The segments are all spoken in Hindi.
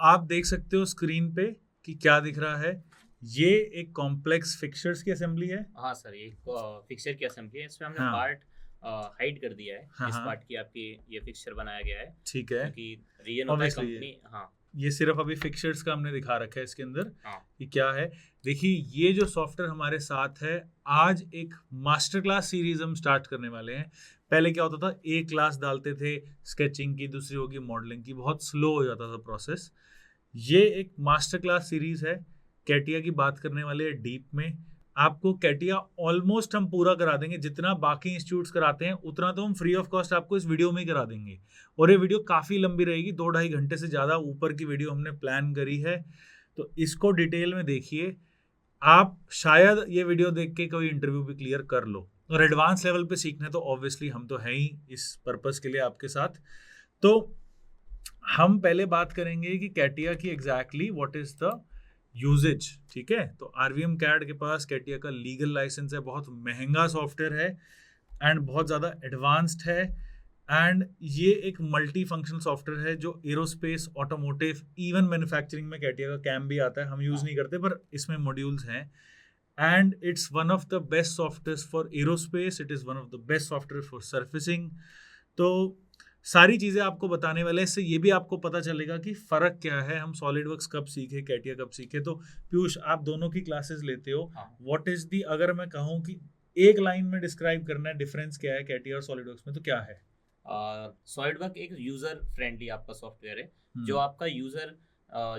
आप देख सकते हो स्क्रीन पे कि क्या दिख रहा है। ये एक कॉम्प्लेक्स फिक्सर्स की असेंबली है। हाँ सर, ये फिक्सचर की असेंबली है। इसमें हमने हाँ पार्ट हाइड कर दिया है, हाँ जिस हाँ, पार्ट की आपकी ये फिक्सचर बनाया गया है, ठीक है। क्योंकि रीजन होता है ऑब्वियसली कंपनी। हाँ ये सिर्फ अभी फिक्सर्स का हमने दिखा रखा है इसके अंदर हाँ कि क्या है। देखिए ये जो सॉफ्टवेयर हमारे साथ है, आज एक मास्टर क्लास सीरीज हम स्टार्ट करने वाले हैं। पहले क्या होता था, एक क्लास डालते थे स्केचिंग की, दूसरी होगी मॉडलिंग की, बहुत स्लो हो जाता था प्रोसेस। ये एक मास्टर क्लास सीरीज है। कैटिया की बात करने वाले हैं डीप में। आपको कैटिया ऑलमोस्ट हम पूरा करा देंगे, जितना बाकी इंस्टीट्यूट्स कराते हैं उतना तो हम फ्री ऑफ कॉस्ट आपको इस वीडियो में ही करा देंगे। और ये वीडियो काफ़ी लंबी रहेगी, 2-2.5 घंटे से ज़्यादा ऊपर की वीडियो हमने प्लान करी है। तो इसको डिटेल में देखिए। आप शायद ये वीडियो देख के कोई इंटरव्यू भी क्लियर कर लो, और एडवांस लेवल पे सीखना है तो ऑब्वियसली हम तो हैं ही इस पर्पस के लिए आपके साथ। तो हम पहले बात करेंगे कि कैटिया की exactly what is the usages. ठीक है, तो आरवीएम कैड के पास कैटिया का लीगल लाइसेंस है, बहुत महंगा सॉफ्टवेयर है एंड बहुत ज़्यादा एडवांस्ड है। एंड ये एक मल्टी फंक्शनल सॉफ्टवेयर है जो एरोस्पेस, ऑटोमोटिव, इवन मैन्युफैक्चरिंग में कैटिया का कैम भी आता है। हम यूज़ हाँ। नहीं करते पर इसमें मॉड्यूल्स हैं। And it's one of the best software for aerospace, it is one of the best software for surfacing. तो सारी चीज़ें आपको बताने वाले हैं। इससे ये भी आपको पता चलेगा कि फ़र्क क्या है, हम सॉलिडवर्क्स कब सीखे, कैटिया कब सीखे। तो पीयूष, आप दोनों की क्लासेस लेते हो, हाँ व्हाट इज़ दी, अगर मैं कहूँ कि एक लाइन में डिस्क्राइब करना है डिफरेंस क्या है कैटिया और सॉलिडवर्क्स में, तो क्या है? सॉलिडवर्क एक यूजर फ्रेंडली आपका सॉफ्टवेयर है। जो हम्म, आपका यूजर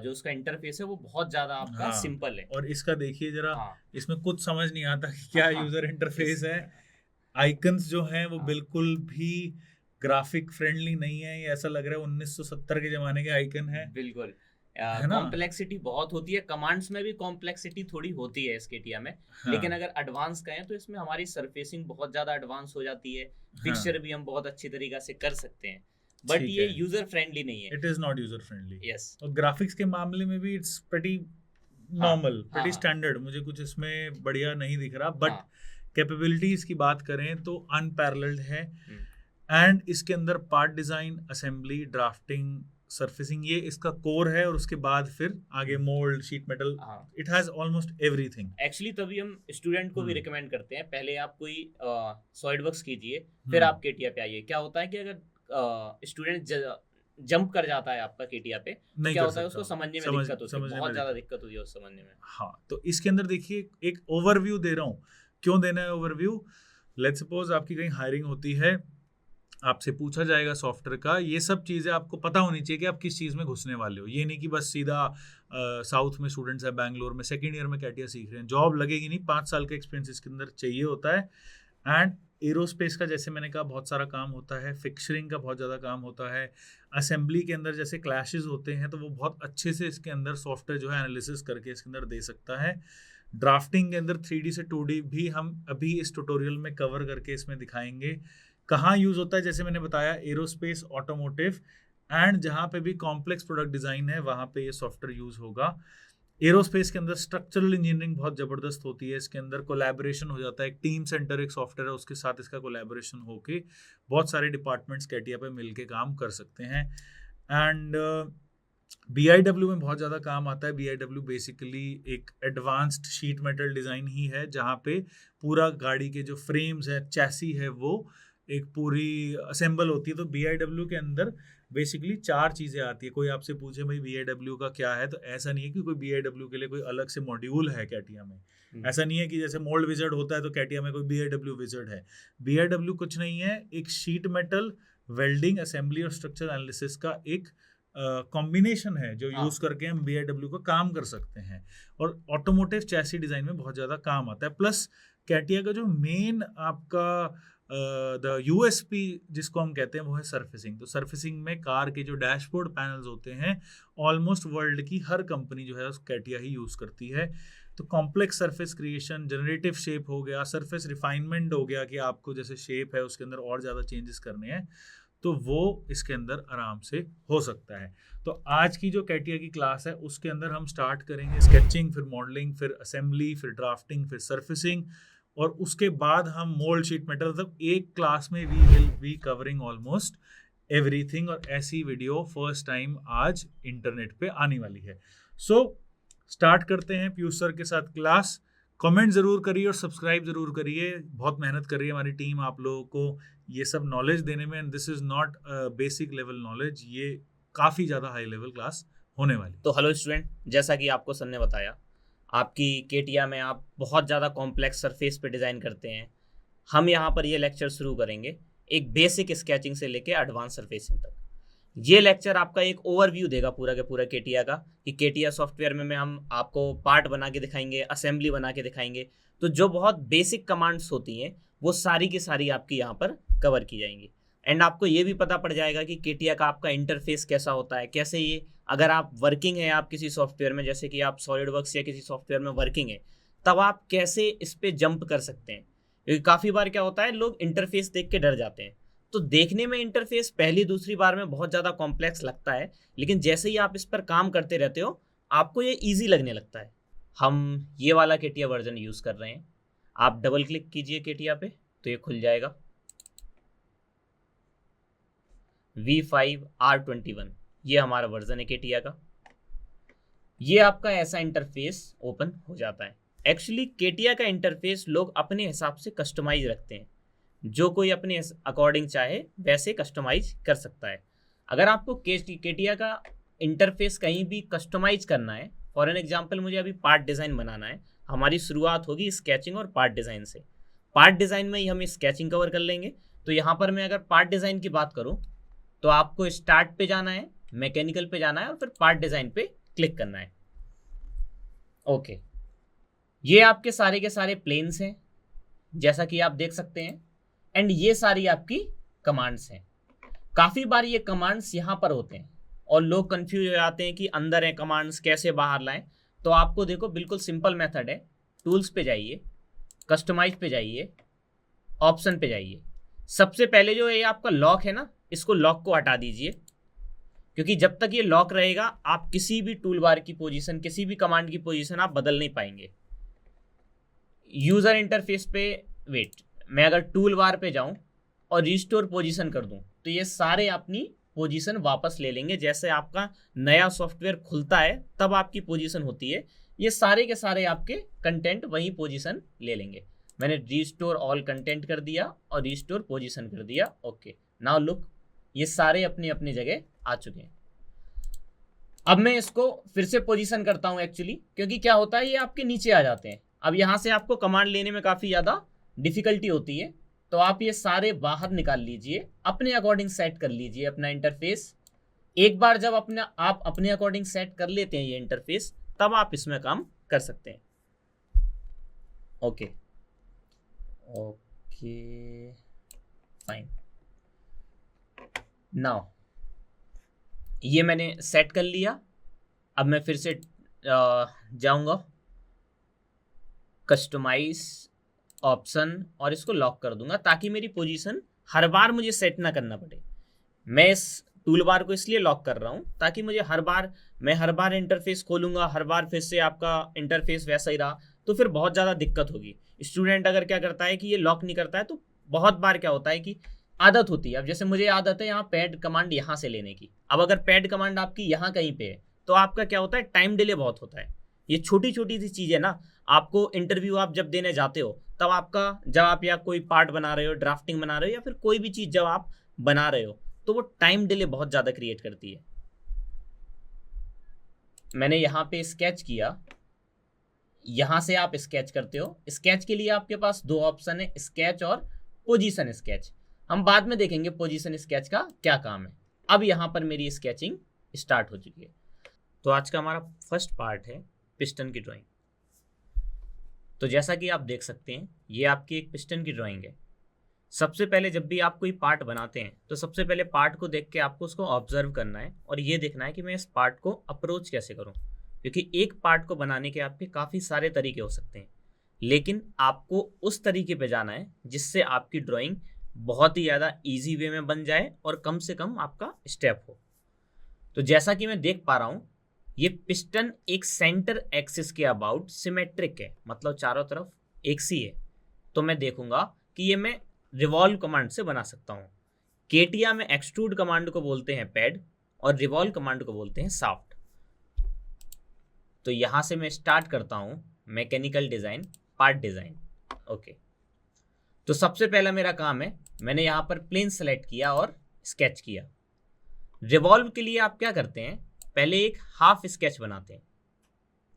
जो उसका इंटरफेस है वो बहुत ज्यादा आपका हाँ। सिंपल है। और इसका देखिए जरा, हाँ इसमें कुछ समझ नहीं आता कि क्या हाँ यूज़र इस इंटरफेस है। आइकन्स जो हैं वो हाँ बिल्कुल भी ग्राफिक फ्रेंडली नहीं है। ये ऐसा लग रहा है 1970 के ज़माने के आइकन बिल्कुल। है ना? कॉम्प्लेक्सिटी बहुत होती है, कमांड्स में भी कॉम्प्लेक्सिटी थोड़ी होती है स्केटिया में। लेकिन हाँ, अगर एडवांस कहें तो इसमें हमारी सरफेसिंग बहुत ज़्यादा एडवांस हो जाती है। हाँ, फिक्सचर भी हम बहुत अच्छी तरीक़ा से कर सकते हैं, बट ठीक ये है। यूज़र फ्रेंडली नहीं है। It is not user friendly. Yes. और ग्राफिक्स के मामले में भी इट्स प्रेटी हाँ नॉर्मल, हाँ प्रेटी हाँ स्टैंडर्ड। मुझे कुछ इसमें बढ़िया नहीं दिख रहा, बट हाँ। कैपेबिलिटीज़ की बात करें तो अनपैरेलल्ड है। हम्म, एंड इसके अंदर part design, assembly, drafting, surfacing, ये इसका कोर है। और उसके बाद फिर आगे मोल्ड, शीट मेटल, हाँ। It has almost everything. Actually तभी हम स्टूडेंट को भी हम्म रिकमेंड करते हैं, पहले आप कोई सॉलिडवर्क्स कीजिए, फिर हम्म, आप केटिया पे आइए। क्या होता है कि अगर स्टूडेंट जंप कर जाता है आपका केटिया पे, तो नहीं क्या कर होता है सकता उसको हूँ, समझने में दिक्कत होती है, समझने बहुत में ज़्यादा दिक्कत। दिक्कत होती है उस समझने में। हाँ, तो इसके अंदर देखिए एक ओवरव्यू दे रहा हूँ। क्यों देना है ओवरव्यू? लेट्स सपोज आपकी कहीं हायरिंग होती है, आपसे पूछा जाएगा सॉफ्टवेयर का, ये सब चीज़ें आपको पता होनी चाहिए कि आप किस चीज़ में घुसने वाले हो। ये नहीं कि बस सीधा साउथ में स्टूडेंट्स है, बैंगलोर में सेकेंड ईयर में कैटिया सीख रहे हैं, जॉब लगेगी नहीं, 5 साल का एक्सपीरियंस इसके अंदर चाहिए होता है। एंड एरोस्पेस का जैसे मैंने कहा बहुत सारा काम होता है, फिक्सरिंग का बहुत ज़्यादा काम होता है, असेंबली के अंदर जैसे क्लैशेस होते हैं तो वो बहुत अच्छे से इसके अंदर सॉफ्टवेयर जो है एनालिसिस करके इसके अंदर दे सकता है। ड्राफ्टिंग के अंदर 3D से 2D भी हम अभी इस ट्यूटोरियल में कवर करके इसमें दिखाएंगे कहाँ यूज़ होता है। जैसे मैंने बताया एरोस्पेस, ऑटोमोटिव, एंड जहाँ पे भी कॉम्प्लेक्स प्रोडक्ट डिज़ाइन है वहाँ पे ये सॉफ्टवेयर यूज़ होगा। एरोस्पेस के अंदर स्ट्रक्चरल इंजीनियरिंग बहुत ज़बरदस्त होती है। इसके अंदर कोलैबोरेशन हो जाता है, एक टीम सेंटर एक सॉफ्टवेयर है, उसके साथ इसका कोलैबोरेशन होके बहुत सारे डिपार्टमेंट्स कैटिया पे मिलके काम कर सकते हैं। एंड BIW में बहुत ज़्यादा काम आता है। BIW बेसिकली एक एडवांस्ड शीट मेटल डिज़ाइन ही है, जहाँ पे पूरा गाड़ी के जो फ्रेम्स है, चैसी है, वो एक पूरी असेंबल होती है। तो BIW के अंदर बेसिकली 4 चीज़ें आती है। कोई आपसे पूछे भाई BIW का क्या है, तो ऐसा नहीं है कि कोई BIW के लिए कोई अलग से मॉड्यूल है कैटिया में। हम्म, ऐसा नहीं है कि जैसे मोल्ड विजर्ड होता है तो कैटिया में कोई BIW विजर्ड है। BIW कुछ नहीं है, एक शीट मेटल वेल्डिंग, असेंबली और स्ट्रक्चर एनालिसिस का एक कॉम्बिनेशन है जो हाँ यूज़ करके हम BIW का काम कर सकते हैं। और ऑटोमोटिव चैसी डिज़ाइन में बहुत ज़्यादा काम आता है। प्लस कैटिया का जो मेन आपका द यूएसपी जिसको हम कहते हैं वो है सर्फेसिंग। तो सर्फेसिंग में कार के जो डैशबोर्ड पैनल्स होते हैं, ऑलमोस्ट वर्ल्ड की हर कंपनी जो है उस कैटिया ही यूज़ करती है। तो complex surface creation, generative shape हो गया, सरफेस रिफाइनमेंट हो गया कि आपको जैसे शेप है उसके अंदर और ज़्यादा चेंजेस करने हैं, तो वो इसके अंदर आराम से हो सकता है। तो आज की जो कैटिया की क्लास है उसके अंदर हम स्टार्ट करेंगे स्केचिंग, फिर मॉडलिंग, फिर असेंबली, फिर ड्राफ्टिंग, फिर सरफेसिंग, और उसके बाद हम मोल्ड, शीट मेटल, मतलब एक क्लास में we will be covering almost everything, और ऐसी वीडियो फर्स्ट टाइम आज इंटरनेट पे आने वाली है। सो स्टार्ट करते हैं पीयूष सर के साथ क्लास। कमेंट ज़रूर करिए और सब्सक्राइब ज़रूर करिए। बहुत मेहनत कर रही है हमारी टीम आप लोगों को ये सब नॉलेज देने में, and this is not basic level knowledge, ये काफ़ी ज़्यादा हाई लेवल क्लास होने वाली। तो हेलो स्टूडेंट, जैसा कि आपको सर ने बताया, आपकी केटिया में आप बहुत ज़्यादा कॉम्प्लेक्स सरफेस पे डिज़ाइन करते हैं। हम यहाँ पर ये लेक्चर शुरू करेंगे एक बेसिक स्केचिंग से लेके एडवांस सरफेसिंग तक। ये लेक्चर आपका एक ओवरव्यू देगा पूरा के पूरा केटिया का, कि केटिया सॉफ्टवेयर में हम आपको पार्ट बना के दिखाएंगे, असेंबली बना के दिखाएंगे। तो जो बहुत बेसिक कमांड्स होती हैं वो सारी की सारी आपकी यहाँ पर कवर की जाएंगी। एंड आपको ये भी पता पड़ जाएगा कि केटिया का आपका इंटरफेस कैसा होता है, कैसे ये, अगर आप वर्किंग है आप किसी सॉफ्टवेयर में, जैसे कि आप सॉलिडवर्क्स या किसी सॉफ्टवेयर में वर्किंग है, तब आप कैसे इस पर जंप कर सकते हैं। क्योंकि काफ़ी बार क्या होता है, लोग इंटरफेस देख के डर जाते हैं। तो देखने में इंटरफेस पहली दूसरी बार में बहुत ज़्यादा कॉम्प्लेक्स लगता है, लेकिन जैसे ही आप इस पर काम करते रहते हो आपको ये ईजी लगने लगता है। हम ये वाला केटिया वर्जन यूज़ कर रहे हैं। आप डबल क्लिक कीजिए केटिया पे तो ये खुल जाएगा, V5R21 ये हमारा वर्जन है केटिया का। ये आपका ऐसा इंटरफेस ओपन हो जाता है। एक्चुअली केटिया का इंटरफेस लोग अपने हिसाब से कस्टमाइज रखते हैं, जो कोई अपने अकॉर्डिंग चाहे वैसे कस्टमाइज कर सकता है। अगर आपको केटिया का इंटरफेस कहीं भी कस्टमाइज करना है, फॉर एन एग्जांपल मुझे अभी पार्ट डिज़ाइन बनाना है, हमारी शुरुआत होगी स्केचिंग और पार्ट डिज़ाइन से। पार्ट डिज़ाइन में ही हम स्केचिंग कवर कर लेंगे। तो यहाँ पर मैं अगर पार्ट डिज़ाइन की बात करूँ तो आपको स्टार्ट पे जाना है, मैकेनिकल पे जाना है और फिर पार्ट डिज़ाइन पे क्लिक करना है। ओके, ये आपके सारे के सारे प्लेन्स हैं जैसा कि आप देख सकते हैं, एंड ये सारी आपकी कमांड्स हैं। काफ़ी बार ये कमांड्स यहाँ पर होते हैं और लोग कंफ्यूज हो जाते हैं कि अंदर है कमांड्स, कैसे बाहर लाएं। तो आपको देखो बिल्कुल सिंपल मेथड है। टूल्स पे जाइए, कस्टमाइज पे जाइए, ऑप्शन पे जाइए। सबसे पहले जो ये आपका लॉक है ना, इसको लॉक को हटा दीजिए, क्योंकि जब तक ये लॉक रहेगा आप किसी भी टूल बार की पोजीशन, किसी भी कमांड की पोजीशन आप बदल नहीं पाएंगे। यूज़र इंटरफेस पे वेट, मैं अगर टूल बार पे जाऊं और रिस्टोर पोजीशन कर दूं तो ये सारे अपनी पोजीशन वापस ले लेंगे। जैसे आपका नया सॉफ्टवेयर खुलता है तब आपकी पोजीशन होती है, ये सारे के सारे आपके कंटेंट वही पोजीशन ले लेंगे। मैंने रिस्टोर ऑल कंटेंट कर दिया और रिस्टोर पोजीशन कर दिया। ओके, नाउ लुक, ये सारे अपनी अपनी जगह आ चुके हैं। अब मैं इसको फिर से पोजीशन करता हूं एक्चुअली, क्योंकि क्या होता है ये आपके नीचे आ जाते हैं। अब यहाँ से आपको कमांड लेने में काफ़ी ज़्यादा डिफिकल्टी होती है, तो आप ये सारे बाहर निकाल लीजिए, अपने अकॉर्डिंग सेट कर लीजिए अपना इंटरफेस। एक बार जब आप अपने अकॉर्डिंग सेट कर लेते हैं ये इंटरफेस, तब आप इसमें काम कर सकते हैं। Okay okay fine. नाउ ये मैंने सेट कर लिया। अब मैं फिर से जाऊंगा कस्टमाइज, ऑप्शन, और इसको लॉक कर दूंगा ताकि मेरी पोजीशन हर बार मुझे सेट ना करना पड़े। मैं इस टूल बार को इसलिए लॉक कर रहा हूं ताकि मुझे हर बार इंटरफेस खोलूंगा, हर बार फिर से आपका इंटरफेस वैसा ही रहा तो फिर बहुत ज़्यादा दिक्कत होगी। स्टूडेंट अगर क्या करता है कि ये लॉक नहीं करता है तो बहुत बार क्या होता है कि आदत होती है। अब जैसे मुझे आदत है यहाँ पैड कमांड यहाँ से लेने की, अब अगर पैड कमांड आपकी यहाँ कहीं पे है तो आपका क्या होता है, टाइम डिले बहुत होता है। ये छोटी छोटी सी चीज़ें ना, आपको इंटरव्यू आप जब देने जाते हो तब आपका, जब आप या कोई पार्ट बना रहे हो, ड्राफ्टिंग बना रहे हो, या फिर कोई भी चीज़ जब आप बना रहे हो तो वो टाइम डिले बहुत ज़्यादा क्रिएट करती है। मैंने यहाँ पे स्केच किया, यहाँ से आप स्केच करते हो। स्केच के लिए आपके पास दो ऑप्शन है, स्केच और पोजीशन स्केच। हम बाद में देखेंगे पोजीशन स्केच का क्या काम है। अब यहाँ पर मेरी स्केचिंग स्टार्ट हो चुकी है। तो आज का हमारा फर्स्ट पार्ट है पिस्टन की ड्राइंग। तो जैसा कि आप देख सकते हैं ये आपकी एक पिस्टन की ड्राइंग है। सबसे पहले जब भी आप कोई पार्ट बनाते हैं तो सबसे पहले पार्ट को देख के आपको उसको ऑब्जर्व करना है और ये देखना है कि मैं इस पार्ट को अप्रोच कैसे करूं, क्योंकि एक पार्ट को बनाने के आपके काफ़ी सारे तरीके हो सकते हैं, लेकिन आपको उस तरीके पे जाना है जिससे आपकी ड्राइंग बहुत ही ज़्यादा ईजी वे में बन जाए और कम से कम आपका स्टेप हो। तो जैसा कि मैं देख पा रहा हूँ ये पिस्टन एक सेंटर एक्सिस के अबाउट सिमेट्रिक है, मतलब चारों तरफ एक सी है। तो मैं देखूंगा कि ये मैं रिवॉल्व कमांड से बना सकता हूँ। केटिया में एक्सट्रूड कमांड को बोलते हैं पैड और रिवॉल्व कमांड को बोलते हैं सॉफ्ट। तो यहां से मैं स्टार्ट करता हूं mechanical design, part design. Okay, तो सबसे पहला मेरा काम है, मैंने यहां पर प्लेन सेलेक्ट किया और स्केच किया। रिवॉल्व के लिए आप क्या करते हैं, पहले एक हाफ स्केच बनाते हैं,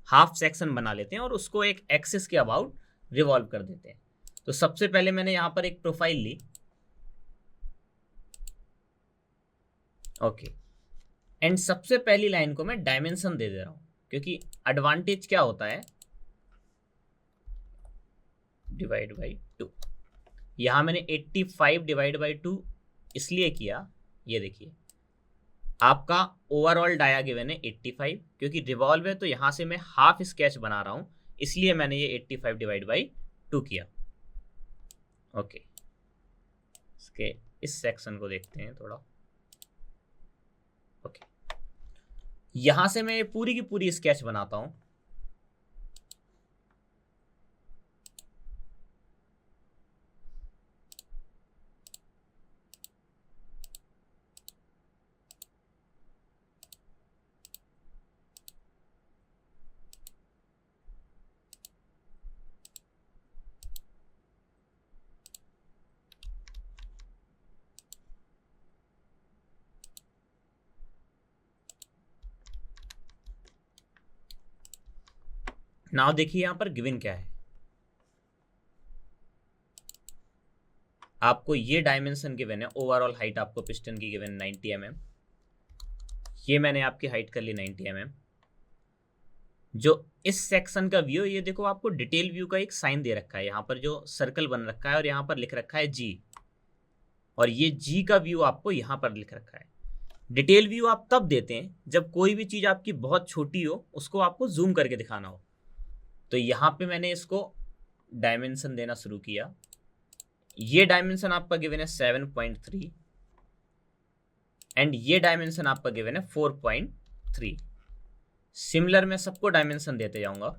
हाफ सेक्शन बना लेते हैं और उसको एक एक्सिस के अबाउट रिवॉल्व कर देते हैं। तो सबसे पहले मैंने यहां पर एक प्रोफाइल ली। ओके, एंड सबसे पहली लाइन को मैं डायमेंशन दे रहा हूं, क्योंकि एडवांटेज क्या होता है, डिवाइड बाई 2। यहां मैंने 85 डिवाइड बाई 2 इसलिए किया, ये देखिए आपका ओवरऑल डाया गिवन है 85, क्योंकि रिवॉल्व है तो यहां से मैं हाफ स्केच बना रहा हूं, इसलिए मैंने ये 85 डिवाइड बाई 2 किया। ओके, इसके इस सेक्शन को देखते हैं थोड़ा। ओके, यहां से मैं पूरी की पूरी स्केच बनाता हूं। नाउ देखिए यहां पर गिवन क्या है, आपको ये डायमेंशन गिवन है, ओवरऑल हाइट आपको पिस्टन की गिवन 90 mm, ये मैंने आपकी हाइट कर ली 90 mm। जो इस सेक्शन का व्यू, ये देखो आपको डिटेल व्यू का एक साइन दे रखा है, यहाँ पर जो सर्कल बन रखा है और यहाँ पर लिख रखा है जी, और ये जी का व्यू आपको यहाँ पर लिख रखा है। डिटेल व्यू आप तब देते हैं जब कोई भी चीज़ आपकी बहुत छोटी हो, उसको आपको जूम करके दिखाना हो। तो यहाँ पे मैंने इसको डायमेंशन देना शुरू किया। ये डायमेंशन आपका गिवन है 7.3 एंड ये डायमेंशन आपका गिवन है 4.3। सिमिलर मैं सबको डायमेंशन देते जाऊंगा।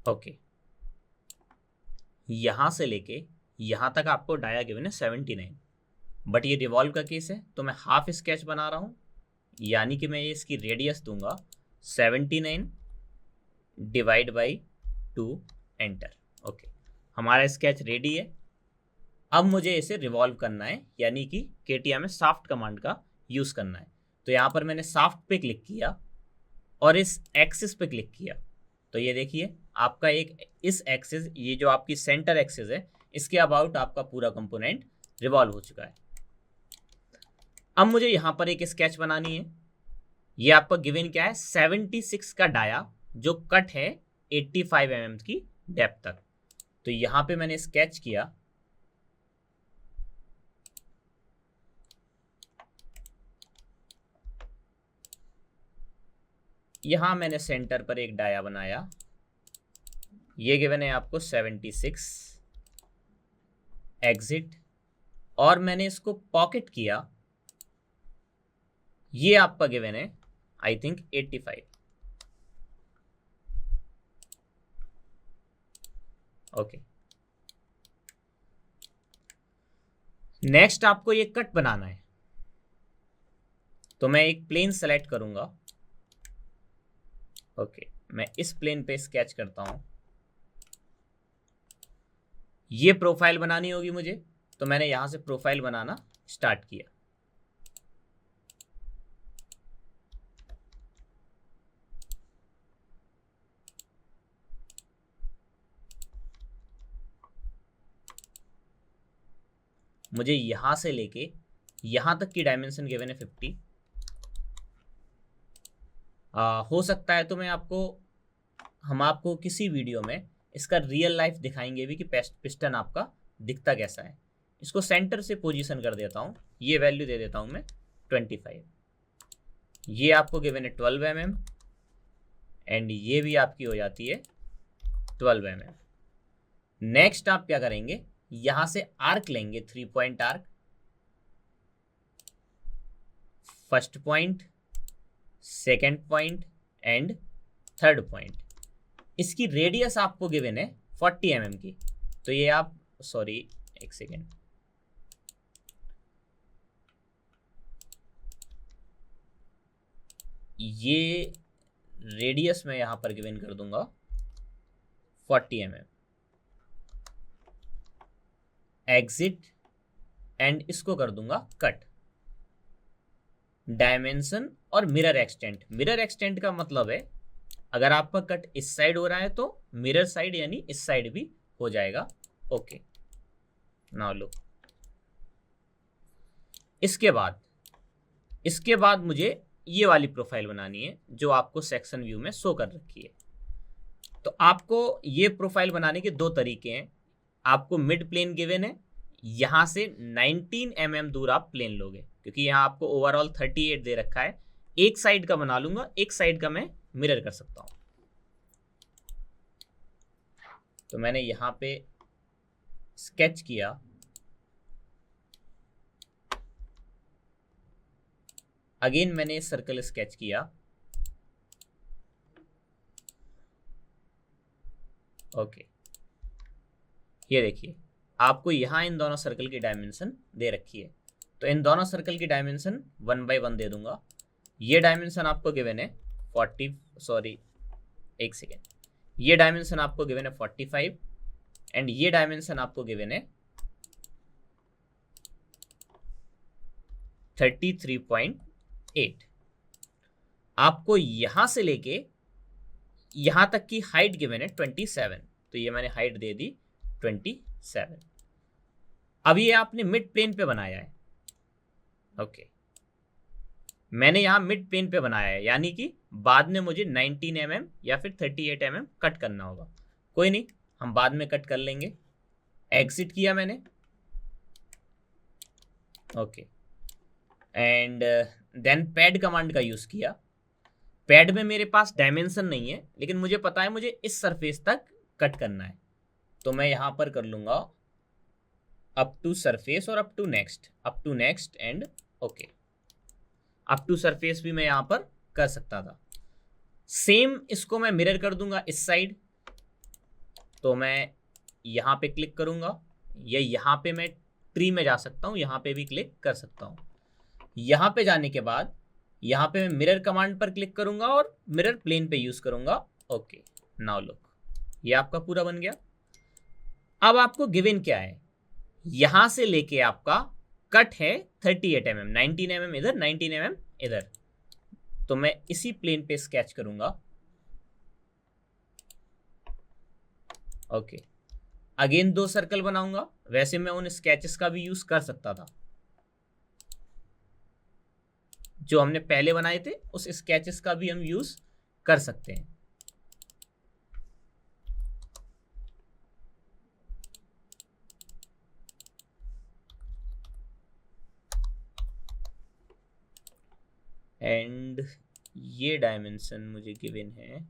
ओके, यहां से लेके यहां तक आपको डाया गिवन है 79, बट ये रिवॉल्व का केस है तो मैं हाफ स्केच बना रहा हूं, यानी कि मैं इसकी रेडियस दूंगा 79 डिवाइड बाई 2 एंटर। ओके, हमारा स्केच रेडी है। अब मुझे इसे रिवॉल्व करना है, यानी कि केटिया में सॉफ्ट कमांड का यूज करना है। तो यहाँ पर मैंने सॉफ्ट पे क्लिक किया और इस एक्सिस पे क्लिक किया। तो ये देखिए आपका एक इस एक्सिस, ये जो आपकी सेंटर एक्सिस है, इसके अबाउट आपका पूरा कंपोनेंट रिवॉल्व हो चुका है। अब मुझे यहाँ पर एक स्केच बनानी है। ये आपका गिवन क्या है, 76 का डाया जो कट है 85 mm की डेप्थ तक। तो यहाँ पे मैंने स्केच किया। यहाँ मैंने सेंटर पर एक डाया बनाया। ये गिवन है आपको 76 एग्जिट, और मैंने इसको पॉकेट किया। ये आपका गिवन है आई थिंक 85। ओके, नेक्स्ट आपको ये कट बनाना है। तो मैं एक प्लेन सेलेक्ट करूंगा। ओके, मैं इस प्लेन पे स्केच करता हूं। ये प्रोफाइल बनानी होगी मुझे, तो मैंने यहां से प्रोफाइल बनाना स्टार्ट किया। मुझे यहां से लेके यहां तक की डायमेंशन गिवन है 50। हो सकता है तो हम आपको किसी वीडियो में इसका रियल लाइफ दिखाएंगे भी कि पिस्टन आपका दिखता कैसा है। इसको सेंटर से पोजीशन कर देता हूँ, ये वैल्यू दे देता हूँ मैं 25। ये आपको गिवन है 12 mm एंड ये भी आपकी हो जाती है 12 mm। नेक्स्ट आप क्या करेंगे, यहां से आर्क लेंगे, 3 point arc, first point, second point and third point. इसकी रेडियस आपको गिवन है 40 mm की, तो ये आप, सॉरी एक सेकेंड, ये रेडियस मैं यहां पर गिवन कर दूंगा 40 mm। एग्जिट एंड इसको कर दूंगा कट। डायमेंशन और मिरर एक्सटेंट, मिरर एक्सटेंट का मतलब है अगर आपका कट इस साइड हो रहा है तो मिरर साइड यानी इस साइड भी हो जाएगा। Okay, now look. इसके बाद मुझे ये वाली प्रोफाइल बनानी है जो आपको सेक्शन व्यू में शो कर रखी है। तो आपको ये प्रोफाइल बनाने के दो तरीके हैं। आपको मिड प्लेन गिवन है, यहां से 19 mm दूर आप प्लेन लोगे, क्योंकि यहां आपको ओवरऑल 38 दे रखा है। एक साइड का बना लूंगा, एक साइड का मैं मिरर कर सकता हूं। तो मैंने यहां पे स्केच किया, अगेन मैंने सर्कल स्केच किया, ओके। ये देखिए आपको यहां इन दोनों सर्कल की डायमेंशन दे रखी है, तो इन दोनों सर्कल की डायमेंशन 1 by 1 दे दूंगा। ये डायमेंशन आपको गिवन है 40, सॉरी एक सेकेंड, ये डायमेंशन आपको गिवन है 45 एंड ये डायमेंशन आपको गिवन है 33.8। आपको यहां से लेके यहां तक की हाइट गिवन है 27, तो ये मैंने हाइट दे दी 27। अब ये आपने मिड प्लेन पे बनाया है, ओके। मैंने यहां मिड प्लेन पे बनाया है, यानी कि बाद में मुझे 19 mm या फिर 38 mm कट करना होगा। कोई नहीं, हम बाद में कट कर लेंगे। एग्जिट किया मैंने, okay, and then pad command का यूज किया। पैड में मेरे पास डायमेंशन नहीं है, लेकिन मुझे पता है मुझे इस सरफेस तक कट करना है, तो मैं यहां पर कर लूंगा अप टू सरफेस और up to next and okay. Up to surface भी मैं यहां पर कर सकता था। सेम इसको मैं मिरर कर दूंगा इस साइड, तो मैं यहां पे क्लिक करूंगा, या यहां पे मैं ट्री में जा सकता हूं, यहां पे भी क्लिक कर सकता हूं। यहां पे जाने के बाद यहां पे मैं मिरर कमांड पर क्लिक करूंगा और मिरर प्लेन पे यूज करूंगा, ओके। नाउ लुक, ये आपका पूरा बन गया। अब आपको गिवन क्या है, यहां से लेके आपका कट है 38 mm, 19 mm इधर, 19 mm इधर, तो मैं इसी प्लेन पे स्केच करूंगा, ओके। अगेन 2 सर्कल बनाऊंगा, वैसे मैं उन स्केचेस का भी यूज कर सकता था जो हमने पहले बनाए थे, उस स्केचेस का भी हम यूज कर सकते हैं। एंड ये डायमेंशन मुझे गिवन है,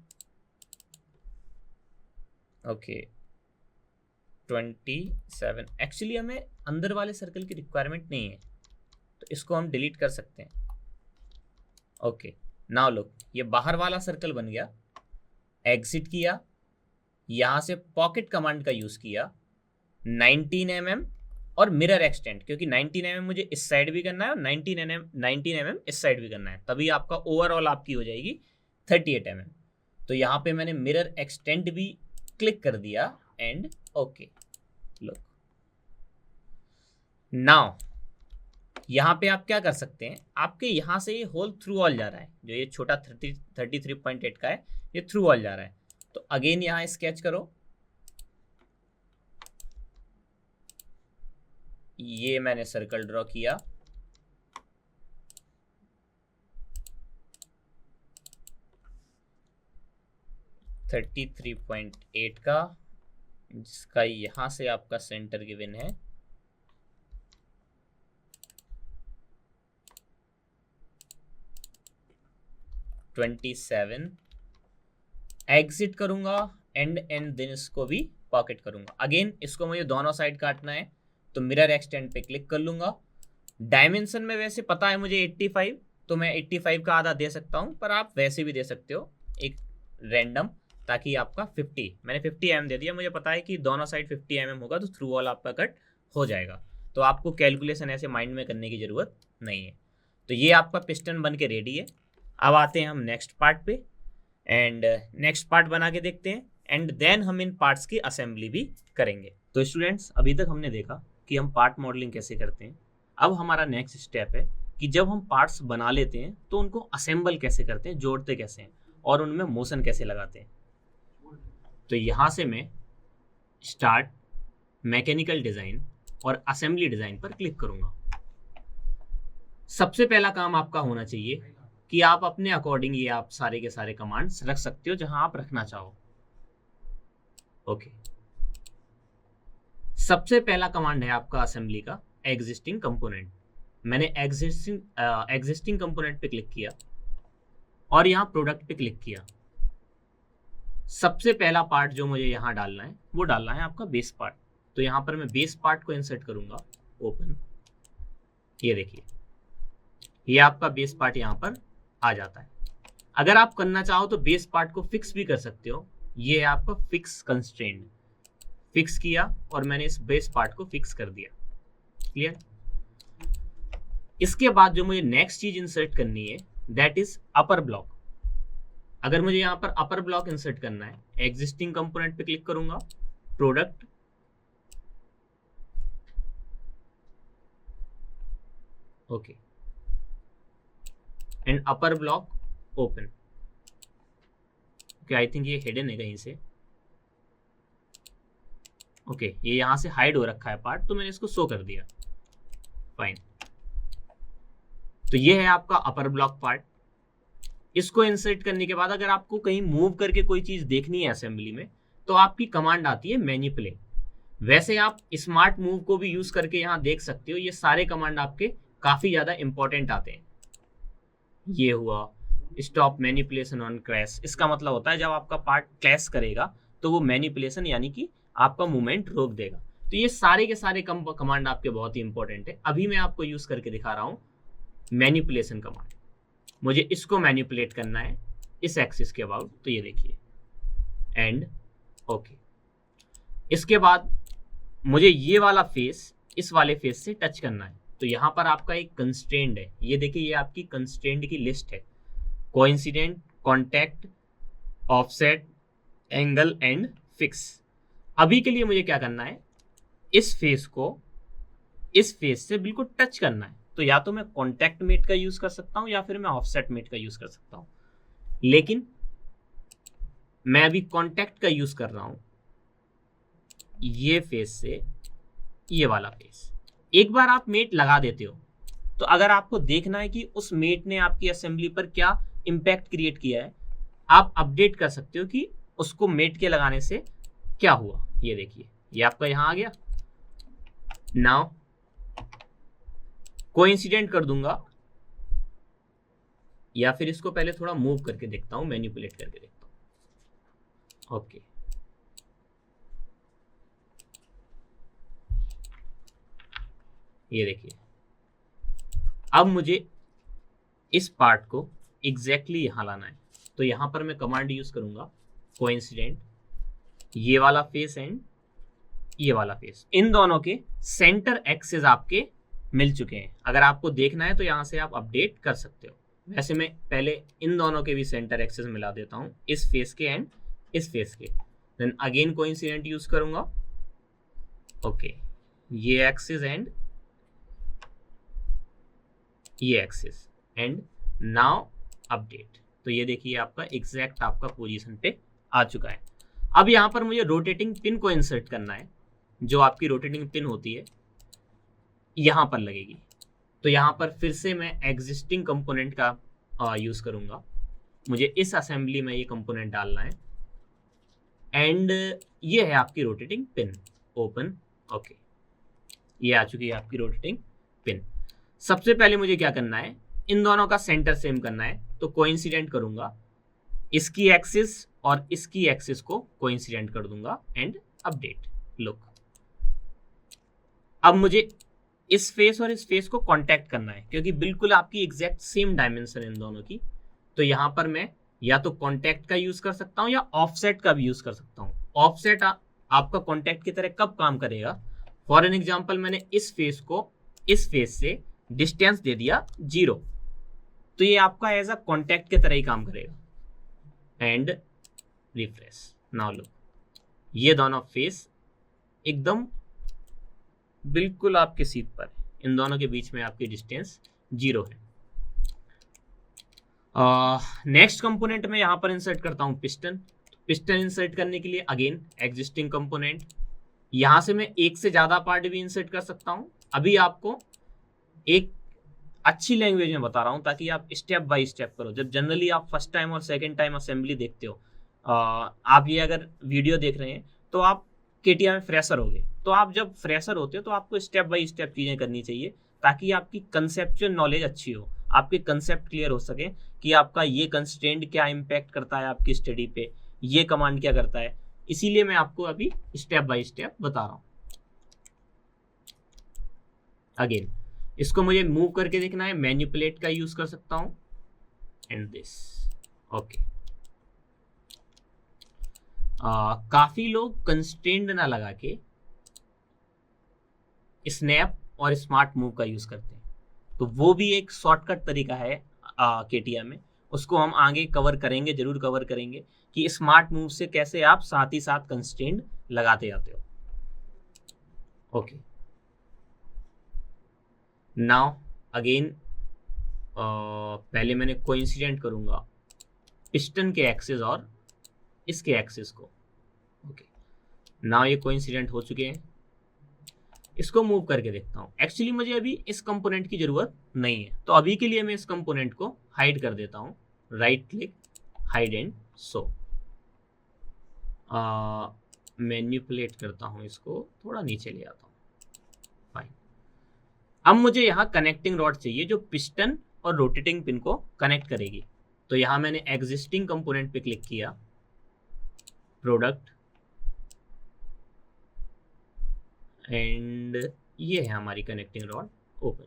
ओके, 27। एक्चुअली हमें अंदर वाले सर्कल की रिक्वायरमेंट नहीं है, तो इसको हम डिलीट कर सकते हैं, ओके। नाउ लुक, ये बाहर वाला सर्कल बन गया। एग्जिट किया, यहां से पॉकेट कमांड का यूज किया, 19 mm और मिरर एक्सटेंड, क्योंकि 19 mm मुझे इस साइड भी करना है और 19 mm इस साइड भी करना है, तभी आपका ओवरऑल आपकी हो जाएगी 38 mm। तो यहां पे मैंने मिरर एक्सटेंड भी क्लिक कर दिया एंड ओके। लुक नाउ, यहां पे आप क्या कर सकते हैं, आपके यहां से ये होल थ्रू ऑल जा रहा है, जो ये छोटा 33.8 का है, ये थ्रू ऑल जा रहा है। तो अगेन यहां स्केच करो, ये मैंने सर्कल ड्रॉ किया, (33.8) का, जिसका यहां से आपका सेंटर गिवन है 27। एग्जिट करूंगा एंड देन इसको भी पॉकेट करूंगा। अगेन इसको मुझे दोनों साइड काटना है तो मिरर एक्सटेंड पे क्लिक कर लूंगा। डायमेंशन में वैसे पता है मुझे 85, तो मैं 85 का आधा दे सकता हूँ, पर आप वैसे भी दे सकते हो एक रैंडम, ताकि आपका 50, मैंने 50 mm दे दिया। मुझे पता है कि दोनों साइड 50 mm होगा तो थ्रू वॉल आपका कट हो जाएगा, तो आपको कैलकुलेशन ऐसे माइंड में करने की ज़रूरत नहीं है। तो ये आपका पिस्टन बन के रेडी है। अब आते हैं हम नेक्स्ट पार्ट पे, एंड नेक्स्ट पार्ट बना के देखते हैं, एंड देन हम इन पार्ट्स की असेंबली भी करेंगे। तो स्टूडेंट्स, अभी तक हमने देखा कि हम पार्ट मॉडलिंग कैसे करते हैं। अब हमारा नेक्स्ट स्टेप है कि जब हम पार्ट्स बना लेते हैं तो उनको असेंबल कैसे करते हैं, जोड़ते कैसे हैं, और उनमें मोशन कैसे लगाते हैं। तो यहाँ से मैं स्टार्ट, मैकेनिकल डिज़ाइन और असेंबली डिज़ाइन पर क्लिक करूँगा। सबसे पहला काम आपका होना चाहिए कि आप अपने अकॉर्डिंग ये आप सारे के सारे कमांड्स रख सकते हो जहां आप रखना चाहो। ओके, सबसे पहला कमांड है आपका असेंबली का एग्जिस्टिंग कंपोनेंट। मैंने एग्जिस्टिंग कंपोनेंट पे क्लिक किया और यहाँ प्रोडक्ट पे क्लिक किया। सबसे पहला पार्ट जो मुझे यहाँ डालना है वो डालना है आपका बेस पार्ट। तो यहाँ पर मैं बेस पार्ट को इंसर्ट करूंगा, ओपन। ये देखिए, ये आपका बेस पार्ट यहाँ पर आ जाता है। अगर आप करना चाहो तो बेस पार्ट को फिक्स भी कर सकते हो। ये है आपका फिक्स कंस्ट्रेंट, फिक्स किया और मैंने इस बेस पार्ट को फिक्स कर दिया। क्लियर? इसके बाद जो मुझे नेक्स्ट चीज इंसर्ट करनी है दैट इज अपर ब्लॉक। अगर मुझे यहाँ पर अपर ब्लॉक इंसर्ट करना है, एग्जिस्टिंग कंपोनेंट पे क्लिक करूंगा, product, okay, and upper block open. Okay, I think ये हिडन है कहीं से। ओके, ये यहां से हाइड हो रखा है पार्ट, तो मैंने इसको शो कर दिया। फाइन। तो ये है आपका अपर ब्लॉक पार्ट। इसको इंसर्ट करने के बाद अगर आपको कहीं मूव करके कोई चीज देखनी है असेंबली में, तो आपकी कमांड आती है मैनिपुलेट। वैसे आप स्मार्ट मूव को भी यूज करके यहां देख सकते हो। ये सारे कमांड आपके काफी ज्यादा इंपॉर्टेंट आते हैं। ये हुआ स्टॉप मैनिपुलेशन ऑन क्रैश, इसका मतलब होता है जब आपका पार्ट क्लैश करेगा तो वो मैनिपुलेशन यानी कि आपका मूवमेंट रोक देगा। तो ये सारे के सारे कमांड आपके बहुत ही इंपॉर्टेंट है। अभी मैं आपको यूज करके दिखा रहा हूं मैनिपुलेशन कमांड। मुझे इसको मैनिपुलेट करना है इस एक्सिस के अबाउट, तो ये देखिए एंड ओके। इसके बाद मुझे ये वाला फेस इस वाले फेस से टच करना है, तो यहाँ पर आपका एक कंस्ट्रेंट है। ये देखिए, ये आपकी कंस्ट्रेंट की लिस्ट है, coincident, contact, offset, angle and fix. अभी के लिए मुझे क्या करना है, इस फेस को इस फेस से बिल्कुल टच करना है। तो या तो मैं कॉन्टैक्ट मेट का यूज कर सकता हूं या फिर मैं ऑफसेट मेट का यूज कर सकता हूं, लेकिन मैं अभी कॉन्टैक्ट का यूज कर रहा हूं। ये फेस से ये वाला फेस, एक बार आप मेट लगा देते हो तो अगर आपको देखना है कि उस मेट ने आपकी असेंबली पर क्या इंपैक्ट क्रिएट किया है, आप अपडेट कर सकते हो कि उसको मेट के लगाने से क्या हुआ। ये देखिए, ये आपका यहां आ गया। नाउ कोइंसिडेंट कर दूंगा, या फिर इसको पहले थोड़ा मूव करके देखता हूं, मैनिपुलेट करके देखता हूं। ओके, ये देखिए, अब मुझे इस पार्ट को एग्जैक्टली यहां लाना है। तो यहां पर मैं कमांड यूज करूंगा कोइंसिडेंट, ये वाला फेस एंड ये वाला फेस, इन दोनों के सेंटर एक्सेस आपके मिल चुके हैं। अगर आपको देखना है तो यहां से आप अपडेट कर सकते हो। वैसे मैं पहले इन दोनों के भी सेंटर एक्सेस मिला देता हूं, इस फेस के एंड इस फेस के। देन अगेन कोइंसिडेंट यूज करूंगा। ओके, ये एक्सिस एंड ये एक्सिस, एंड नाउ अपडेट। तो ये देखिए, आपका एग्जैक्ट आपका पोजीशन पे आ चुका है। अब यहां पर मुझे रोटेटिंग पिन को इंसर्ट करना है। जो आपकी रोटेटिंग पिन होती है यहां पर लगेगी। तो यहां पर फिर से मैं एग्जिस्टिंग कंपोनेंट का यूज करूंगा। मुझे इस असेंबली में ये कंपोनेंट डालना है, एंड ये है आपकी रोटेटिंग पिन, ओपन। ओके, ये आ चुकी है आपकी रोटेटिंग पिन। सबसे पहले मुझे क्या करना है, इन दोनों का सेंटर सेम करना है। तो कोइंसिडेंट करूंगा, इसकी एक्सिस और इसकी एक्सिस को कोइंसिडेंट कर दूंगा एंड अपडेट। लुक, अब मुझे इस फेस और इस फेस को कांटेक्ट करना है क्योंकि बिल्कुल आपकी एग्जैक्ट सेम डायमेंशन इन दोनों की। तो यहाँ पर मैं या तो कांटेक्ट का यूज कर सकता हूँ या ऑफसेट का भी यूज कर सकता हूँ। ऑफसेट आपका कांटेक्ट की तरह कब काम करेगा? फॉर एन एग्जाम्पल, मैंने इस फेस को इस फेस से डिस्टेंस दे दिया 0, तो ये आपका एज अ कांटेक्ट की तरह ही काम करेगा। And refresh. नाउ लुक, ये दोनों फेस एकदम बिल्कुल आपके सीट पर, इन दोनों के बीच में आपकी डिस्टेंस 0 है। नेक्स्ट कंपोनेंट में यहां पर इंसर्ट करता हूं पिस्टन। पिस्टन इंसर्ट करने के लिए अगेन एग्जिस्टिंग कंपोनेंट, यहां से मैं एक से ज्यादा पार्ट भी इंसर्ट कर सकता हूं। अभी आपको एक अच्छी लैंग्वेज में बता रहा हूं ताकि आप स्टेप बाय स्टेप करो। जब जनरली आप फर्स्ट टाइम और सेकंड टाइम असेंबली देखते हो, आप ये अगर वीडियो देख रहे हैं तो आप केटीआई में फ्रेशर होगे, तो आप जब फ्रेशर होते हो तो आपको स्टेप बाय स्टेप चीज़ें करनी चाहिए ताकि आपकी कंसेप्चुअल नॉलेज अच्छी हो, आपके कंसेप्ट क्लियर हो सके कि आपका ये कंस्ट्रेंट क्या इम्पैक्ट करता है आपकी स्टडी पे, ये कमांड क्या करता है। इसीलिए मैं आपको अभी स्टेप बाय स्टेप बता रहा हूँ। अगेन इसको मुझे मूव करके देखना है, मैनिपुलेट का यूज कर सकता हूँ एंड दिस। ओके, काफी लोग कंस्ट्रेंट ना लगा के स्नैप और स्मार्ट मूव का यूज करते हैं, तो वो भी एक शॉर्टकट तरीका है केटीआई में। उसको हम आगे कवर करेंगे, जरूर कवर करेंगे कि स्मार्ट मूव से कैसे आप साथ ही साथ कंस्ट्रेंट लगाते जाते हो। ओके, नाउ अगेन पहले मैंने कोइंसिडेंट करूंगा पिस्टन के एक्सिस और इसके एक्सिस को। ओके, नाउ ये कोइंसिडेंट हो चुके हैं। इसको मूव करके देखता हूँ। एक्चुअली मुझे अभी इस कंपोनेंट की जरूरत नहीं है, तो अभी के लिए मैं इस कंपोनेंट को हाइड कर देता हूँ। Right click, hide and show. Manipulate करता हूँ, इसको थोड़ा नीचे ले आता हूँ। फाइन। अब मुझे यहाँ कनेक्टिंग रॉड चाहिए जो पिस्टन और रोटेटिंग पिन को कनेक्ट करेगी। तो यहाँ मैंने एग्जिस्टिंग कंपोनेंट पे क्लिक किया, प्रोडक्ट, एंड ये है हमारी कनेक्टिंग रॉड ओपन।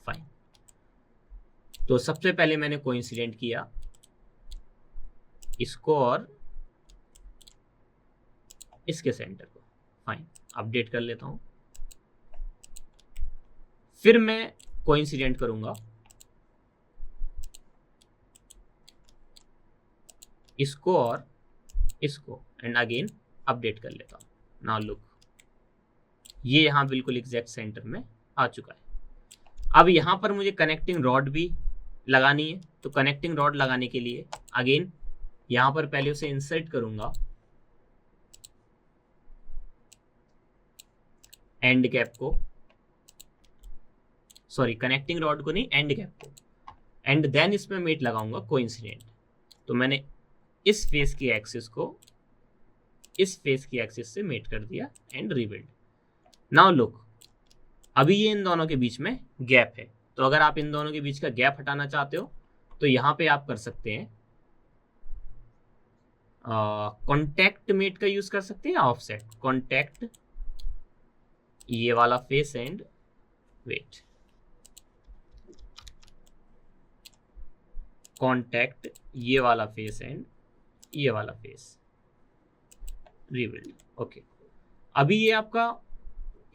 फाइन। तो सबसे पहले मैंने कोइंसिडेंट किया इसको और इसके सेंटर को। फाइन, अपडेट कर लेता हूं। फिर मैं कोइंसिडेंट करूंगा इसको और इसको, एंड अगेन अपडेट कर लेता हूं। नाउ लुक, ये यहां बिल्कुल एग्जैक्ट सेंटर में आ चुका है। अब यहां पर मुझे कनेक्टिंग रॉड भी लगानी है, तो कनेक्टिंग रॉड लगाने के लिए अगेन यहां पर पहले उसे इंसर्ट करूंगा एंड कैप को, सॉरी कनेक्टिंग रॉड को नहीं, एंड कैप को, एंड देन इसमें मेट लगाऊंगा कोइंसिडेंट। तो मैंने इस फेस की एक्सिस को इस फेस की एक्सिस से मेट कर दिया एंड रीबिल्ड। नाउ लुक, अभी ये इन दोनों के बीच में गैप है, तो अगर आप इन दोनों के बीच का गैप हटाना चाहते हो तो यहां पे आप कर सकते हैं कॉन्टैक्ट मेट का यूज कर सकते हैं या ऑफसेट। कॉन्टैक्ट ये वाला फेस एंड वेट, कॉन्टैक्ट ये वाला फेस एंड ये वाला फेस, रीबिल्ड। ओके, अभी ये आपका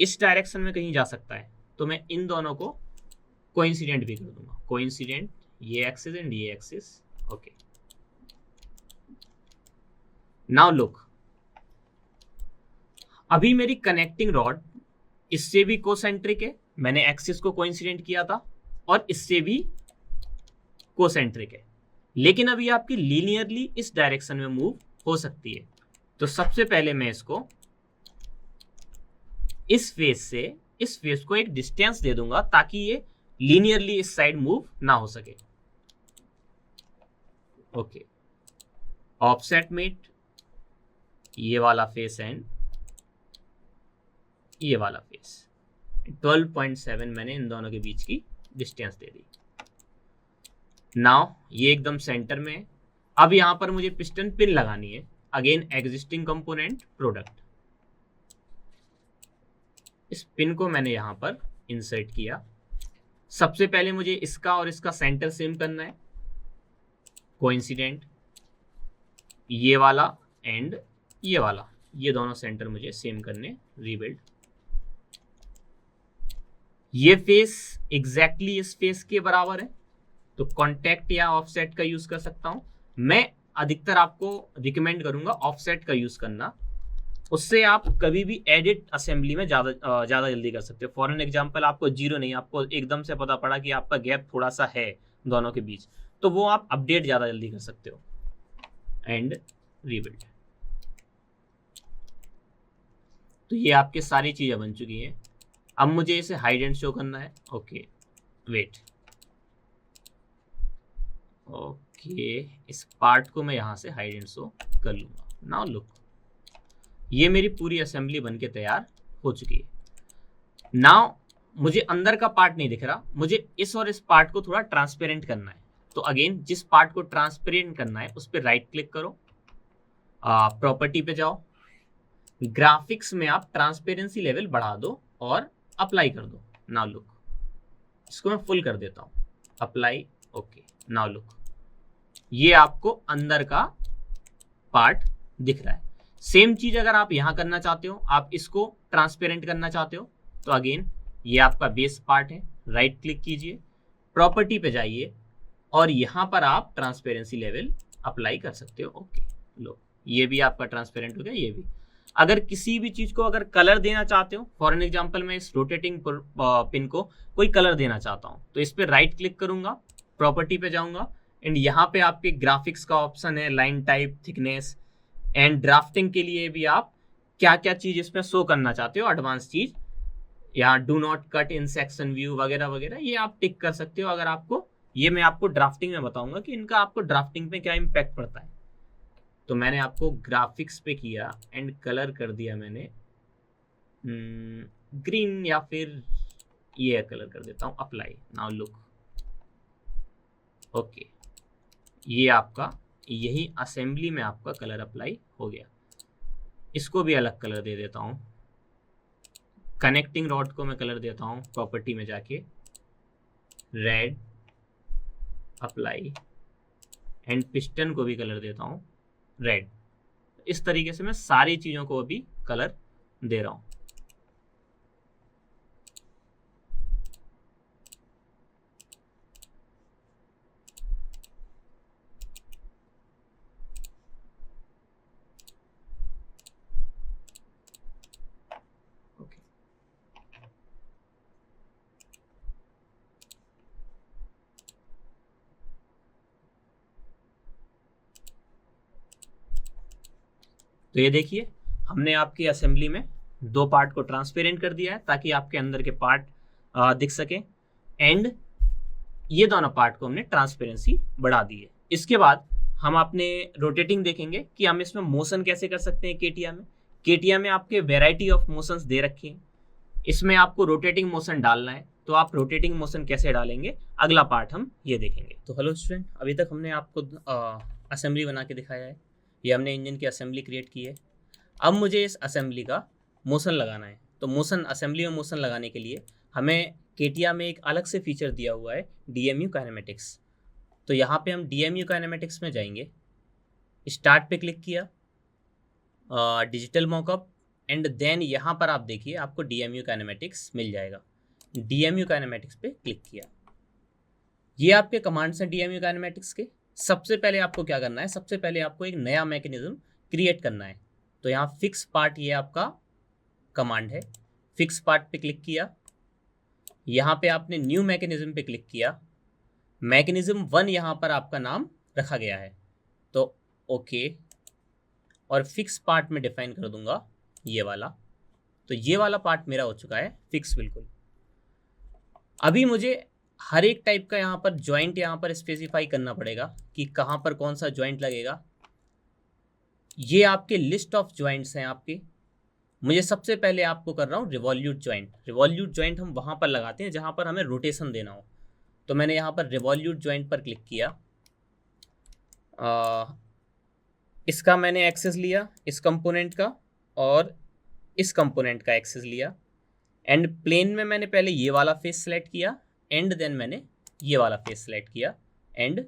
इस डायरेक्शन में कहीं जा सकता है, तो मैं इन दोनों को कोइंसिडेंट भी कर दूंगा। कोइंसिडेंट ये एक्सिस एंड ये एक्सिस। ओके, नाउ लुक, अभी मेरी कनेक्टिंग रॉड इससे भी कोसेंट्रिक है, मैंने एक्सिस को कोइंसिडेंट किया था, और इससे भी कोसेंट्रिक है, लेकिन अभी आपकी लीनियरली इस डायरेक्शन में मूव हो सकती है। तो सबसे पहले मैं इसको इस फेस से इस फेस को एक डिस्टेंस दे दूंगा ताकि ये लीनियरली इस साइड मूव ना हो सके। ओके, ऑफसेट मेट ये वाला फेस एंड ये वाला फेस, 12.7 मैंने इन दोनों के बीच की डिस्टेंस दे दी। नाउ ये एकदम सेंटर में है। अब यहां पर मुझे पिस्टन पिन लगानी है। अगेन एग्जिस्टिंग कंपोनेंट, प्रोडक्ट, इस पिन को मैंने यहाँ पर इंसर्ट किया। सबसे पहले मुझे इसका और इसका सेंटर सेम करना है, कोइंसिडेंट, ये वाला एंड ये वाला, ये दोनों सेंटर मुझे सेम करने, रीबिल्ड। ये फेस एग्जैक्टली इस फेस के बराबर है, तो कॉन्टैक्ट या ऑफसेट का यूज कर सकता हूं। मैं अधिकतर आपको रिकमेंड करूंगा ऑफसेट का यूज करना, उससे आप कभी भी एडिट असेंबली में ज्यादा जल्दी कर सकते हो। फॉर एन एग्जांपल, आपको जीरो नहीं, आपको एकदम से पता पड़ा कि आपका गैप थोड़ा सा है दोनों के बीच, तो वो आप अपडेट ज्यादा जल्दी कर सकते हो। And rebuild. तो ये आपके सारी चीजें बन चुकी हैं। अब मुझे इसे हाइड एंड शो करना है। ओके वेट, ओके इस पार्ट को मैं यहां से हाइड एंड शो कर लूंगा। नाउ लुक, ये मेरी पूरी असेंबली बनके तैयार हो चुकी है। नाउ मुझे अंदर का पार्ट नहीं दिख रहा, मुझे इस और इस पार्ट को थोड़ा ट्रांसपेरेंट करना है। तो अगेन, जिस पार्ट को ट्रांसपेरेंट करना है उस पर राइट क्लिक करो, प्रॉपर्टी पे जाओ, ग्राफिक्स में आप ट्रांसपेरेंसी लेवल बढ़ा दो और अप्लाई कर दो। नाउ लुक, इसको मैं फुल कर देता हूं, अप्लाई। ओके नाउ लुक, ये आपको अंदर का पार्ट दिख रहा है। सेम चीज अगर आप यहां करना चाहते हो, आप इसको ट्रांसपेरेंट करना चाहते हो, तो अगेन ये आपका बेस पार्ट है, राइट क्लिक कीजिए, प्रॉपर्टी पे जाइए और यहां पर आप ट्रांसपेरेंसी लेवल अप्लाई कर सकते हो। ओके लो, ये भी आपका ट्रांसपेरेंट हो गया। ये भी, अगर किसी भी चीज को अगर कलर देना चाहते हो, फॉर एन एग्जांपल मैं इस रोटेटिंग पिन को कोई कलर देना चाहता हूं, तो इस पे राइट क्लिक करूंगा, प्रॉपर्टी पे जाऊंगा एंड यहाँ पे आपके ग्राफिक्स का ऑप्शन है, line type, thickness and drafting के लिए भी आप क्या क्या चीज इसमें शो करना चाहते हो, एडवांस चीज, यहाँ do not cut in section view वगैरह वगैरह, ये आप टिक कर सकते हो। अगर आपको, ये मैं आपको ड्राफ्टिंग में बताऊंगा कि इनका आपको ड्राफ्टिंग पे क्या इम्पैक्ट पड़ता है। तो मैंने आपको ग्राफिक्स पे किया एंड कलर कर दिया मैंने ग्रीन, या फिर ये कलर कर देता हूं, अप्लाई। नाउ लुक, ओके ये आपका, यही असेंबली में आपका कलर अप्लाई हो गया। इसको भी अलग कलर दे देता हूं, कनेक्टिंग रॉड को मैं कलर देता हूं, प्रॉपर्टी में जाके रेड, अप्लाई एंड पिस्टन को भी कलर देता हूं रेड। इस तरीके से मैं सारी चीजों को अभी कलर दे रहा हूं। तो ये देखिए, हमने आपकी असेंबली में दो पार्ट को ट्रांसपेरेंट कर दिया है ताकि आपके अंदर के पार्ट दिख सके, एंड ये दोनों पार्ट को हमने ट्रांसपेरेंसी बढ़ा दी है। इसके बाद हम अपने रोटेटिंग देखेंगे कि हम इसमें मोशन कैसे कर सकते हैं। केटिया में, केटिया में आपके वेराइटी ऑफ मोशंस दे रखे हैं, इसमें आपको रोटेटिंग मोशन डालना है, तो आप रोटेटिंग मोशन कैसे डालेंगे, अगला पार्ट हम ये देखेंगे। तो हेलो स्टूडेंट, अभी तक हमने आपको असेंबली बना के दिखाया है, ये हमने इंजन की असेंबली क्रिएट की है। अब मुझे इस असेंबली का मोशन लगाना है। तो मोशन, असेंबली में मोशन लगाने के लिए हमें केटिया में एक अलग से फीचर दिया हुआ है, DMU काइनेमेटिक्स। तो यहाँ पे हम DMU काइनेमेटिक्स में जाएंगे, स्टार्ट पे क्लिक किया, डिजिटल मॉकअप एंड देन यहाँ पर आप देखिए आपको DMU काइनेमेटिक्स मिल जाएगा। DMU काइनेमेटिक्स पे क्लिक किया, ये आपके कमांड्स हैं DMU काइनेमेटिक्स के। सबसे पहले आपको क्या करना है, सबसे पहले आपको एक नया मैकेनिज्म क्रिएट करना है। तो यहाँ फिक्स पार्ट, ये आपका कमांड है, फिक्स पार्ट पे क्लिक किया, यहाँ पे आपने न्यू मैकेनिज्म पे क्लिक किया, मैकेनिज्म 1 यहाँ पर आपका नाम रखा गया है, तो ओके, और फिक्स पार्ट में डिफाइन कर दूंगा ये वाला। तो ये वाला पार्ट मेरा हो चुका है फिक्स बिल्कुल। अभी मुझे हर एक टाइप का यहाँ पर जॉइंट यहाँ पर स्पेसिफाई करना पड़ेगा कि कहाँ पर कौन सा जॉइंट लगेगा। ये आपके लिस्ट ऑफ जॉइंट्स हैं आपके। मुझे सबसे पहले आपको कर रहा हूँ रिवॉल्यूट जॉइंट। रिवॉल्यूट जॉइंट हम वहाँ पर लगाते हैं जहाँ पर हमें रोटेशन देना हो। तो मैंने यहाँ पर रिवॉल्यूट जॉइंट पर क्लिक किया, इसका मैंने एक्सेस लिया, इस कंपोनेंट का और इस कंपोनेंट का एक्सेस लिया। एंड प्लेन में मैंने पहले ये वाला फेस सेलेक्ट किया एंड देन मैंने ये वाला फेस सेलेक्ट किया एंड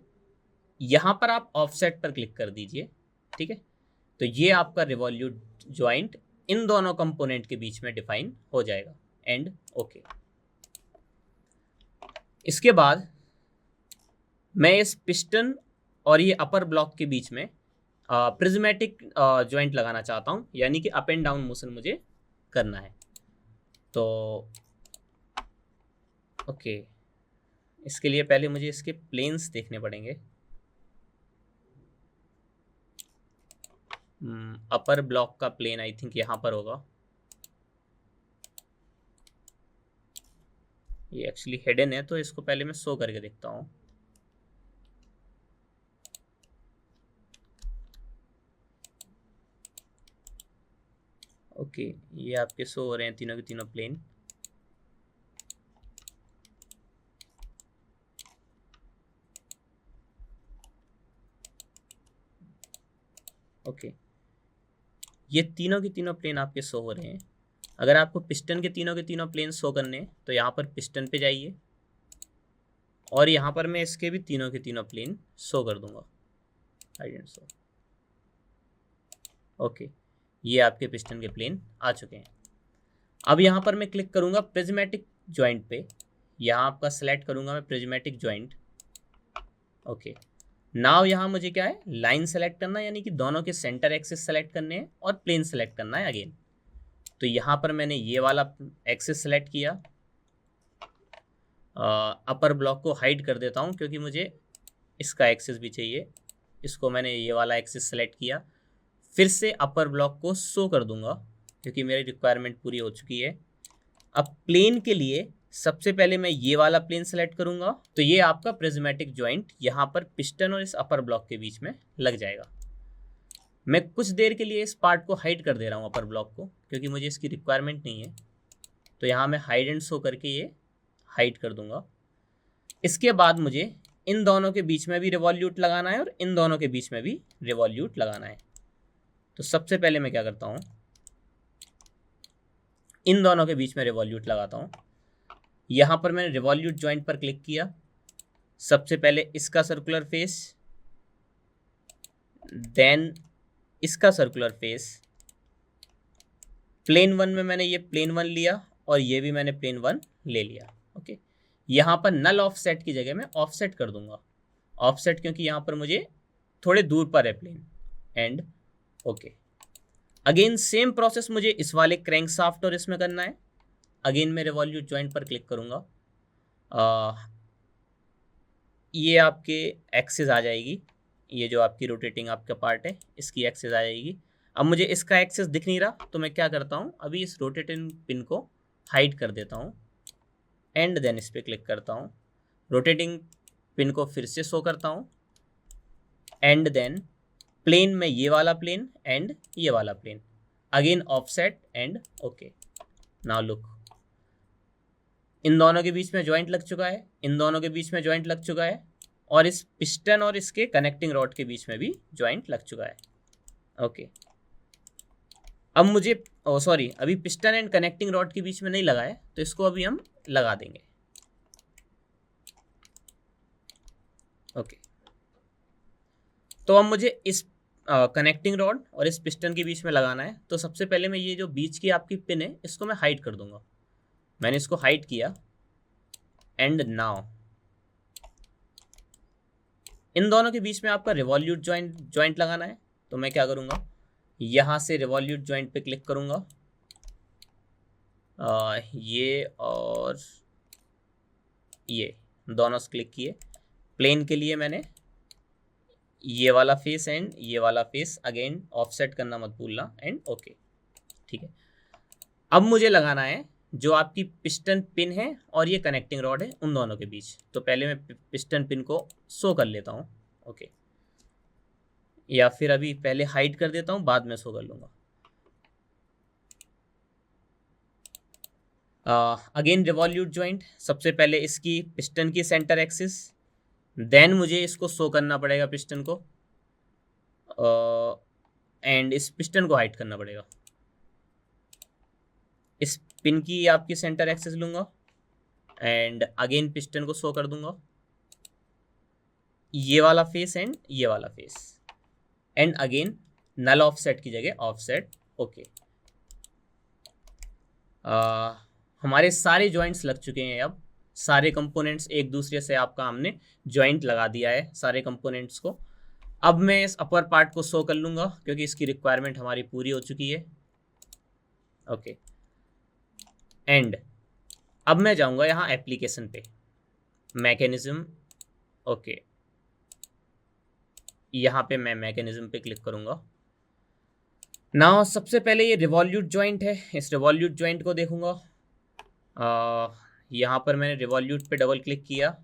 यहाँ पर आप ऑफसेट पर क्लिक कर दीजिए, ठीक है। तो ये आपका रिवॉल्यूट जॉइंट इन दोनों कंपोनेंट के बीच में डिफाइन हो जाएगा एंड ओके। इसके बाद मैं इस पिस्टन और ये अपर ब्लॉक के बीच में प्रिज्मेटिक जॉइंट लगाना चाहता हूँ, यानी कि अप एंड डाउन मोशन मुझे करना है। तो ओके, इसके लिए पहले मुझे इसके प्लेन्स देखने पड़ेंगे। अपर ब्लॉक का प्लेन आई थिंक यहाँ पर होगा। ये एक्चुअली हिडन है, तो इसको पहले मैं शो करके देखता हूँ। ओके, ये आपके शो हो रहे हैं तीनों के तीनों प्लेन। ओके, ये तीनों के तीनों प्लेन आपके शो हो रहे हैं। अगर आपको पिस्टन के तीनों प्लेन शो करने हैं तो यहाँ पर पिस्टन पे जाइए और यहाँ पर मैं इसके भी तीनों के तीनों प्लेन शो कर दूंगा। Hide and show. ओके, ये आपके पिस्टन के प्लेन आ चुके हैं। अब यहाँ पर मैं क्लिक करूँगा प्रिज्मेटिक जॉइंट पे। यहाँ आपका सेलेक्ट करूँगा मैं प्रिज्मेटिक जॉइंट। ओके, नाउ यहाँ मुझे क्या है, लाइन सेलेक्ट करना है, यानी कि दोनों के सेंटर एक्सिस सेलेक्ट करने हैं और प्लेन सेलेक्ट करना है अगेन। तो यहाँ पर मैंने ये वाला एक्सिस सेलेक्ट किया। अपर ब्लॉक को हाइड कर देता हूँ क्योंकि मुझे इसका एक्सिस भी चाहिए। इसको मैंने ये वाला एक्सिस सेलेक्ट किया, फिर से अपर ब्लॉक को शो कर दूंगा क्योंकि मेरी रिक्वायरमेंट पूरी हो चुकी है। अब प्लेन के लिए सबसे पहले मैं ये वाला प्लेन सेलेक्ट करूंगा, तो ये आपका प्रिज्मेटिक जॉइंट यहाँ पर पिस्टन और इस अपर ब्लॉक के बीच में लग जाएगा। मैं कुछ देर के लिए इस पार्ट को हाइड कर दे रहा हूँ अपर ब्लॉक को, क्योंकि मुझे इसकी रिक्वायरमेंट नहीं है। तो यहाँ मैं हाइड एंड शो करके ये हाइड कर दूंगा। इसके बाद मुझे इन दोनों के बीच में भी रिवॉल्यूट लगाना है और इन दोनों के बीच में भी रिवॉल्यूट लगाना है। तो सबसे पहले मैं क्या करता हूँ, इन दोनों के बीच में रिवॉल्यूट लगाता हूँ। यहाँ पर मैंने रिवॉल्यूट जॉइंट पर क्लिक किया। सबसे पहले इसका सर्कुलर फेस, देन इसका सर्कुलर फेस। प्लेन वन में मैंने ये प्लेन वन लिया और ये भी मैंने प्लेन वन ले लिया। ओके, यहाँ पर नल ऑफसेट की जगह मैं ऑफसेट कर दूंगा। ऑफसेट क्योंकि यहाँ पर मुझे थोड़े दूर पर है plane and okay. Again same process मुझे इस वाले क्रैंक शाफ्ट और इसमें करना है। अगेन मैं रिवॉल्यूट जॉइंट पर क्लिक करूँगा। ये आपके एक्सिस आ जाएगी, ये जो आपकी रोटेटिंग आपका पार्ट है इसकी एक्सिस आ जाएगी। अब मुझे इसका एक्सिस दिख नहीं रहा, तो मैं क्या करता हूँ, अभी इस रोटेटिंग पिन को हाइड कर देता हूँ एंड देन इस पर क्लिक करता हूँ। रोटेटिंग पिन को फिर से शो करता हूँ एंड देन प्लेन में ये वाला प्लेन एंड ये वाला plane. Again offset and okay. Now look, इन दोनों के बीच में जॉइंट लग चुका है, इन दोनों के बीच में जॉइंट लग चुका है और इस पिस्टन और इसके कनेक्टिंग रॉड के बीच में भी जॉइंट लग चुका है। ओके, अब मुझे सॉरी, अभी पिस्टन एंड कनेक्टिंग रॉड के बीच में नहीं लगा है, तो इसको अभी हम लगा देंगे। ओके, तो अब मुझे इस कनेक्टिंग रॉड और इस पिस्टन के बीच में लगाना है। तो सबसे पहले मैं ये जो बीच की आपकी पिन है इसको मैं हाइड कर दूंगा। मैंने इसको हाइड किया एंड नाउ इन दोनों के बीच में आपका रिवॉल्यूट जॉइंट लगाना है। तो मैं क्या करूँगा, यहाँ से रिवॉल्यूट जॉइंट पे क्लिक करूँगा, ये और ये दोनों से क्लिक किए। प्लेन के लिए मैंने ये वाला फेस एंड ये वाला फेस, अगेन ऑफसेट करना मत भूलना एंड ओके। ठीक है, अब मुझे लगाना है जो आपकी पिस्टन पिन है और ये कनेक्टिंग रॉड है उन दोनों के बीच। तो पहले मैं पिस्टन पिन को शो कर लेता हूँ। ओके, या फिर अभी पहले हाइड कर देता हूँ, बाद में शो कर लूँगा। अगेन रिवॉल्यूट जॉइंट, सबसे पहले इसकी पिस्टन की सेंटर एक्सिस, देन मुझे इसको शो करना पड़ेगा पिस्टन को एंड इस पिस्टन को हाइड करना पड़ेगा। इस पिन की आपकी सेंटर एक्सेस लूँगा एंड अगेन पिस्टन को शो कर दूंगा, ये वाला फेस एंड ये वाला face, and again null offset की जगह ऑफसेट। ओके, हमारे सारे जॉइंट्स लग चुके हैं। अब सारे कंपोनेंट्स एक दूसरे से आपका हमने जॉइंट लगा दिया है सारे कंपोनेंट्स को। अब मैं इस अपर पार्ट को शो कर लूँगा क्योंकि इसकी रिक्वायरमेंट हमारी पूरी हो चुकी है। ओके, एंड अब मैं जाऊँगा यहाँ एप्लीकेशन पे, मैकेनिज्म। ओके, यहाँ पे मैं मैकेनिज्म पे क्लिक करूँगा। नाउ सबसे पहले ये रिवॉल्यूट जॉइंट है, इस रिवॉल्यूट जॉइंट को देखूँगा। यहाँ पर मैंने रिवॉल्यूट पे डबल क्लिक किया,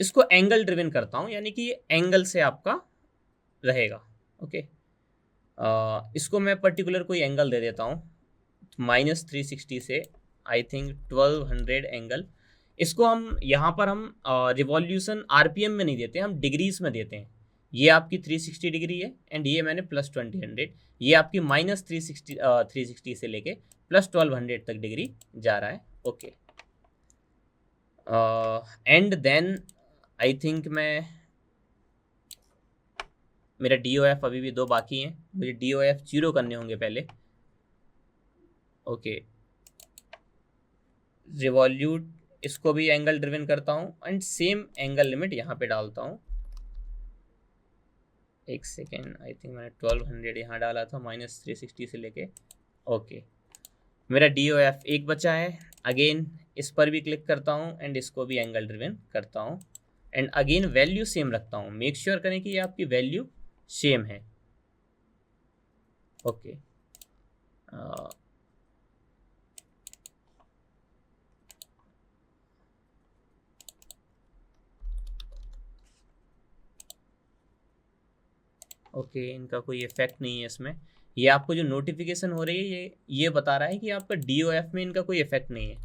इसको एंगल ड्रिवन करता हूँ, यानी कि ये एंगल से आपका रहेगा। ओके, इसको मैं पर्टिकुलर कोई एंगल दे देता हूँ, -360 से आई थिंक 1200 एंगल। इसको हम यहाँ पर हम रिवॉल्यूशन आरपीएम में नहीं देते, हम डिग्रीज में देते हैं। ये आपकी 360 डिग्री है एंड ये मैंने +2000, ये आपकी -360 से लेके +1200 तक डिग्री जा रहा है। Okay, and then I think मेरा DOF अभी भी 2 बाकी हैं, मुझे DOF 0 करने होंगे पहले। ओके, रिवॉल्यूट, इसको भी एंगल ड्रिवन करता हूँ एंड सेम एंगल लिमिट यहाँ पे डालता हूँ। एक सेकेंड, आई थिंक मैंने 1200 यहाँ डाला था -360 से लेके। ओके, मेरा DOF 1 बचा है। अगेन इस पर भी क्लिक करता हूँ एंड इसको भी एंगल ड्रिवन करता हूँ एंड अगेन वैल्यू सेम रखता हूँ। मेक श्योर करें कि ये आपकी वैल्यू सेम है। ओके, ओके, इनका कोई इफेक्ट नहीं है इसमें। ये आपको जो नोटिफिकेशन हो रही है ये बता रहा है कि आपका DOF में इनका कोई इफेक्ट नहीं है।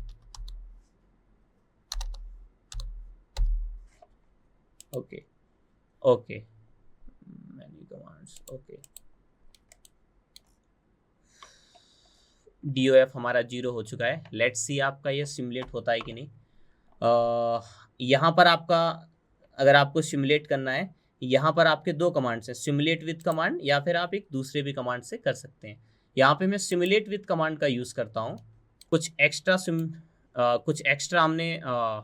Okay, okay, menu commands. Okay, DOF हमारा 0 हो चुका है। लेट्स सी आपका ये सिमुलेट होता है कि नहीं। यहाँ पर आपका, अगर आपको सिमुलेट करना है, यहाँ पर आपके 2 कमांड्स हैं, सिमुलेट विद कमांड या फिर आप एक दूसरे भी कमांड से कर सकते हैं। यहाँ पे मैं सिमुलेट विद कमांड का यूज़ करता हूँ। कुछ एक्स्ट्रा हमने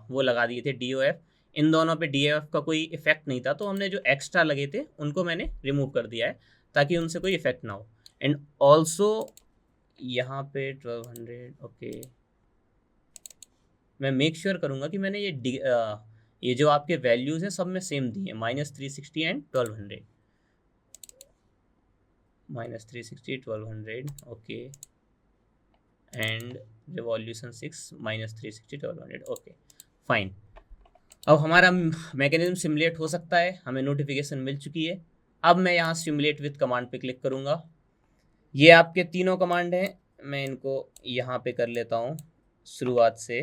वो लगा दिए थे DOF। इन दोनों पे DOF का कोई इफेक्ट नहीं था, तो हमने जो एक्स्ट्रा लगे थे उनको मैंने रिमूव कर दिया है ताकि उनसे कोई इफेक्ट ना हो। एंड ऑल्सो यहाँ पे 1200। ओके, मैं मेक श्योर करूँगा कि मैंने ये जो आपके वैल्यूज़ हैं सब में सेम दी है, -360 and 1200, -360 1200। Okay, and revolution 6 -360 1200। Okay, fine. अब हमारा मैकेनिज्म सिमुलेट हो सकता है, हमें नोटिफिकेशन मिल चुकी है। अब मैं यहाँ सिमुलेट विद कमांड पे क्लिक करूँगा। ये आपके तीनों कमांड हैं, मैं इनको यहाँ पे कर लेता हूँ शुरुआत से,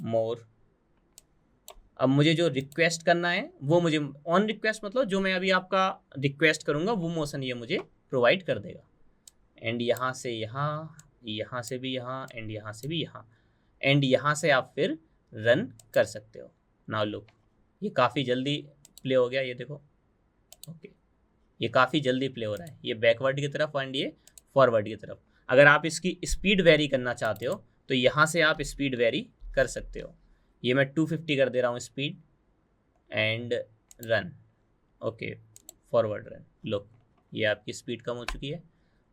मोर। अब मुझे जो रिक्वेस्ट करना है वो मुझे ऑन रिक्वेस्ट, मतलब जो मैं अभी आपका रिक्वेस्ट करूँगा वो मोशन ये मुझे प्रोवाइड कर देगा। एंड यहाँ से यहाँ, यहाँ से भी यहाँ, एंड यहाँ से भी यहाँ, एंड यहाँ से आप फिर रन कर सकते हो। नाउ लुक, ये काफ़ी जल्दी प्ले हो गया, ये देखो। ओके, ये काफ़ी जल्दी प्ले हो रहा है, ये बैकवर्ड की तरफ एंड ये फॉरवर्ड की तरफ। अगर आप इसकी स्पीड वेरी करना चाहते हो तो यहाँ से आप स्पीड वेरी कर सकते हो। ये मैं 250 कर दे रहा हूँ speed and run. Okay, forward run. Look, ये आपकी स्पीड कम हो चुकी है।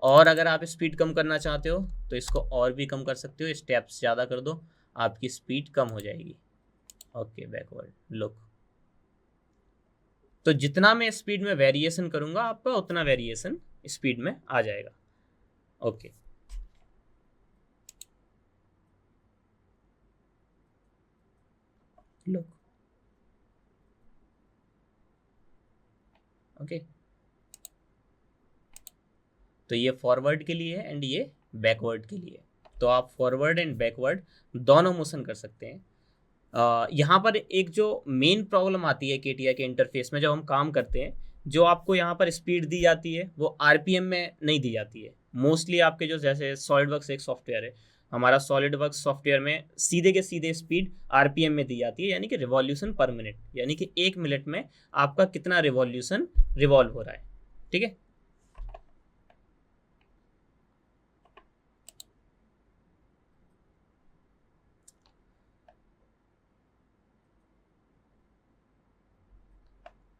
और अगर आप स्पीड कम करना चाहते हो तो इसको और भी कम कर सकते हो, स्टेप्स ज़्यादा कर दो, आपकी स्पीड कम हो जाएगी। Okay, backward. लुक, तो जितना मैं स्पीड में वेरिएशन करूँगा आपका उतना वेरिएशन स्पीड में आ जाएगा। Okay, look. ओके, तो ये फॉरवर्ड के लिए है एंड ये बैकवर्ड के लिए। तो आप फॉरवर्ड एंड बैकवर्ड दोनों मोशन कर सकते हैं। यहाँ पर एक जो मेन प्रॉब्लम आती है केटीआई के इंटरफेस में जब हम काम करते हैं, जो आपको यहाँ पर स्पीड दी जाती है वो आरपीएम में नहीं दी जाती है। मोस्टली आपके जो, जैसे सॉलिडवर्क्स एक सॉफ्टवेयर है, हमारा सॉलिड वर्क्स सॉफ्टवेयर में सीधे के सीधे स्पीड आरपीएम में दी जाती है, यानी कि रिवॉल्यूशन पर मिनट, यानी कि 1 मिनट में आपका कितना रिवॉल्यूशन रिवॉल्व हो रहा है। ठीक है,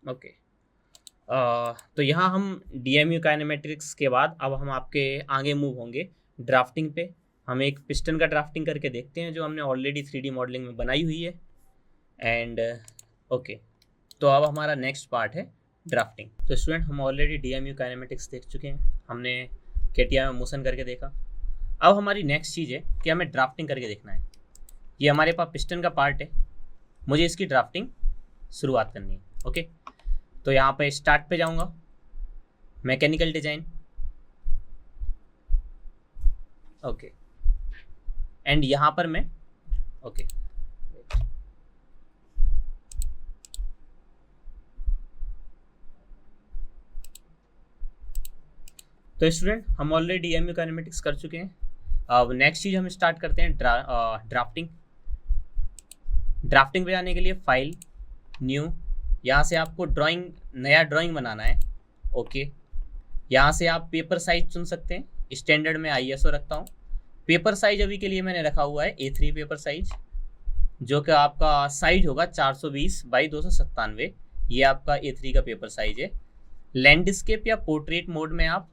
ओके। तो यहाँ हम डीएमयू काइनेमेटिक्स के बाद अब हम आपके आगे मूव होंगे ड्राफ्टिंग पे। हम एक पिस्टन का ड्राफ्टिंग करके देखते हैं जो हमने ऑलरेडी 3D मॉडलिंग में बनाई हुई है। एंड ओके, तो अब हमारा नेक्स्ट पार्ट है ड्राफ्टिंग। तो स्टूडेंट, हम ऑलरेडी डीएमयू काइनेमेटिक्स देख चुके हैं, हमने केटीआई में मोशन करके देखा। अब हमारी नेक्स्ट चीज़ है कि हमें ड्राफ्टिंग करके देखना है। ये हमारे पास पिस्टन का पार्ट है, मुझे इसकी ड्राफ्टिंग शुरुआत करनी है। ओके, तो यहाँ पे स्टार्ट पे जाऊँगा, मैकेनिकल डिजाइन, ओके। एंड यहाँ पर मैं ओके तो स्टूडेंट, हम ऑलरेडी डीएमयू काइनेमेटिक्स कर चुके हैं। अब नेक्स्ट चीज़ हम स्टार्ट करते हैं ड्राफ्टिंग। ड्राफ्टिंग पे जाने के लिए फाइल, न्यू, यहाँ से आपको नया ड्राइंग बनाना है। ओके, यहाँ से आप पेपर साइज चुन सकते हैं, स्टैंडर्ड में आईएसओ रखता हूँ। पेपर साइज अभी के लिए मैंने रखा हुआ है A3 पेपर साइज, जो कि आपका साइज होगा 420 बाई 297। ये आपका A3 का पेपर साइज है। लैंडस्केप या पोर्ट्रेट मोड में आप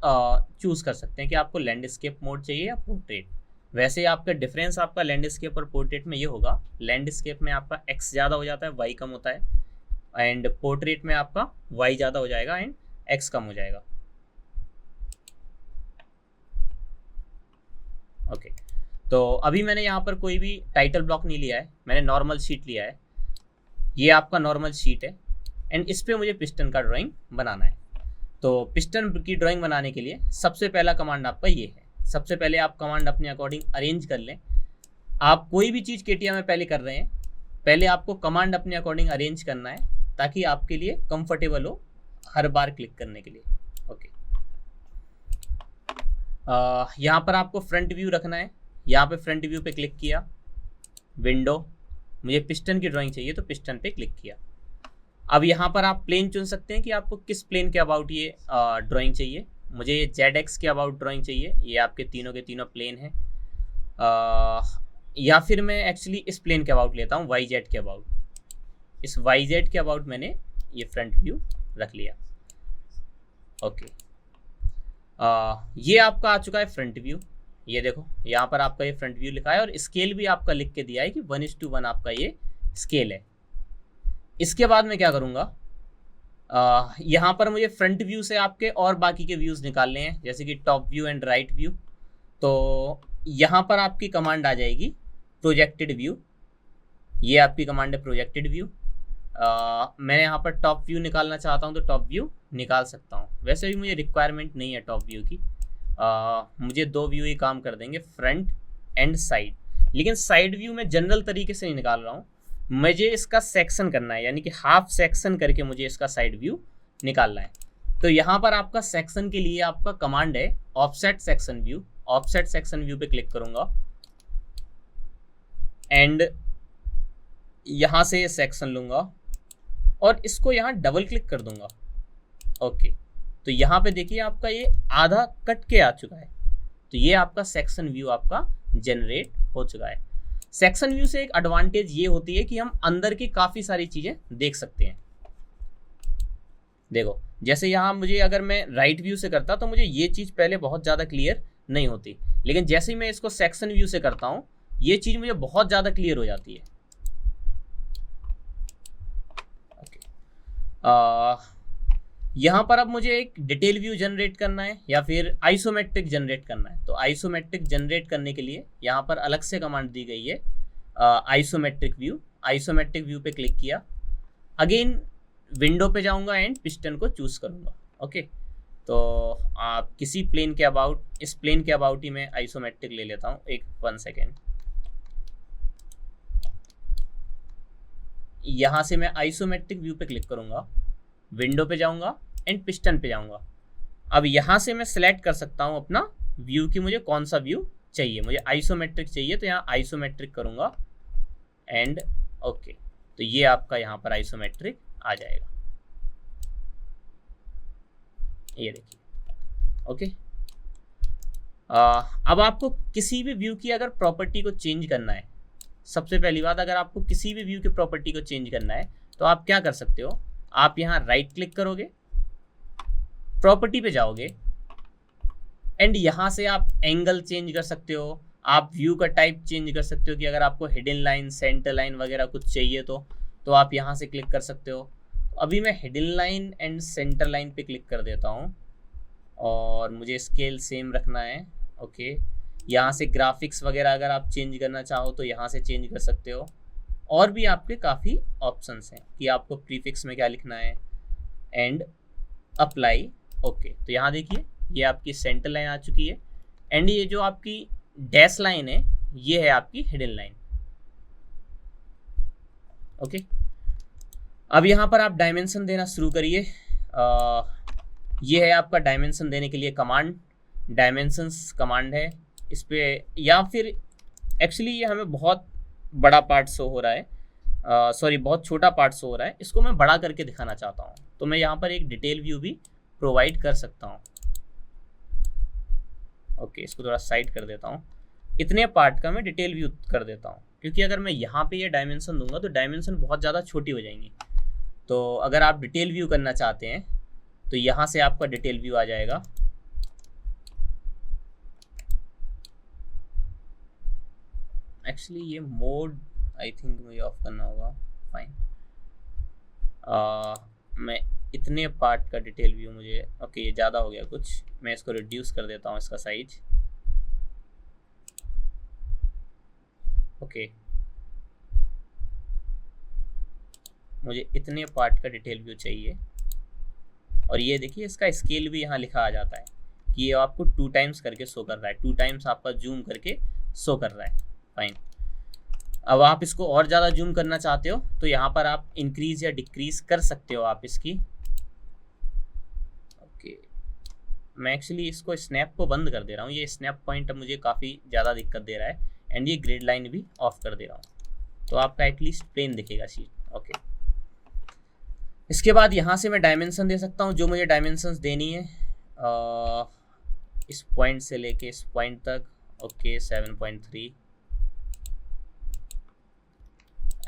चूज़ कर सकते हैं कि आपको लैंडस्केप मोड चाहिए या पोर्ट्रेट। वैसे आपका डिफरेंस आपका लैंडस्केप और पोर्ट्रेट में ये होगा, लैंडस्केप में आपका एक्स ज़्यादा हो जाता है, वाई कम होता है, एंड पोर्ट्रेट में आपका वाई ज़्यादा हो जाएगा एंड एक्स कम हो जाएगा। ओके, तो अभी मैंने यहाँ पर कोई भी टाइटल ब्लॉक नहीं लिया है, मैंने नॉर्मल शीट लिया है। ये आपका नॉर्मल शीट है एंड इस पर मुझे पिस्टन का ड्राइंग बनाना है। तो पिस्टन की ड्राइंग बनाने के लिए सबसे पहला कमांड आपका ये है। सबसे पहले आप कमांड अपने अकॉर्डिंग अरेंज कर लें। आप कोई भी चीज़ केटीआई में पहले कर रहे हैं, पहले आपको कमांड अपने अकॉर्डिंग अरेंज करना है ताकि आपके लिए कंफर्टेबल हो हर बार क्लिक करने के लिए। ओके, यहाँ पर आपको फ्रंट व्यू रखना है। यहाँ पे फ्रंट व्यू पे क्लिक किया, विंडो, मुझे पिस्टन की ड्राइंग चाहिए तो पिस्टन पे क्लिक किया। अब यहाँ पर आप प्लेन चुन सकते हैं कि आपको किस प्लेन के अबाउट ये ड्राइंग चाहिए। मुझे ये ZX के अबाउट ड्राइंग चाहिए, ये आपके तीनों के तीनों प्लेन हैं। या फिर मैं एक्चुअली इस प्लेन के अबाउट लेता हूँ, YZ के अबाउट। इस YZ के अबाउट मैंने ये फ्रंट व्यू रख लिया। ओके, ये आपका आ चुका है फ्रंट व्यू। ये देखो, यहाँ पर आपका ये फ्रंट व्यू लिखा है और स्केल भी आपका लिख के दिया है कि 1:1 आपका ये स्केल है। इसके बाद मैं क्या करूँगा, यहाँ पर मुझे फ्रंट व्यू से आपके और बाकी के व्यूज़ निकालने हैं, जैसे कि top view and right view. तो यहाँ पर आपकी कमांड आ जाएगी प्रोजेक्टेड व्यू। ये आपकी कमांड है प्रोजेक्टेड व्यू। मैं यहाँ पर टॉप व्यू निकालना चाहता हूँ तो टॉप व्यू निकाल सकता हूँ। वैसे भी मुझे रिक्वायरमेंट नहीं है टॉप व्यू की, मुझे 2 व्यू ही काम कर देंगे, फ्रंट एंड साइड। लेकिन साइड व्यू में जनरल तरीके से नहीं निकाल रहा हूँ, मुझे इसका सेक्शन करना है, यानी कि हाफ सेक्शन करके मुझे इसका साइड व्यू निकालना है। तो यहाँ पर आपका सेक्शन के लिए आपका कमांड है offset section view. Offset section view पे क्लिक करूँगा एंड यहाँ से सेक्शन लूँगा और इसको यहाँ डबल क्लिक कर दूँगा। ओके, तो यहाँ पे देखिए आपका ये आधा कट के आ चुका है। तो ये आपका सेक्शन व्यू आपका जनरेट हो चुका है। सेक्शन व्यू से एक एडवांटेज ये होती है कि हम अंदर की काफ़ी सारी चीज़ें देख सकते हैं। देखो, जैसे यहाँ मुझे अगर मैं राइट व्यू से करता तो मुझे ये चीज़ पहले बहुत ज़्यादा क्लियर नहीं होती, लेकिन जैसे ही मैं इसको सेक्शन व्यू से करता हूँ ये चीज़ मुझे बहुत ज़्यादा क्लियर हो जाती है। यहाँ पर अब मुझे एक डिटेल व्यू जनरेट करना है या फिर आइसोमेट्रिक जनरेट करना है। तो आइसोमेट्रिक जनरेट करने के लिए यहाँ पर अलग से कमांड दी गई है आइसोमेट्रिक व्यू। आइसोमेट्रिक व्यू पे क्लिक किया, अगेन विंडो पे जाऊँगा एंड पिस्टन को चूज़ करूँगा। ओके, तो आप किसी प्लेन के अबाउट, इस प्लेन के अबाउट ही मैं आइसोमेट्रिक ले लेता हूँ। 1 सेकेंड, यहाँ से मैं आइसोमेट्रिक व्यू पे क्लिक करूँगा, विंडो पे जाऊँगा एंड पिस्टन पे जाऊँगा। अब यहाँ से मैं सिलेक्ट कर सकता हूँ अपना व्यू कि मुझे कौन सा व्यू चाहिए, मुझे आइसोमेट्रिक चाहिए, तो यहाँ आइसोमेट्रिक करूँगा एंड ओके, तो ये आपका यहाँ पर आइसोमेट्रिक आ जाएगा, ये देखिए। ओके, अब आपको किसी भी व्यू की अगर प्रॉपर्टी को चेंज करना है, सबसे पहली बात, अगर आपको किसी भी व्यू की प्रॉपर्टी को चेंज करना है तो आप क्या कर सकते हो, आप यहाँ राइट क्लिक करोगे, प्रॉपर्टी पे जाओगे एंड यहाँ से आप एंगल चेंज कर सकते हो, आप व्यू का टाइप चेंज कर सकते हो कि अगर आपको हिडन लाइन, सेंटर लाइन वगैरह कुछ चाहिए तो आप यहाँ से क्लिक कर सकते हो। अभी मैं hidden line and centre line पे क्लिक कर देता हूँ और मुझे स्केल सेम रखना है। ओके, यहाँ से ग्राफिक्स वगैरह अगर आप चेंज करना चाहो तो यहाँ से चेंज कर सकते हो, और भी आपके काफ़ी ऑप्शंस हैं कि आपको प्रीफिक्स में क्या लिखना है एंड अप्लाई। ओके, तो यहाँ देखिए ये आपकी सेंटर लाइन आ चुकी है एंड ये जो आपकी डैश लाइन है ये है आपकी हिडन लाइन। ओके, अब यहाँ पर आप डायमेंशन देना शुरू करिए। ये है आपका डायमेंशन देने के लिए कमांड, डायमेंशंस कमांड है इस पे, या फिर एक्चुअली ये हमें बहुत बड़ा पार्ट शो हो रहा है, सॉरी बहुत छोटा पार्ट शो हो रहा है, इसको मैं बड़ा करके दिखाना चाहता हूँ, तो मैं यहाँ पर एक डिटेल व्यू भी प्रोवाइड कर सकता हूँ। ओके, इसको थोड़ा साइड कर देता हूँ, इतने पार्ट का मैं डिटेल व्यू कर देता हूँ, क्योंकि अगर मैं यहाँ पे ये डायमेंशन दूंगा तो डायमेंशन बहुत ज़्यादा छोटी हो जाएंगी। तो अगर आप डिटेल व्यू करना चाहते हैं तो यहाँ से आपका डिटेल व्यू आ जाएगा। एक्चुअली ये मोड आई थिंक मुझे ऑफ करना होगा, फाइन। मैं इतने पार्ट का डिटेल व्यू मुझे, ओके ये ज़्यादा हो गया कुछ, मैं इसको रिड्यूस कर देता हूँ इसका साइज। ओके, मुझे इतने पार्ट का डिटेल व्यू चाहिए, और ये देखिए इसका स्केल भी यहाँ लिखा आ जाता है कि ये आपको 2 टाइम्स करके शो कर रहा है, 2 टाइम्स आपका जूम करके शो कर रहा है। फाइन, अब आप इसको और ज़्यादा जूम करना चाहते हो तो यहाँ पर आप इंक्रीज या डिक्रीज कर सकते हो आप इसकी। ओके, मैं एक्चुअली इसको स्नैप को बंद कर दे रहा हूँ, ये स्नैप पॉइंट अब मुझे काफ़ी ज़्यादा दिक्कत दे रहा है, एंड ये ग्रिड लाइन भी ऑफ कर दे रहा हूँ, तो आपका एटलीस्ट प्लेन दिखेगा शीट। ओके, इसके बाद यहाँ से मैं डायमेंशन दे सकता हूँ जो मुझे डायमेंशंस देनी है, इस पॉइंट से लेके इस पॉइंट तक। ओके, 7.3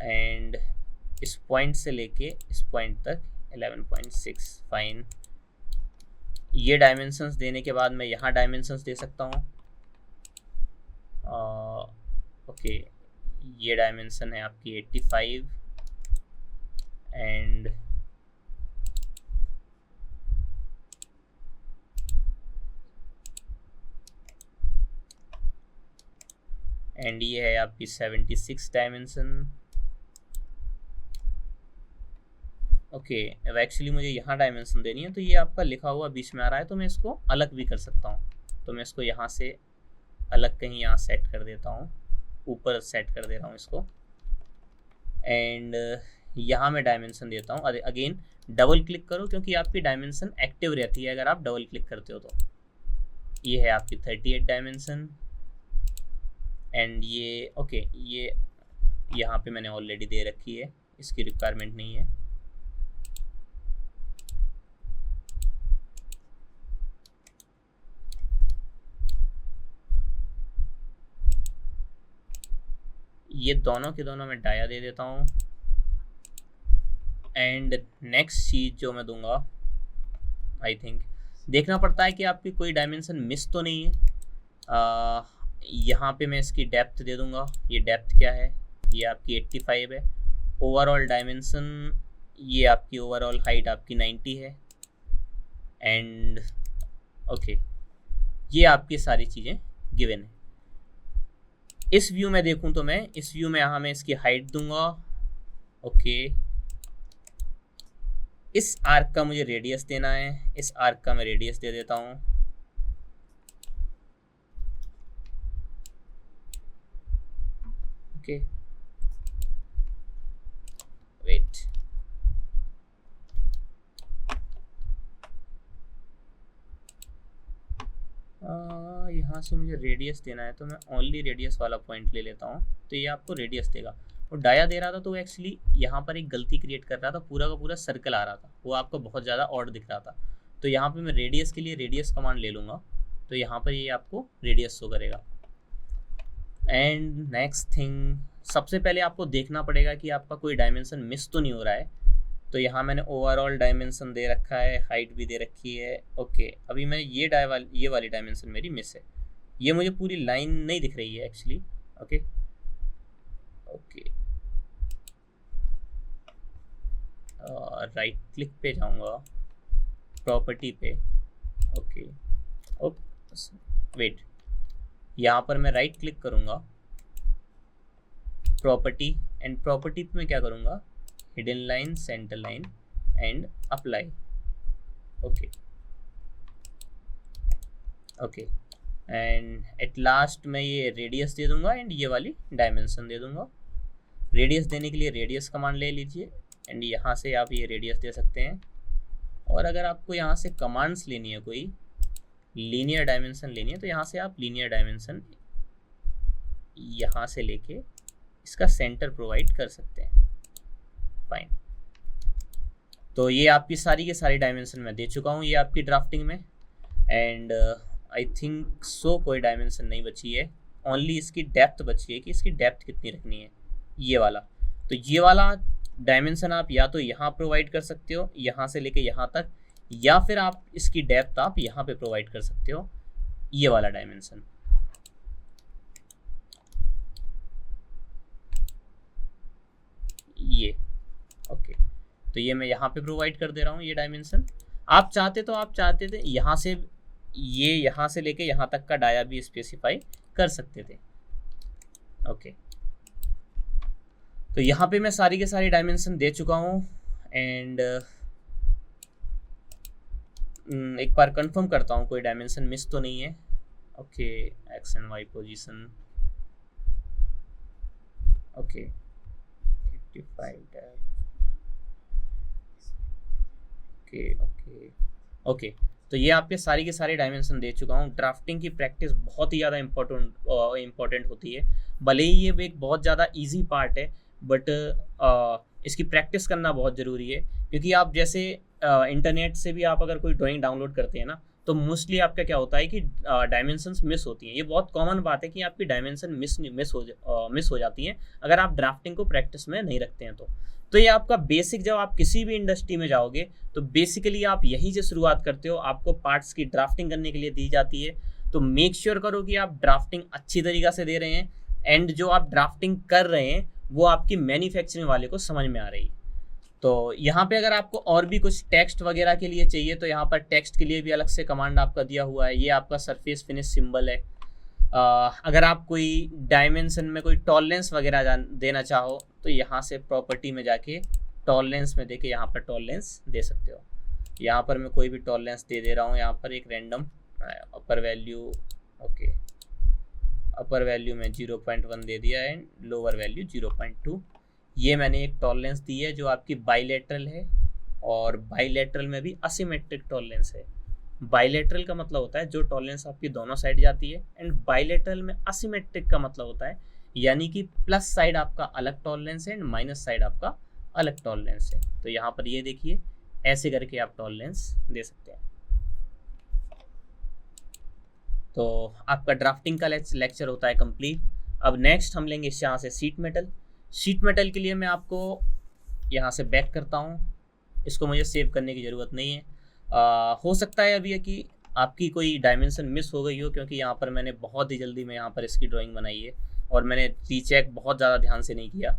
एंड इस पॉइंट से लेके इस पॉइंट तक 11.6। फाइन, ये डायमेंशंस देने के बाद मैं यहाँ डायमेंशंस दे सकता हूँ। ओके, ये डायमेंशन है आपकी 85 एंड ये है आपकी 76 डायमेंशन। ओके, अब एक्चुअली मुझे यहाँ डायमेंशन देनी है, तो ये आपका लिखा हुआ बीच में आ रहा है, तो मैं इसको अलग भी कर सकता हूँ, तो मैं इसको यहाँ से अलग कहीं यहाँ सेट कर देता हूँ, ऊपर सेट कर दे रहा हूँ इसको, एंड यहाँ मैं डायमेंशन देता हूँ। अगेन डबल क्लिक करो क्योंकि आपकी डायमेंशन एक्टिव रहती है अगर आप डबल क्लिक करते हो तो। ये है आपकी 38 डायमेंशन एंड ये ओके, ये यहाँ पे मैंने ऑलरेडी दे रखी है, इसकी रिक्वायरमेंट नहीं है। ये दोनों के दोनों मैं डाया दे देता हूँ, एंड नेक्स्ट चीज़ जो मैं दूंगा, आई थिंक देखना पड़ता है कि आपकी कोई डायमेंशन मिस तो नहीं है। यहाँ पे मैं इसकी डेप्थ दे दूंगा, ये डेप्थ क्या है, ये आपकी 85 है। ओवरऑल डायमेंशन, ये आपकी ओवरऑल हाइट आपकी 90 है, एंड ओके, ये आपकी सारी चीज़ें गिवन है। इस व्यू में देखूं तो मैं इस व्यू में यहाँ मैं इसकी हाइट दूंगा। ओके, इस आर्क का मुझे रेडियस देना है, इस आर्क का मैं रेडियस दे देता हूँ। ओके, वेट, यहाँ से मुझे रेडियस देना है तो मैं ओनली रेडियस वाला पॉइंट ले लेता हूँ, तो ये आपको रेडियस देगा। और डाया दे रहा था तो एक्चुअली यहाँ पर एक गलती क्रिएट कर रहा था, पूरा का पूरा सर्कल आ रहा था, वो आपको बहुत ज़्यादा ऑड दिख रहा था। तो यहाँ पे मैं रेडियस के लिए रेडियस कमांड ले लूँगा, तो यहाँ पर ये आपको रेडियस शो करेगा। एंड नेक्स्ट थिंग, सबसे पहले आपको देखना पड़ेगा कि आपका कोई डायमेंशन मिस तो नहीं हो रहा है। तो यहाँ मैंने ओवरऑल डायमेंशन दे रखा है, हाइट भी दे रखी है। ओके, अभी मैं ये वाली डायमेंशन मेरी मिस है, ये मुझे पूरी लाइन नहीं दिख रही है actually. Okay okay, right click पे जाऊँगा, प्रॉपर्टी पे। ओके वेट, यहाँ पर मैं राइट क्लिक करूँगा, प्रॉपर्टी, एंड प्रॉपर्टी पे मैं क्या करूँगा, hidden line, centre line and apply. Okay okay, and at last मैं ये रेडियस दे दूंगा एंड ये वाली डायमेंशन दे दूंगा। रेडियस देने के लिए रेडियस कमांड ले लीजिए एंड यहाँ से आप ये रेडियस दे सकते हैं। और अगर आपको यहाँ से कमांड्स लेनी है, कोई लीनियर डायमेंशन लेनी है, तो यहाँ से आप लीनियर डायमेंशन यहाँ से लेके इसका सेंटर प्रोवाइड कर सकते हैं। फाइन, तो ये आपकी सारी के सारी डायमेंशन मैं दे चुका हूँ ये आपकी ड्राफ्टिंग में। एंड आई थिंक सो कोई डायमेंशन नहीं बची है, ओनली इसकी डेप्थ बची है कि इसकी डेप्थ कितनी रखनी है, ये वाला। तो ये वाला डायमेंशन आप या तो यहाँ प्रोवाइड कर सकते हो, यहाँ से लेके यहाँ तक, या फिर आप इसकी डेप्थ आप यहाँ पे प्रोवाइड कर सकते हो, ये वाला डायमेंशन। ये ओके, तो ये मैं यहाँ पे प्रोवाइड कर दे रहा हूँ ये डायमेंशन। आप चाहते थे यहाँ से, ये यहाँ से लेके यहाँ तक का डाया भी स्पेसिफाई कर सकते थे। ओके, तो यहाँ पे मैं सारी के सारी डायमेंशन दे चुका हूँ। एंड एक बार कंफर्म करता हूँ कोई डायमेंशन मिस तो नहीं है। Okay, X and Y position, okay 55 okay okay okay, तो ये आपके सारी के सारे डायमेंशन दे चुका हूँ। ड्राफ्टिंग की प्रैक्टिस बहुत ही ज़्यादा इम्पोर्टेंट होती है, भले ही ये एक बहुत ज़्यादा इजी पार्ट है, बट इसकी प्रैक्टिस करना बहुत ज़रूरी है। क्योंकि आप जैसे इंटरनेट से भी आप अगर कोई ड्राइंग डाउनलोड करते हैं ना, तो मोस्टली आपका क्या होता है कि डायमेंशंस मिस होती हैं। ये बहुत कॉमन बात है कि आपकी डायमेंशन मिस हो जाती हैं अगर आप ड्राफ्टिंग को प्रैक्टिस में नहीं रखते हैं। तो ये आपका बेसिक, जब आप किसी भी इंडस्ट्री में जाओगे तो बेसिकली आप यहीं से शुरुआत करते हो, आपको पार्ट्स की ड्राफ्टिंग करने के लिए दी जाती है। तो मेक श्योर करो कि आप ड्राफ्टिंग अच्छी तरीक़ा से दे रहे हैं, एंड जो आप ड्राफ्टिंग कर रहे हैं वो आपकी मैन्युफैक्चरिंग वाले को समझ में आ रही है। तो यहाँ पे अगर आपको और भी कुछ टेक्स्ट वगैरह के लिए चाहिए तो यहाँ पर टेक्स्ट के लिए भी अलग से कमांड आपका दिया हुआ है। ये आपका सरफेस फिनिश सिंबल है। अगर आप कोई डायमेंशन में कोई टॉलरेंस वगैरह देना चाहो तो यहाँ से प्रॉपर्टी में जाके टॉलरेंस में देके यहाँ पर टॉलरेंस दे सकते हो। यहाँ पर मैं कोई भी टॉलरेंस दे रहा हूँ। यहाँ पर एक रैंडम अपर वैल्यू, ओके अपर वैल्यू में 0.1 दे दिया है, लोअर वैल्यू 0.2। ये मैंने एक टॉलरेंस दी है जो आपकी बाइलेटरल है, और बाइलेटरल में भी असिमेट्रिक टॉलरेंस है। बाइलेटरल का मतलब होता है जो टॉलरेंस आपकी दोनों साइड जाती है, एंड बाइलेटरल में असिमेट्रिक का मतलब होता है यानी कि प्लस साइड आपका अलग टॉलरेंस है एंड माइनस साइड आपका अलग टॉलरेंस है। तो यहाँ पर ये देखिए, ऐसे करके आप टॉलरेंस दे सकते हैं। तो आपका ड्राफ्टिंग का लेक्चर होता है कंप्लीट। अब नेक्स्ट हम लेंगे यहाँ से शीट मेटल। शीट मेटल के लिए मैं आपको यहाँ से बैक करता हूँ, इसको मुझे सेव करने की ज़रूरत नहीं है। हो सकता है अभी कि आपकी कोई डायमेंशन मिस हो गई हो, क्योंकि यहाँ पर मैंने बहुत ही जल्दी में यहाँ पर इसकी ड्राइंग बनाई है और मैंने रीचेक बहुत ज़्यादा ध्यान से नहीं किया।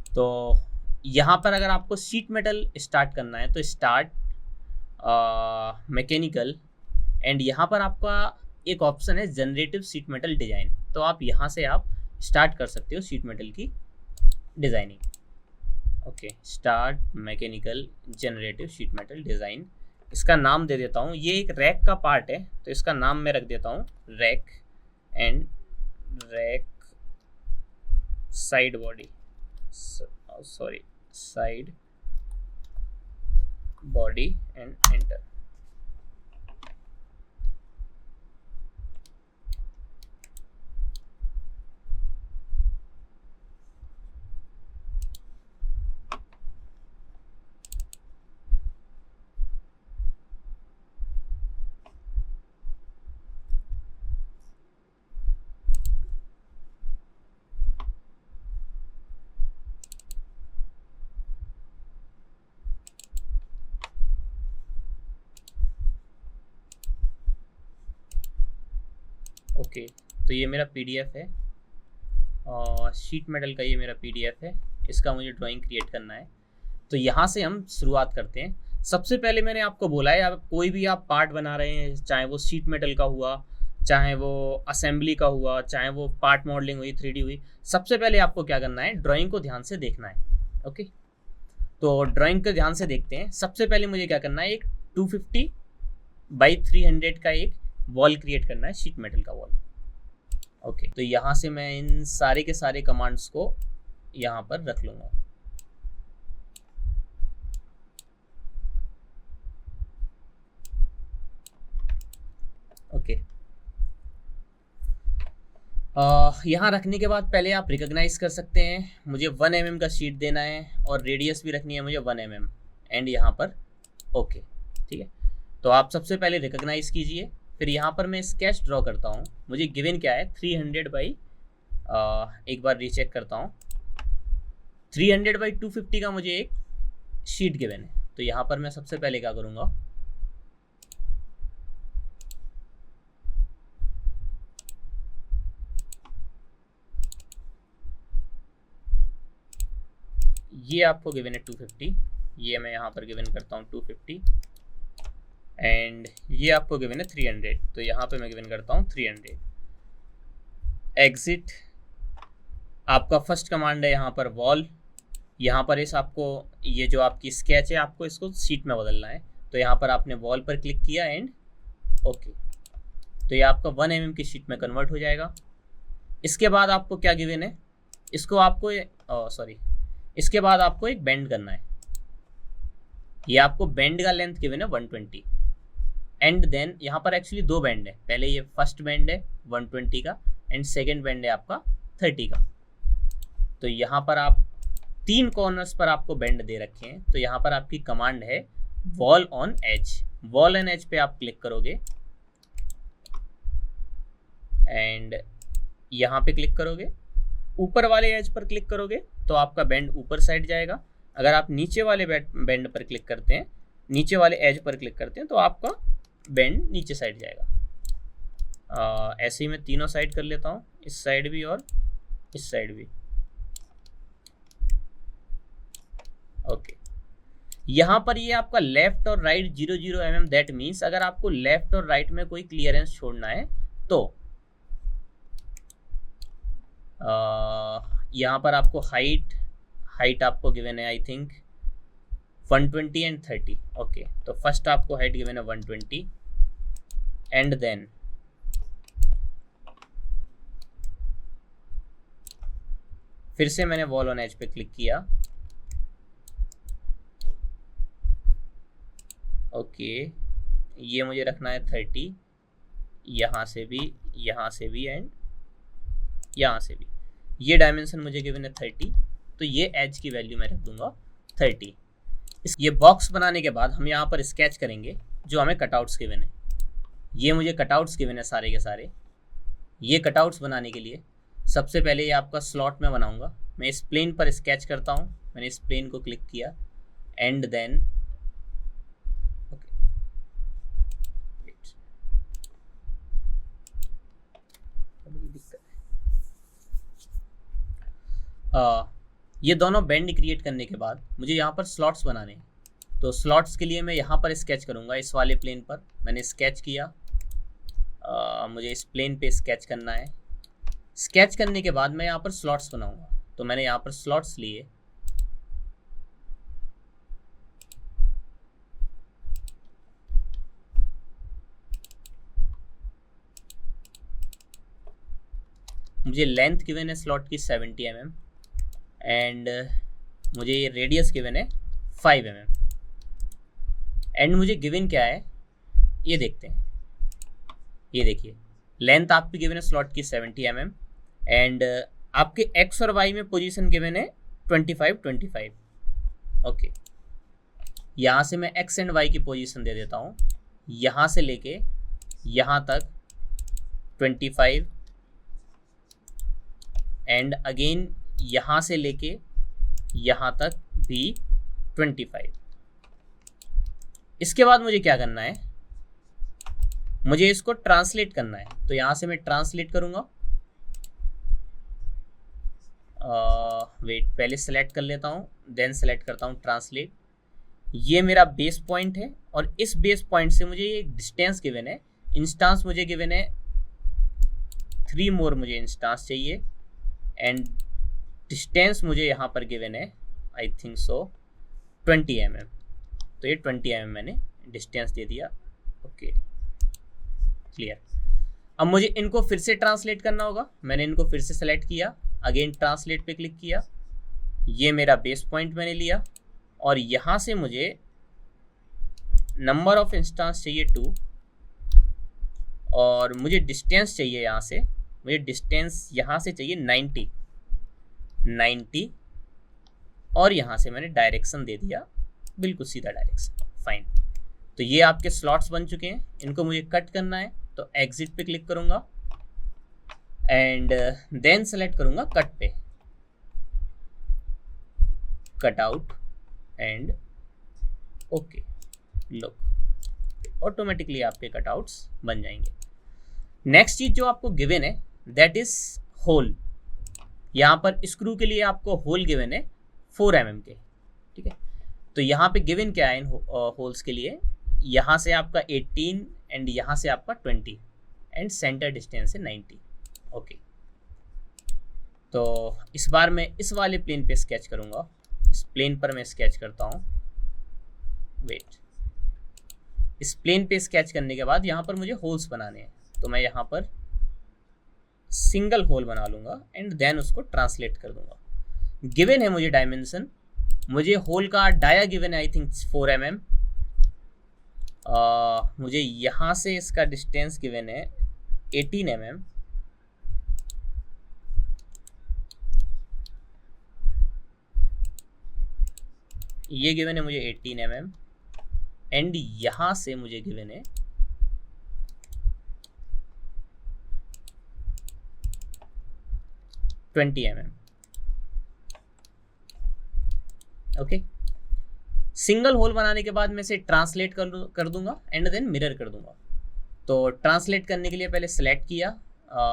तो यहाँ पर अगर आपको शीट मेटल स्टार्ट करना है तो स्टार्ट मैकेनिकल, एंड यहाँ पर आपका एक ऑप्शन है जनरेटिव शीट मेटल डिज़ाइन। तो आप यहाँ से आप स्टार्ट कर सकते हो शीट मेटल की designing. Okay, start mechanical generative sheet metal design. इसका नाम दे देता हूँ, ये एक रैक का पार्ट है तो इसका नाम मैं रख देता हूँ rack, and rack side body, sorry side body, and enter. Okay, तो ये मेरा पीडीएफ है और शीट मेटल का ये मेरा पीडीएफ है, इसका मुझे ड्राइंग क्रिएट करना है। तो यहाँ से हम शुरुआत करते हैं। सबसे पहले मैंने आपको बोला है, आप कोई भी आप पार्ट बना रहे हैं, चाहे वो शीट मेटल का हुआ, चाहे वो असेंबली का हुआ, चाहे वो पार्ट मॉडलिंग हुई, 3D हुई, सबसे पहले आपको क्या करना है, ड्राइंग को ध्यान से देखना है। ओके, तो ड्राइंग को ध्यान से देखते हैं। सबसे पहले मुझे क्या करना है, एक 250 बाई 300 का एक वॉल क्रिएट करना है, शीट मेटल का वॉल। ओके, तो यहाँ से मैं इन सारे के सारे कमांड्स को यहाँ पर रख लूँगा। ओके, यहाँ रखने के बाद पहले आप रिकॉग्नाइज कर सकते हैं, मुझे 1 mm का शीट देना है और रेडियस भी रखनी है मुझे 1 mm एंड यहाँ पर ओके। ठीक है, तो आप सबसे पहले रिकॉग्नाइज कीजिए, फिर यहाँ पर मैं स्केच ड्रॉ करता हूँ। मुझे गिवन क्या है, 300 बाई एक बार रीचेक करता हूँ, 300 बाई 250 का मुझे एक शीट गिवन है। तो यहाँ पर मैं सबसे पहले क्या करूँगा, ये आपको गिवन है 250, ये मैं यहाँ पर गिवन करता हूँ 250 एंड ये आपको गिवन है 300, तो यहाँ पे मैं गिवन करता हूँ 300। एग्जिट आपका फर्स्ट कमांड है यहाँ पर वॉल, यहाँ पर इस आपको ये जो आपकी स्केच है आपको इसको शीट में बदलना है, तो यहाँ पर आपने वॉल पर क्लिक किया एंड ओके, तो ये आपका 1 mm की शीट में कन्वर्ट हो जाएगा। इसके बाद आपको क्या गिवन है, इसको आपको इसके बाद आपको एक बेंड करना है, ये आपको बेंड का लेंथ गिवन है 120 एंड देन यहाँ पर एक्चुअली 2 बेंड है, पहले ये फर्स्ट बेंड है 120 का एंड सेकेंड बेंड है आपका 30 का। तो यहाँ पर आप 3 कॉर्नर्स पर आपको बेंड दे रखे हैं, तो यहाँ पर आपकी कमांड है wall on edge. Wall on edge पे आप क्लिक करोगे एंड यहाँ पे क्लिक करोगे, ऊपर वाले एज पर क्लिक करोगे तो आपका बेंड ऊपर साइड जाएगा। अगर आप नीचे वाले बेंड पर क्लिक करते हैं, नीचे वाले एज पर क्लिक करते हैं तो आपका बेंड नीचे साइड जाएगा। ऐसे ही मैं तीनों साइड कर लेता हूँ, इस साइड भी और इस साइड भी। ओके, यहाँ पर ये आपका लेफ्ट और राइट 00 mm, दैट मीन्स अगर आपको लेफ्ट और राइट में कोई क्लियरेंस छोड़ना है तो यहाँ पर आपको हाइट आपको गिवन है आई थिंक 120 एंड 30। ओके, तो फर्स्ट आपको हाइट गिवन है 120 एंड देन फिर से मैंने वॉल ऑन एज पे क्लिक किया। ओके, ये मुझे रखना है 30, यहाँ से भी, यहाँ से भी एंड यहाँ से भी। ये डायमेंशन मुझे गिवन है 30, तो ये एज की वैल्यू मैं रख दूंगा 30। ये बॉक्स बनाने के बाद हम यहाँ पर स्केच करेंगे जो हमें कटआउट्स गिवन है। ये मुझे कटआउट्स गिवन है सारे के सारे। ये कटआउट्स बनाने के लिए सबसे पहले ये आपका स्लॉट में बनाऊंगा। मैं इस प्लेन पर स्केच करता हूँ, मैंने इस प्लेन को क्लिक किया एंड देन ये दोनों बेंड क्रिएट करने के बाद मुझे यहाँ पर स्लॉट्स बनाने हैं। तो स्लॉट्स के लिए मैं यहाँ पर स्केच करूँगा, इस वाले प्लेन पर मैंने स्केच किया। मुझे इस प्लेन पे स्केच करना है। स्केच करने के बाद मैं यहाँ पर स्लॉट्स बनाऊँगा, तो मैंने यहाँ पर स्लॉट्स लिए। मुझे लेंथ गिवन है स्लॉट की 70 mm एंड मुझे ये रेडियस गिवन है 5 mm एंड मुझे गिवन क्या है ये देखते हैं। ये देखिए, लेंथ आपकी गिवन है स्लॉट की 70 mm एंड आपके एक्स और वाई में पोजीशन गिवन है 25। ओके, यहाँ से मैं एक्स एंड वाई की पोजीशन दे देता हूँ। यहाँ से लेके यहाँ तक 25 एंड अगेन यहाँ से लेके यहाँ तक भी 25। इसके बाद मुझे क्या करना है, मुझे इसको ट्रांसलेट करना है, तो यहाँ से मैं ट्रांसलेट करूँगा। वेट, पहले सेलेक्ट कर लेता हूँ, देन सेलेक्ट करता हूँ ट्रांसलेट। ये मेरा बेस पॉइंट है और इस बेस पॉइंट से मुझे ये डिस्टेंस गिवन है, इंस्टांस मुझे गिवन है 3 मोर, मुझे इंस्टांस चाहिए एंड डिस्टेंस मुझे यहाँ पर गिवन है आई थिंक सो 20 mm। तो ये 20 mm मैंने डिस्टेंस दे दिया। Okay clear. अब मुझे इनको फिर से ट्रांसलेट करना होगा, मैंने इनको फिर से सेलेक्ट किया, अगेन ट्रांसलेट पे क्लिक किया, ये मेरा बेस पॉइंट मैंने लिया और यहाँ से मुझे नंबर ऑफ इंस्टांस चाहिए 2 और मुझे डिस्टेंस चाहिए, यहाँ से मुझे डिस्टेंस यहाँ से चाहिए 90 और यहाँ से मैंने डायरेक्शन दे दिया, बिल्कुल सीधा डायरेक्शन। फाइन, तो ये आपके स्लॉट्स बन चुके हैं। इनको मुझे कट करना है तो एग्जिट पे क्लिक करूँगा एंड देन सेलेक्ट करूँगा कट पे, cut out and okay. Look, automatically आपके कटआउट्स बन जाएंगे। नेक्स्ट चीज जो आपको गिवन है दैट इज होल। यहाँ पर स्क्रू के लिए आपको होल गिवन है 4 mm के, ठीक है। तो यहाँ पे गिवन क्या है इन होल्स के लिए, यहाँ से आपका 18 एंड यहाँ से आपका 20 एंड सेंटर डिस्टेंस है 90। ओके, तो इस बार मैं इस वाले प्लेन पे स्केच करूँगा, इस प्लेन पर मैं स्केच करता हूँ। वेट, इस प्लेन पे स्केच करने के बाद यहाँ पर मुझे होल्स बनाने हैं, तो मैं यहाँ पर सिंगल होल बना लूँगा एंड देन उसको ट्रांसलेट कर दूंगा। गिवन है मुझे डायमेंशन, मुझे होल का डाया गिवन है आई थिंक 4 mm। मुझे यहाँ से इसका डिस्टेंस गिवन है 18 mm। ये गिवन है मुझे 18 mm एंड यहाँ से मुझे गिवन है 20 mm। ओके, सिंगल होल बनाने के बाद मैं इसे ट्रांसलेट कर दूंगा एंड देन मिरर कर दूंगा। तो ट्रांसलेट करने के लिए पहले सेलेक्ट किया,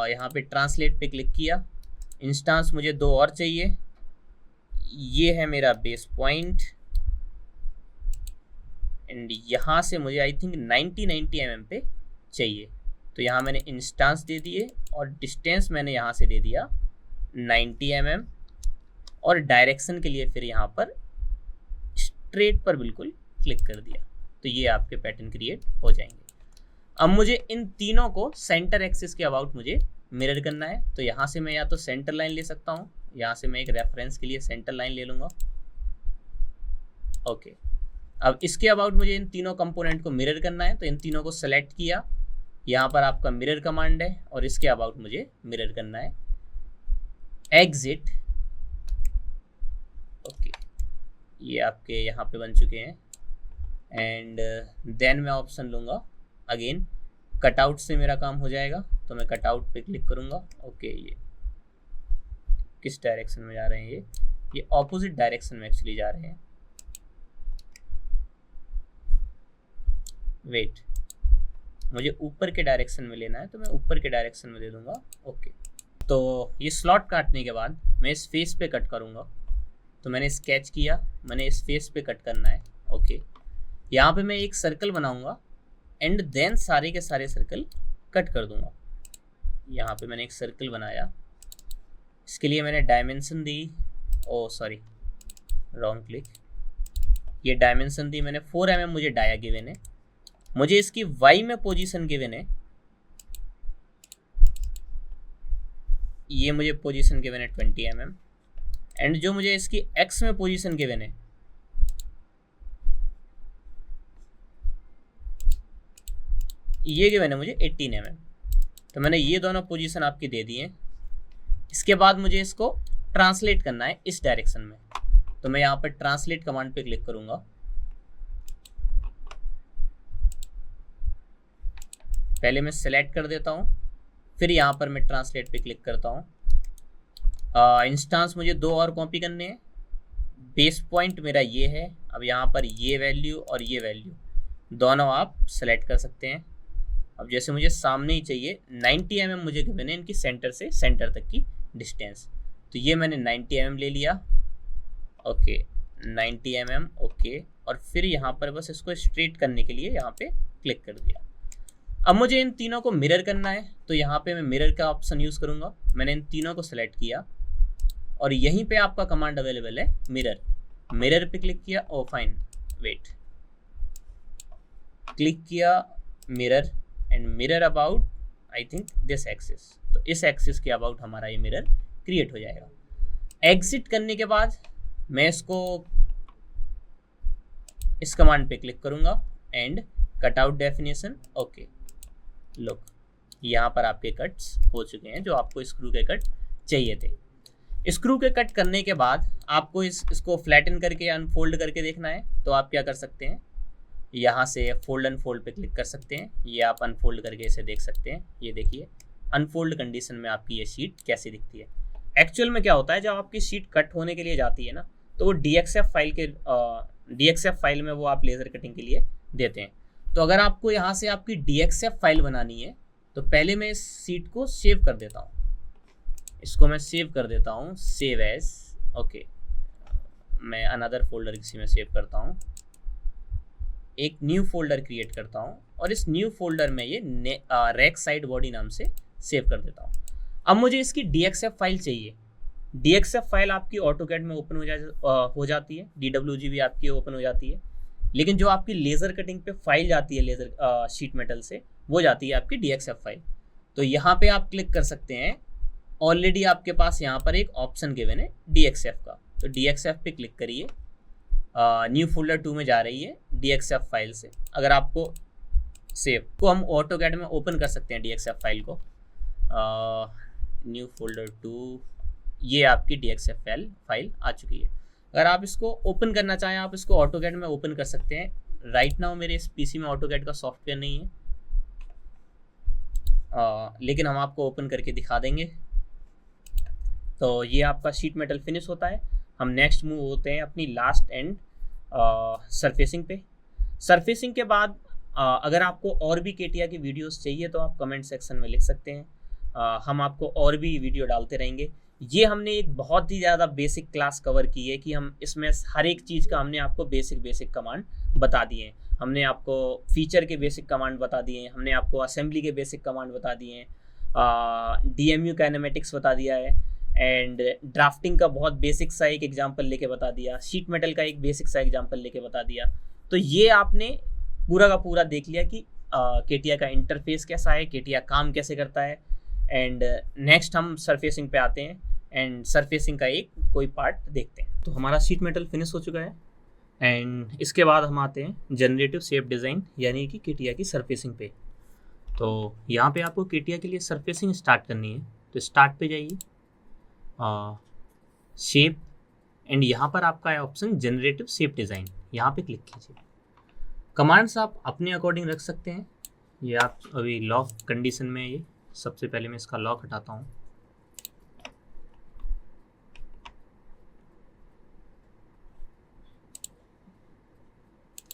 यहाँ पे ट्रांसलेट पे क्लिक किया, इंस्टांस मुझे 2 और चाहिए, ये है मेरा बेस पॉइंट एंड यहाँ से मुझे आई थिंक 90 mm पे चाहिए। तो यहाँ मैंने इंस्टांस दे दिए और डिस्टेंस मैंने यहाँ से दे दिया 90 mm और डायरेक्शन के लिए फिर यहाँ पर स्ट्रेट पर बिल्कुल क्लिक कर दिया। तो ये आपके पैटर्न क्रिएट हो जाएंगे। अब मुझे इन तीनों को सेंटर एक्सिस के अबाउट मुझे मिरर करना है, तो यहाँ से मैं या तो सेंटर लाइन ले सकता हूँ, यहाँ से मैं एक रेफरेंस के लिए सेंटर लाइन ले लूँगा। ओके, अब इसके अबाउट मुझे इन तीनों कंपोनेंट को मिरर करना है, तो इन तीनों को सेलेक्ट किया, यहाँ पर आपका मिरर कमांड है और इसके अबाउट मुझे मिरर करना है, एग्जिट। ओके, ये आपके यहाँ पे बन चुके हैं एंड देन मैं ऑप्शन लूँगा अगेन कटआउट से मेरा काम हो जाएगा, तो मैं कटआउट पे क्लिक करूँगा। ओके, ये किस डायरेक्शन में जा रहे हैं, ये ऑपोजिट डायरेक्शन में एक्चुअली जा रहे हैं। वेट, मुझे ऊपर के डायरेक्शन में लेना है, तो मैं ऊपर के डायरेक्शन में दे दूंगा। ओके, तो ये स्लॉट काटने के बाद मैं इस फेस पे कट करूंगा, तो मैंने स्केच किया, मैंने इस फेस पे कट करना है। ओके, यहाँ पे मैं एक सर्कल बनाऊंगा एंड देन सारे के सारे सर्कल कट कर दूंगा। यहाँ पे मैंने एक सर्कल बनाया, इसके लिए मैंने डायमेंशन दी, ओ सॉरी रॉन्ग क्लिक, ये डायमेंशन दी मैंने 4 mm मुझे डाया गिवन है, मुझे इसकी y में पोजीशन गिवन है, ये मुझे पोजीशन गिवन है 20 mm एंड जो मुझे इसकी x में पोजीशन गिवन है ये गिवन है मुझे 18 mm। तो मैंने ये दोनों पोजीशन आपकी दे दी हैं। इसके बाद मुझे इसको ट्रांसलेट करना है इस डायरेक्शन में, तो मैं यहाँ पर ट्रांसलेट कमांड पे क्लिक करूँगा। पहले मैं सेलेक्ट कर देता हूँ, फिर यहाँ पर मैं ट्रांसलेट पे क्लिक करता हूँ। इंस्टांस मुझे 2 और कॉपी करने हैं, बेस पॉइंट मेरा ये है, अब यहाँ पर ये वैल्यू और ये वैल्यू दोनों आप सेलेक्ट कर सकते हैं। अब जैसे मुझे सामने ही चाहिए 90 mm मुझे गिवन है इनकी सेंटर से सेंटर तक की डिस्टेंस, तो ये मैंने 90 mm ले लिया, ओके 90 mm, ओके, और फिर यहाँ पर बस इसको स्ट्रेट करने के लिए यहाँ पे क्लिक कर दिया। अब मुझे इन तीनों को मिरर करना है, तो यहाँ पे मैं मिरर का ऑप्शन यूज़ करूँगा। मैंने इन तीनों को सेलेक्ट किया और यहीं पे आपका कमांड अवेलेबल है मिरर। मिरर पे क्लिक किया, ओ फाइन, वेट, क्लिक किया mirror and mirror about I think this axis, तो इस एक्सिस के अबाउट हमारा ये मिरर क्रिएट हो जाएगा। एग्जिट करने के बाद मैं इसको इस कमांड पे क्लिक करूँगा and cut out definition, okay, look यहाँ पर आपके कट्स हो चुके हैं जो आपको स्क्रू के कट चाहिए थे। स्क्रू के कट करने के बाद आपको इसको फ्लैटन करके अनफोल्ड करके देखना है, तो आप क्या कर सकते हैं, यहाँ से फोल्ड अनफोल्ड पे क्लिक कर सकते हैं, ये आप अनफोल्ड करके इसे देख सकते हैं। ये देखिए अनफोल्ड कंडीशन में आपकी ये शीट कैसी दिखती है। एक्चुअल में क्या होता है, जब आपकी शीट कट होने के लिए जाती है ना, तो वो DXF फाइल में वो आप लेज़र कटिंग के लिए देते हैं। तो अगर आपको यहाँ से आपकी DXF फाइल बनानी है, तो पहले मैं इस शीट को सेव कर देता हूँ, इसको मैं सेव कर देता हूँ, सेव एज, ओके, मैं अनदर फोल्डर किसी में सेव करता हूँ, एक न्यू फोल्डर क्रिएट करता हूँ और इस न्यू फोल्डर में ये रैक साइड बॉडी नाम से सेव कर देता हूँ। अब मुझे इसकी DXF फाइल चाहिए। DXF फाइल आपकी ऑटोकैड में ओपन हो जाती है, DWG भी आपकी ओपन हो जाती है, लेकिन जो आपकी लेज़र कटिंग पे फाइल जाती है लेज़र शीट मेटल से, वो जाती है आपकी DXF फाइल। तो यहाँ पे आप क्लिक कर सकते हैं, ऑलरेडी आपके पास यहाँ पर एक ऑप्शन गिवन है DXF का, तो DXF पे क्लिक करिए, न्यू फोल्डर 2 में जा रही है DXF फाइल से। अगर आपको सेव को हम ऑटोकैड में ओपन कर सकते हैं DXF फाइल को, न्यू फोल्डर 2, ये आपकी DXF फाइल आ चुकी है। अगर आप इसको ओपन करना चाहें, आप इसको ऑटोकैड में ओपन कर सकते हैं। राइट नाउ मेरे इस पीसी में ऑटोकैड का सॉफ्टवेयर नहीं है, लेकिन हम आपको ओपन करके दिखा देंगे। तो ये आपका शीट मेटल फिनिश होता है। हम नेक्स्ट मूव होते हैं अपनी लास्ट एंड सरफेसिंग पे। सरफेसिंग के बाद अगर आपको और भी केटिया की वीडियोस चाहिए तो आप कमेंट सेक्शन में लिख सकते हैं, हम आपको और भी वीडियो डालते रहेंगे। ये हमने एक बहुत ही ज़्यादा बेसिक क्लास कवर की है कि हम इसमें हर एक चीज़ का हमने आपको बेसिक कमांड बता दिए हैं। हमने आपको फीचर के बेसिक कमांड बता दिए हैं, हमने आपको असेंबली के बेसिक कमांड बता दिए हैं, DMU काइनेमेटिक्स बता दिया है, एंड ड्राफ्टिंग का बहुत बेसिक सा एक एग्जांपल लेके बता दिया, शीट मेटल का एक बेसिक सा एग्जांपल लेके बता दिया। तो ये आपने पूरा का पूरा देख लिया कि केटिया का इंटरफेस कैसा है, केटिया काम कैसे करता है। एंड नेक्स्ट हम सरफेसिंग पे आते हैं एंड सरफेसिंग का एक कोई पार्ट देखते हैं। तो हमारा शीट मेटल फिनिश हो चुका है एंड इसके बाद हम आते हैं जनरेटिव शेप डिज़ाइन यानी कि केटिया की सरफेसिंग पे। तो यहाँ पे आपको केटिया के लिए सरफेसिंग स्टार्ट करनी है, तो स्टार्ट पे जाइए, शेप, एंड यहाँ पर आपका है ऑप्शन जनरेटिव शेप डिज़ाइन, यहाँ पे क्लिक कीजिए। कमांड्स आप अपने अकॉर्डिंग रख सकते हैं, ये आप अभी लॉक कंडीशन में, ये सबसे पहले मैं इसका लॉक हटाता हूँ।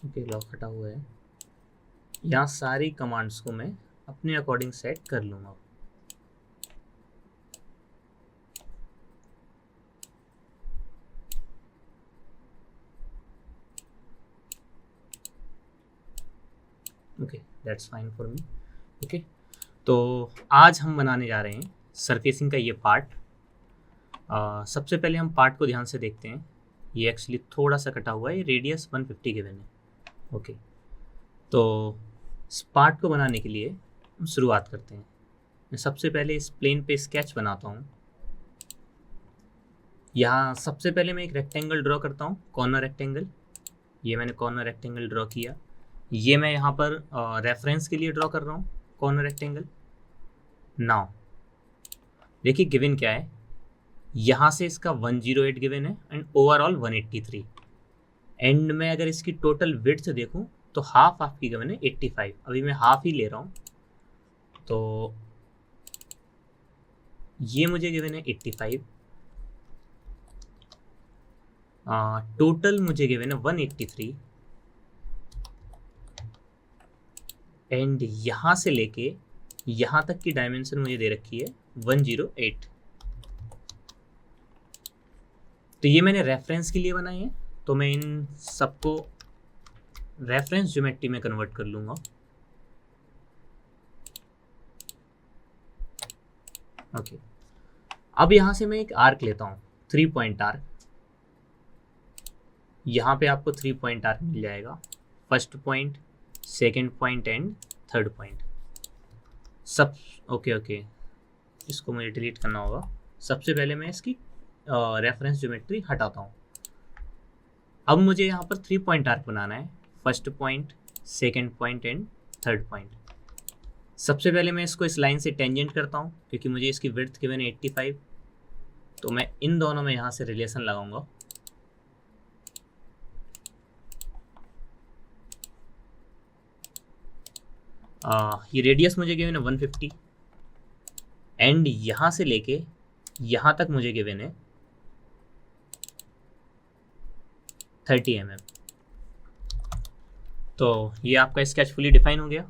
ओके, लॉक हटा हुआ है। यहाँ सारी कमांड्स को मैं अपने अकॉर्डिंग सेट कर लूँगा। Okay, that's fine for me. Okay, तो आज हम बनाने जा रहे हैं सरफेसिंग का ये पार्ट। सबसे पहले हम पार्ट को ध्यान से देखते हैं। ये एक्चुअली थोड़ा सा कटा हुआ है, ये रेडियस 150 गिवन है। ओके, तो इस पार्ट को बनाने के लिए हम शुरुआत करते हैं। मैं सबसे पहले इस प्लेन पे स्केच बनाता हूँ। यहाँ सबसे पहले मैं एक रेक्टेंगल ड्रॉ करता हूँ, कॉर्नर रेक्टेंगल। ये मैंने कॉर्नर रेक्टेंगल ड्रॉ किया। ये मैं यहाँ पर रेफरेंस के लिए ड्रॉ कर रहा हूँ कॉर्नर रेक्टेंगल। नाउ देखिए गिवन क्या है, यहाँ से इसका 108 गिवन है एंड ओवरऑल 183। एंड में अगर इसकी टोटल विड्थ देखूँ तो हाफ आपकी गिवन है 85। अभी मैं हाफ ही ले रहा हूँ, तो ये मुझे गिवन है 85। टोटल मुझे गिवन है 183 एंड यहाँ से लेके यहाँ तक की डायमेंशन मुझे दे रखी है 108। तो ये मैंने रेफरेंस के लिए बनाई है, तो मैं इन सबको रेफरेंस ज्योमेट्री में कन्वर्ट कर लूँगा। ओके, अब यहाँ से मैं एक आर्क लेता हूँ, 3 पॉइंट आर्क। यहाँ पे आपको 3 पॉइंट आर्क मिल जाएगा, first point, second point and third point सब। ओके, इसको मुझे डिलीट करना होगा। सबसे पहले मैं इसकी रेफरेंस ज्योमेट्री हटाता हूँ। अब मुझे यहाँ पर 3 पॉइंट आर्क बनाना है, first point, second point and third point. सबसे पहले मैं इसको इस लाइन से टेंजेंट करता हूँ, क्योंकि मुझे इसकी विड्थ गिवन है 85, तो मैं इन दोनों में यहाँ से रिलेशन लगाऊंगा। ये रेडियस मुझे गिवन है 150 एंड यहाँ से लेके यहाँ तक मुझे गिवन है 30 mm। तो ये आपका स्केच फुली डिफाइन हो गया।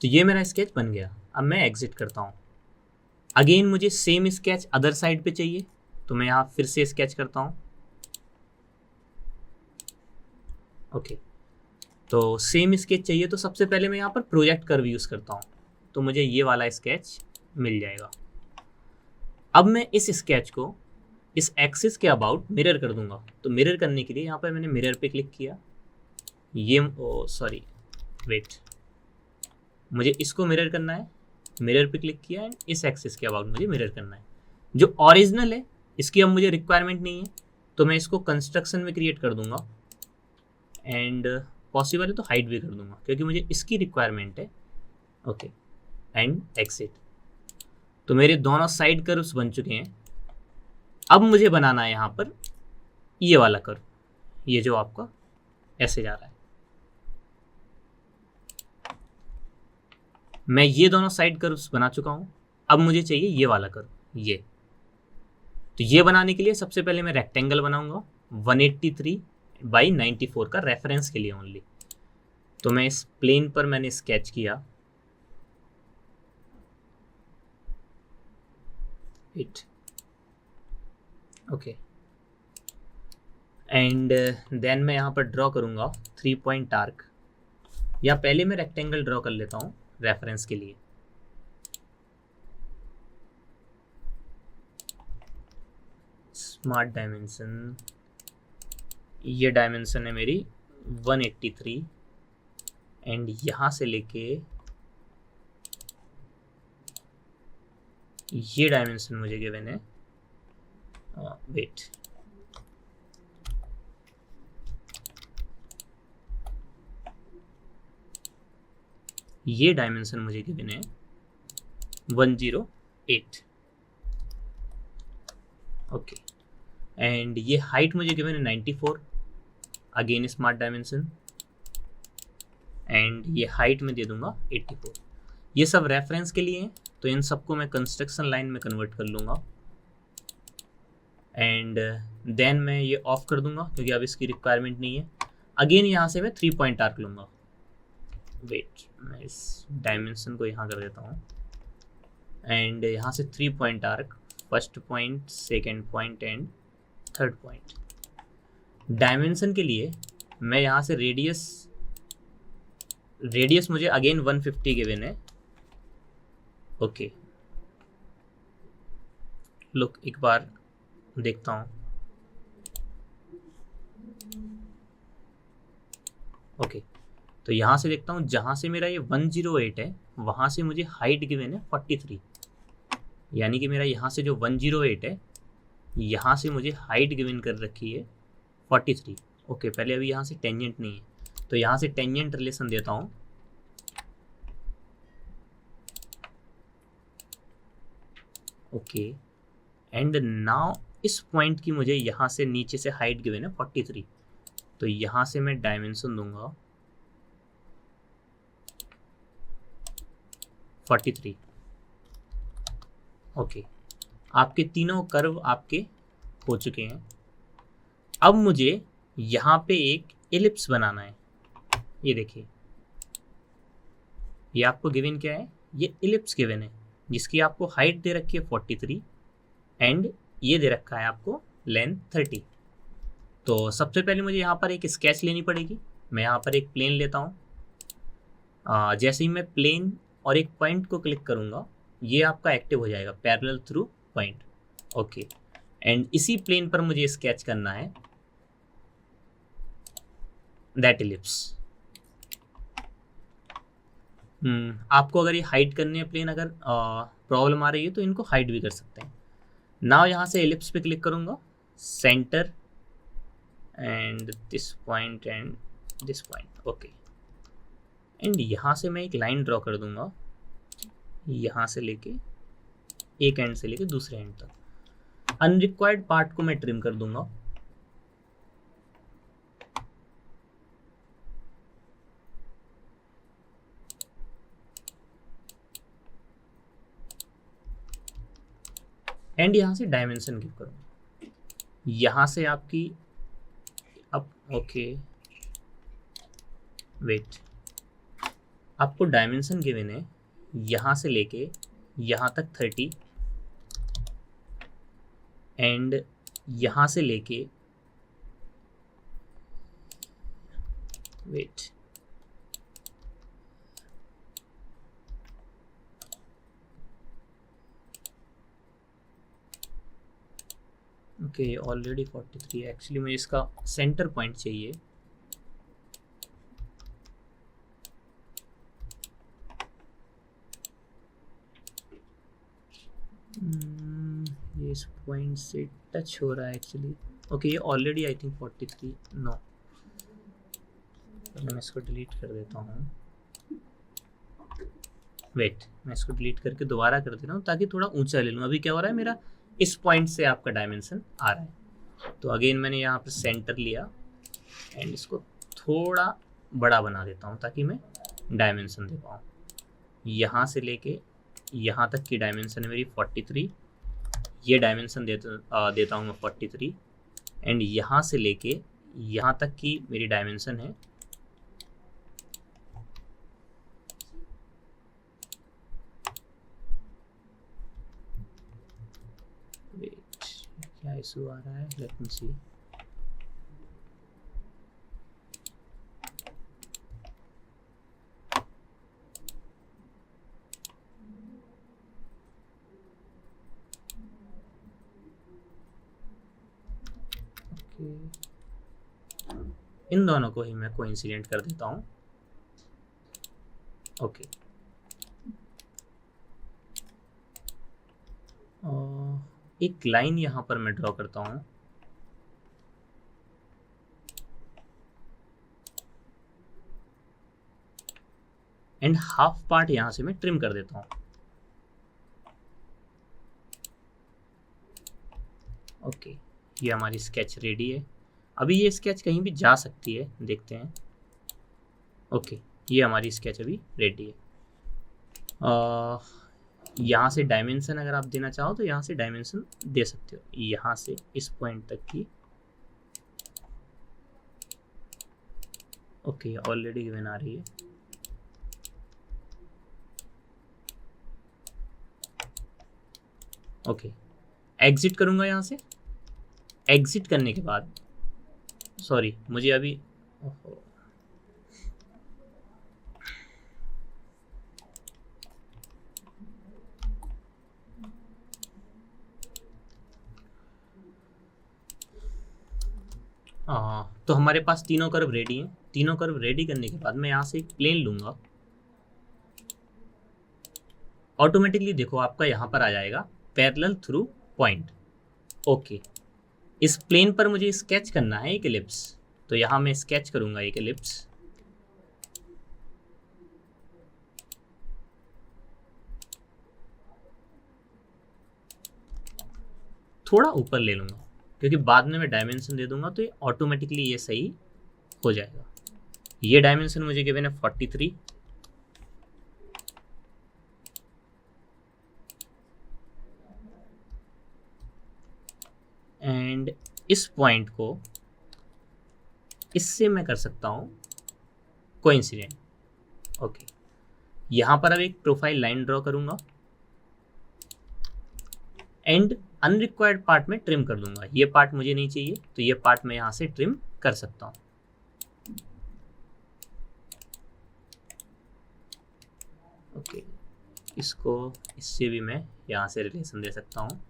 तो ये मेरा स्केच बन गया। अब मैं एग्जिट करता हूँ। अगेन मुझे सेम स्केच अदर साइड पे चाहिए, तो मैं यहाँ फिर से स्केच करता हूँ। ओके, तो सेम स्केच चाहिए, तो सबसे पहले मैं यहाँ पर प्रोजेक्ट कर्व यूज़ करता हूँ, तो मुझे ये वाला स्केच मिल जाएगा। अब मैं इस स्केच को इस एक्सिस के अबाउट मिरर कर दूंगा। तो मिरर करने के लिए यहाँ पर मैंने मिरर पे क्लिक किया, ये वेट, मुझे इसको मिरर करना है, मिरर पे क्लिक किया एंड इस एक्सिस के अबाउट मुझे मिरर करना है। जो ओरिजिनल है इसकी अब मुझे रिक्वायरमेंट नहीं है, तो मैं इसको कंस्ट्रक्शन में क्रिएट कर दूंगा एंड पॉसिबल है तो हाइड भी कर दूंगा, क्योंकि मुझे इसकी रिक्वायरमेंट है। Okay, and exit. तो मेरे दोनों साइड कर्व्स बन चुके हैं। अब मुझे बनाना है यहाँ पर ये वाला कर्व, ये जो आपका ऐसे जा रहा है। मैं ये दोनों साइड कर्व्स बना चुका हूँ। अब मुझे चाहिए ये वाला कर्व, ये। तो ये बनाने के लिए सबसे पहले मैं रेक्टेंगल बनाऊंगा 183 बाई 94 का, रेफरेंस के लिए ओनली। तो मैं इस प्लेन पर मैंने स्केच किया, ओके, एंड देन मैं यहाँ पर ड्रॉ करूँगा 3 पॉइंट आर्क, या पहले मैं रेक्टेंगल ड्रॉ कर लेता हूँ रेफरेंस के लिए। स्मार्ट डायमेंशन, ये डायमेंशन है मेरी 183 एंड यहाँ से लेके ये डायमेंशन मुझे गिवन है, वेट, ये डायमेंशन मुझे गिवन है 108। ओके, एंड ये हाइट मुझे गिवन है 94, अगेन स्मार्ट डायमेंशन, एंड ये हाइट में दे दूंगा 84। ये सब रेफरेंस के लिए हैं, तो इन सबको मैं कंस्ट्रक्शन लाइन में कन्वर्ट कर लूँगा एंड देन मैं ये ऑफ कर दूंगा, क्योंकि अब इसकी रिक्वायरमेंट नहीं है। अगेन यहाँ से मैं 3 पॉइंट आर्क लूँगा। वेट, मैं इस डायमेंशन को यहाँ कर देता हूँ एंड यहाँ से 3 point arc, first point, second point and third point. Dimension के लिए मैं यहाँ से रेडियस मुझे अगेन 150 गिवन है। ओके, लुक, एक बार देखता हूँ। ओके, तो यहाँ से देखता हूँ, जहाँ से मेरा ये 108 है वहाँ से मुझे हाइट गिवन है 43, यानी कि मेरा यहाँ से जो 108 है यहाँ से मुझे हाइट गिवन कर रखी है 43। ओके, पहले अभी यहाँ से टेंजेंट नहीं है, तो यहाँ से टेंजेंट रिलेशन देता हूँ। ओके, एंड नाउ इस पॉइंट की मुझे यहाँ से नीचे से हाइट गिवन है 43, तो यहाँ से मैं डायमेंशन दूंगा 43। ओके, आपके तीनों कर्व आपके हो चुके हैं। अब मुझे यहाँ पे एक एलिप्स बनाना है। ये देखिए, ये आपको गिवन क्या है, ये इलिप्स गिवन है जिसकी आपको हाइट दे रखी है 43 एंड ये दे रखा है आपको लेंथ 30। तो सबसे पहले मुझे यहाँ पर एक स्केच लेनी पड़ेगी। मैं यहाँ पर एक प्लेन लेता हूँ। जैसे ही मैं प्लेन और एक पॉइंट को क्लिक करूँगा ये आपका एक्टिव हो जाएगा, parallel through point. Okay, and इसी प्लेन पर मुझे स्केच करना है दैट इलिप्स। आपको अगर ये हाइड करनी है प्लेन, अगर प्रॉब्लम आ रही है तो इनको हाइड भी कर सकते हैं। नाउ यहाँ से एलिप्स पे क्लिक करूँगा, centre and this point and this point. Okay, and यहाँ से मैं एक लाइन ड्रॉ कर दूंगा, यहाँ से लेके एक एंड से लेके दूसरे एंड तक। अनरिक्वायर्ड पार्ट को मैं ट्रिम कर दूंगा। एंड यहाँ से डायमेंशन गिव करूँगा, यहाँ से आपकी अब ओके वेट, आपको डायमेंशन गिवन है यहाँ से लेके यहाँ तक 30 एंड यहाँ से लेके वेट ओके ऑलरेडी 43। एक्चुअली मुझे इसका सेंटर पॉइंट चाहिए। ये इस पॉइंट से टच हो रहा है एक्चुअली। ओके, ये ऑलरेडी आई थिंक 43 नो, मैं इसको डिलीट कर देता हूँ। वेट, मैं इसको डिलीट करके दोबारा कर दे रहा हूँ ताकि थोड़ा ऊंचा ले लूँ। अभी क्या हो रहा है, मेरा इस पॉइंट से आपका डायमेंशन आ रहा है। तो अगेन मैंने यहाँ पर सेंटर लिया एंड इसको थोड़ा बड़ा बना देता हूँ ताकि मैं डायमेंशन दे पाऊँ। यहाँ से लेके यहाँ तक की डायमेंशन है मेरी 43, ये डायमेंशन देता हूँ मैं 43 एंड यहाँ से लेके यहाँ तक की मेरी डायमेंशन है क्या इशू आ रहा है, लेट मी सी। इन दोनों को ही मैं कोइंसिडेंट कर देता हूँ। ओके, एक लाइन यहाँ पर मैं ड्रॉ करता हूँ। एंड हाफ पार्ट यहाँ से मैं ट्रिम कर देता हूँ। ओके, ये हमारी स्केच रेडी है। अभी ये स्केच कहीं भी जा सकती है, देखते हैं। ओके, ये हमारी स्केच अभी रेडी है। यहाँ से डायमेंशन अगर आप देना चाहो तो यहाँ से डायमेंशन दे सकते हो, यहाँ से इस पॉइंट तक की। ओके, ऑलरेडी गिवन आ रही है। ओके, एग्जिट करूँगा यहाँ से। एग्जिट करने के बाद सॉरी मुझे अभी तो हमारे पास तीनों कर्व रेडी हैं। तीनों कर्व रेडी करने के बाद मैं यहाँ से एक प्लेन लूँगा। ऑटोमेटिकली देखो आपका यहाँ पर आ जाएगा पैरेलल थ्रू पॉइंट। ओके, इस प्लेन पर मुझे स्केच करना है एक एलिप्स, तो यहाँ मैं स्केच करूँगा एक एलिप्स। थोड़ा ऊपर ले लूँगा क्योंकि बाद में मैं डायमेंशन दे दूंगा तो ये ऑटोमेटिकली ये सही हो जाएगा। ये डायमेंशन मुझे गिवन है 43 एंड इस पॉइंट को इससे मैं कर सकता हूँ कोइंसिडेंट। ओके, यहाँ पर अब एक प्रोफाइल लाइन ड्रॉ करूंगा एंड अनरिक्वायर्ड पार्ट में ट्रिम कर दूंगा। ये पार्ट मुझे नहीं चाहिए तो ये पार्ट मैं यहाँ से ट्रिम कर सकता हूँ। ओके, इसको इससे भी मैं यहाँ से रिलेशन दे सकता हूँ।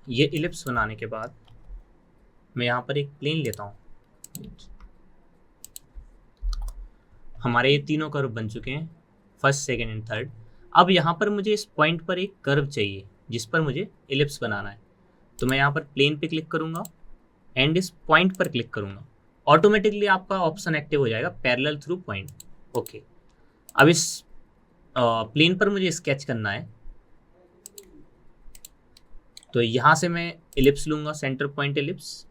ये इलिप्स बनाने के बाद मैं यहाँ पर एक प्लेन लेता हूँ। हमारे ये तीनों कर्व बन चुके हैं, फर्स्ट, सेकंड एंड थर्ड। अब यहाँ पर मुझे इस पॉइंट पर एक कर्व चाहिए जिस पर मुझे इलिप्स बनाना है। तो मैं यहाँ पर प्लेन पे क्लिक करूँगा एंड इस पॉइंट पर क्लिक करूँगा। ऑटोमेटिकली आपका ऑप्शन एक्टिव हो जाएगा, पैरेलल थ्रू पॉइंट। ओके, अब इस प्लेन पर मुझे स्केच करना है। तो यहाँ से मैं इलिप्स लूँगा, centre point ellipse,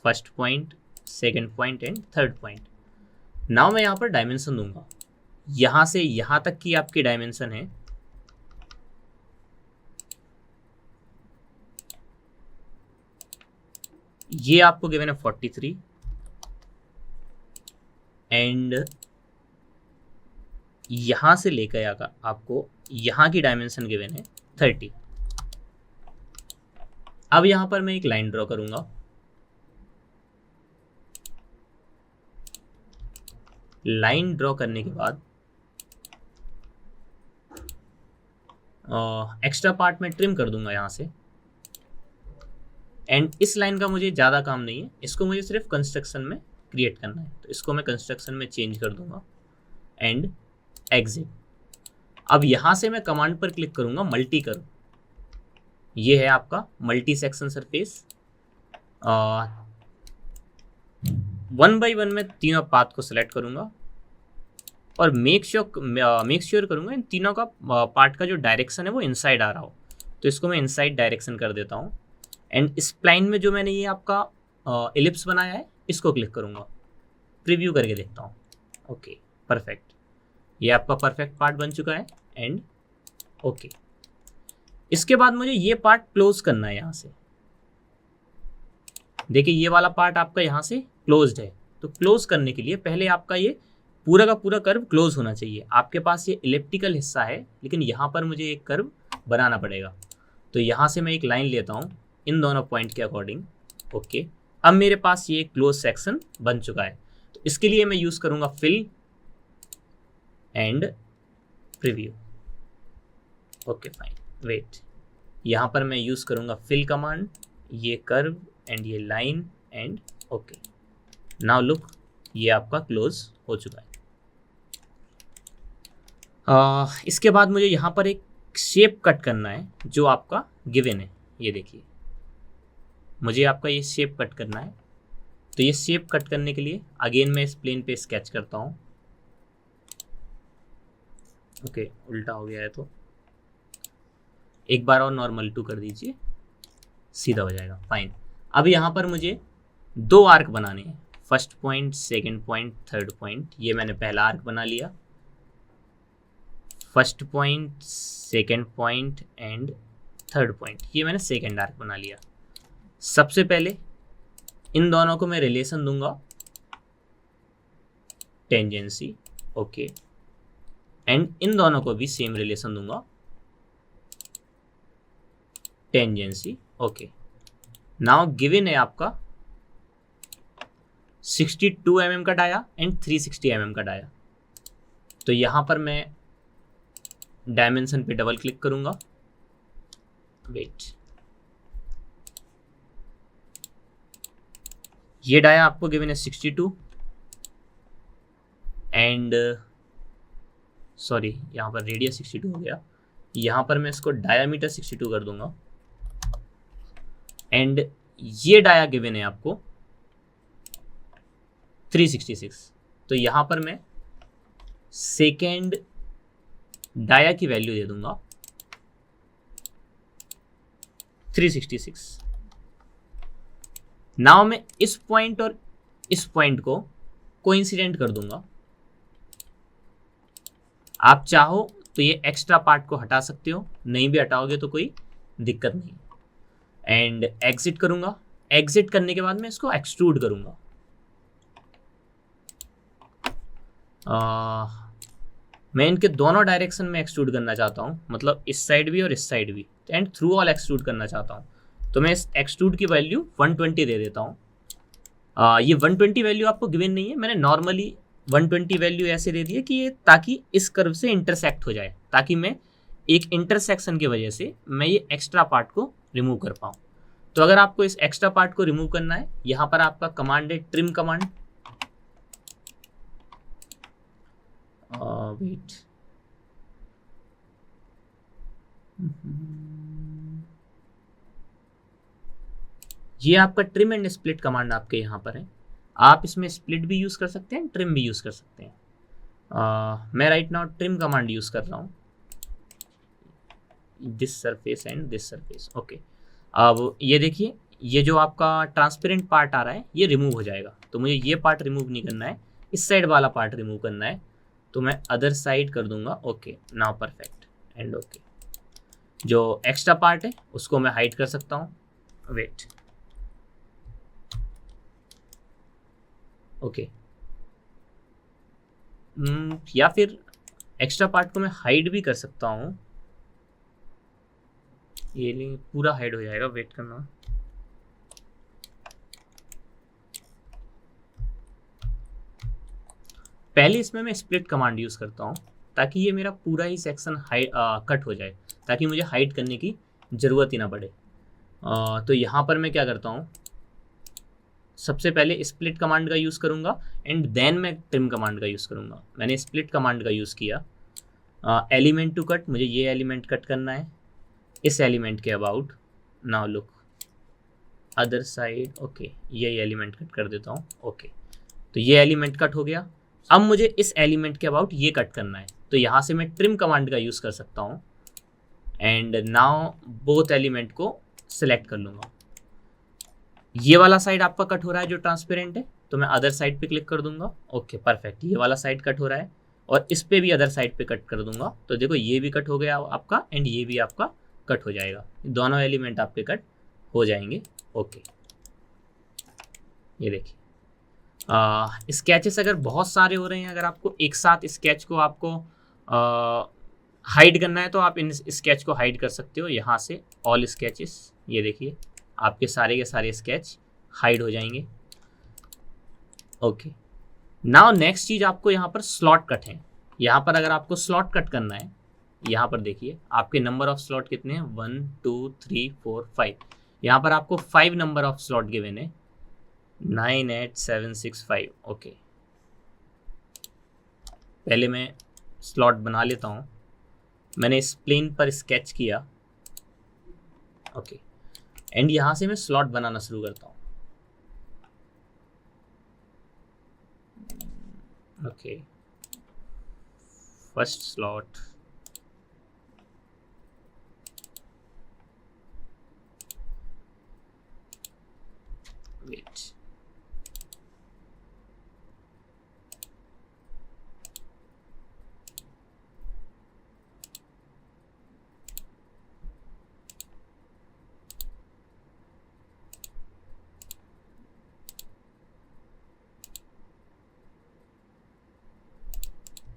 first point, second point and third point. Now मैं यहाँ पर डायमेंशन दूंगा। यहाँ से यहाँ तक की आपकी डायमेंशन है ये आपको गिवन है 43 एंड यहाँ से लेकर आपको यहाँ की डायमेंशन गिवन है 30। अब यहाँ पर मैं एक लाइन ड्रॉ करूँगा। लाइन ड्रॉ करने के बाद एक्स्ट्रा पार्ट में ट्रिम कर दूंगा यहाँ से। एंड इस लाइन का मुझे ज़्यादा काम नहीं है, इसको मुझे सिर्फ कंस्ट्रक्शन में क्रिएट करना है। तो इसको मैं कंस्ट्रक्शन में चेंज कर दूंगा एंड एग्जिट। अब यहाँ से मैं कमांड पर क्लिक करूँगा, मल्टी कर्व। ये है आपका मल्टी सेक्शन सरफेस। 1 by 1 में तीनों पाथ को सिलेक्ट करूँगा और मेक श्योर करूँगा इन तीनों का पार्ट का जो डायरेक्शन है वो इनसाइड आ रहा हो। तो इसको मैं इनसाइड डायरेक्शन कर देता हूँ। एंड इस प्लाइन में जो मैंने ये आपका इलिप्स बनाया है इसको क्लिक करूँगा, प्रीव्यू करके देखता हूँ। ओके, परफेक्ट, ये आपका परफेक्ट पार्ट बन चुका है एंड ओके। इसके बाद मुझे ये पार्ट क्लोज करना है। यहाँ से देखिए ये वाला पार्ट आपका यहाँ से क्लोज्ड है। तो क्लोज करने के लिए पहले आपका ये पूरा का पूरा कर्व क्लोज होना चाहिए। आपके पास ये इलिप्टिकल हिस्सा है लेकिन यहाँ पर मुझे एक कर्व बनाना पड़ेगा। तो यहाँ से मैं एक लाइन लेता हूँ इन दोनों पॉइंट के अकॉर्डिंग। ओके, अब मेरे पास ये क्लोज सेक्शन बन चुका है। तो इसके लिए मैं यूज़ करूँगा fill and preview. Okay fine, wait, यहाँ पर मैं यूज़ करूँगा फिल कमांड, ये कर्व एंड ये line and okay. Now look, ये आपका क्लोज हो चुका है। इसके बाद मुझे यहाँ पर एक शेप कट करना है जो आपका गिवन है। ये देखिए, मुझे आपका ये शेप कट करना है। तो ये शेप कट करने के लिए अगेन मैं इस प्लेन पे स्केच करता हूँ। ओके, उल्टा हो गया है तो एक बार और नॉर्मल 2 कर दीजिए, सीधा हो जाएगा। फाइन, अब यहाँ पर मुझे 2 आर्क बनाने हैं, first point, second point, third point. ये मैंने पहला आर्क बना लिया, first point, second point and third point. ये मैंने सेकंड आर्क बना लिया। सबसे पहले इन दोनों को मैं रिलेशन दूंगा टेंजेंसी। ओके, एंड इन दोनों को भी सेम रिलेशन दूंगा टेंजेंसी। ओके, नाउ गिवन है आपका 62 mm का डाया एंड 360 mm का डाया। तो यहाँ पर मैं डायमेंशन पे डबल क्लिक करूंगा। वेट, ये डाया आपको गिवन है 62 एंड सॉरी, यहाँ पर रेडियस 62 हो गया। यहाँ पर मैं इसको डायामीटर 62 कर दूंगा एंड ये डाया गिवन है आपको 366। तो यहाँ पर मैं सेकेंड डाया की वैल्यू दे दूंगा 366। नाउ मैं इस पॉइंट और इस पॉइंट को कोइंसिडेंट कर दूंगा। आप चाहो तो ये एक्स्ट्रा पार्ट को हटा सकते हो, नहीं भी हटाओगे तो कोई दिक्कत नहीं। एंड एग्जिट करूंगा। एग्जिट करने के बाद मैं इसको एक्सट्रूड करूंगा। मैं इनके दोनों डायरेक्शन में एक्सट्रूड करना चाहता हूँ, मतलब इस साइड भी और इस साइड भी, एंड थ्रू ऑल एक्सट्रूड करना चाहता हूँ। तो मैं इस एक्सट्रूड की वैल्यू 120 दे देता हूँ। ये 120 वैल्यू आपको गिवन नहीं है, मैंने नॉर्मली 120 वैल्यू ऐसे दे दी है कि ये ताकि इस कर्व से इंटरसेक्ट हो जाए, ताकि मैं एक इंटरसेक्शन की वजह से मैं ये एक्स्ट्रा पार्ट को रिमूव कर पाऊँ। तो अगर आपको इस एक्स्ट्रा पार्ट को रिमूव करना है, यहाँ पर आपका कमांड है ट्रिम कमांड। वेट, ये आपका ट्रिम एंड स्प्लिट कमांड आपके यहाँ पर है। आप इसमें स्प्लिट भी यूज़ कर सकते हैं, ट्रिम भी यूज़ कर सकते हैं। मैं right now trim command use कर रहा हूँ, this surface and this surface. Okay, अब ये देखिए, ये जो आपका ट्रांसपेरेंट पार्ट आ रहा है ये रिमूव हो जाएगा। तो मुझे ये पार्ट रिमूव नहीं करना है, इस साइड वाला पार्ट रिमूव करना है। तो मैं अदर साइड कर दूंगा। Okay, now perfect and okay. जो एक्स्ट्रा पार्ट है उसको मैं हाइड कर सकता हूँ। वेट, ओके, या फिर एक्स्ट्रा पार्ट को मैं हाइड भी कर सकता हूँ। ये नहीं पूरा हाइड हो जाएगा, वेट करना। पहले इसमें मैं स्प्लिट कमांड यूज़ करता हूँ ताकि ये मेरा पूरा ही सेक्शन कट हो जाए, ताकि मुझे हाइड करने की ज़रूरत ही ना पड़े। तो यहाँ पर मैं क्या करता हूँ, सबसे पहले स्प्लिट कमांड का यूज़ करूँगा एंड देन मैं ट्रिम कमांड का यूज़ करूँगा। मैंने स्प्लिट कमांड का यूज़ किया। एलिमेंट टू कट, मुझे ये एलिमेंट कट करना है इस एलिमेंट के about. Now look other side. Okay, ये एलिमेंट कट कर देता हूँ। ओके, तो ये एलिमेंट कट हो गया। अब मुझे इस एलिमेंट के अबाउट ये कट करना है, तो यहाँ से मैं ट्रिम कमांड का यूज़ कर सकता हूँ एंड नाउ बोथ एलिमेंट को सिलेक्ट कर लूँगा। ये वाला साइड आपका कट हो रहा है जो ट्रांसपेरेंट है, तो मैं अदर साइड पे क्लिक कर दूंगा। ओके परफेक्ट, ये वाला साइड कट हो रहा है और इस पे भी अदर साइड पे कट कर दूंगा। तो देखो ये भी कट हो गया आपका एंड ये भी आपका कट हो जाएगा, दोनों एलिमेंट आपके कट हो जाएंगे। ओके, ये देखिए स्केचेस अगर बहुत सारे हो रहे हैं, अगर आपको एक साथ स्केच को आपको हाइड करना है तो आप इन स्केच को हाइड कर सकते हो यहाँ से। ऑल स्केचेस, ये देखिए आपके सारे के सारे स्केच हाइड हो जाएंगे। ओके, नाउ नेक्स्ट चीज़ आपको यहाँ पर स्लॉट कट है। यहाँ पर अगर आपको स्लॉट कट करना है, यहाँ पर देखिए आपके नंबर ऑफ स्लॉट कितने हैं, 1 2 3 4 5। यहाँ पर आपको 5 नंबर ऑफ स्लॉट गिवन है, 9 8 7 6 5। ओके, पहले मैं स्लॉट बना लेता हूँ। मैंने इस प्लेन पर स्केच किया। ओके, एंड यहाँ से मैं स्लॉट बनाना शुरू करता हूँ। Okay, first slot, wait,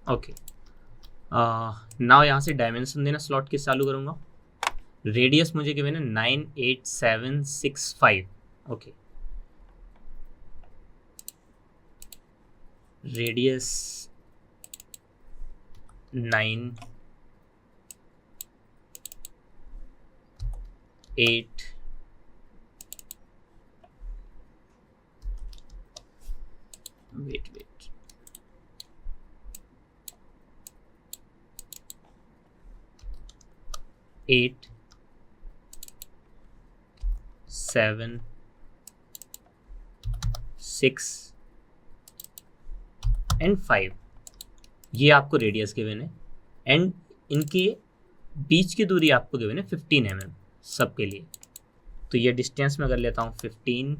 okay. Now यहाँ से डायमेंशन देना स्लॉट के चालू करूँगा। रेडियस मुझे गिवन है 9 8 7 6 5। Okay, radius 9 8 wait 8 7 6 and 5। ये आपको रेडियस गिवन है, एंड इनके बीच की दूरी आपको गिवन है 15 mm सबके लिए। तो ये डिस्टेंस में कर लेता हूँ 15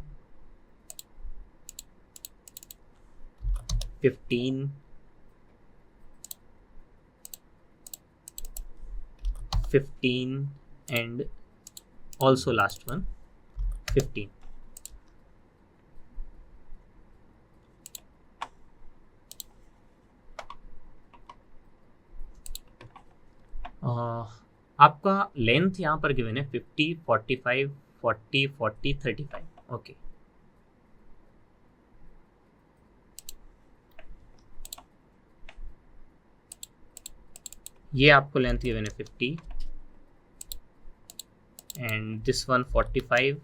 एंड ऑल्सो लास्ट वन 15। आपका लेंथ यहाँ पर गिवन है 50, 45, 40, 40, 35। ओके, ये आपको लेंथ गिवन है 50 and this one 45,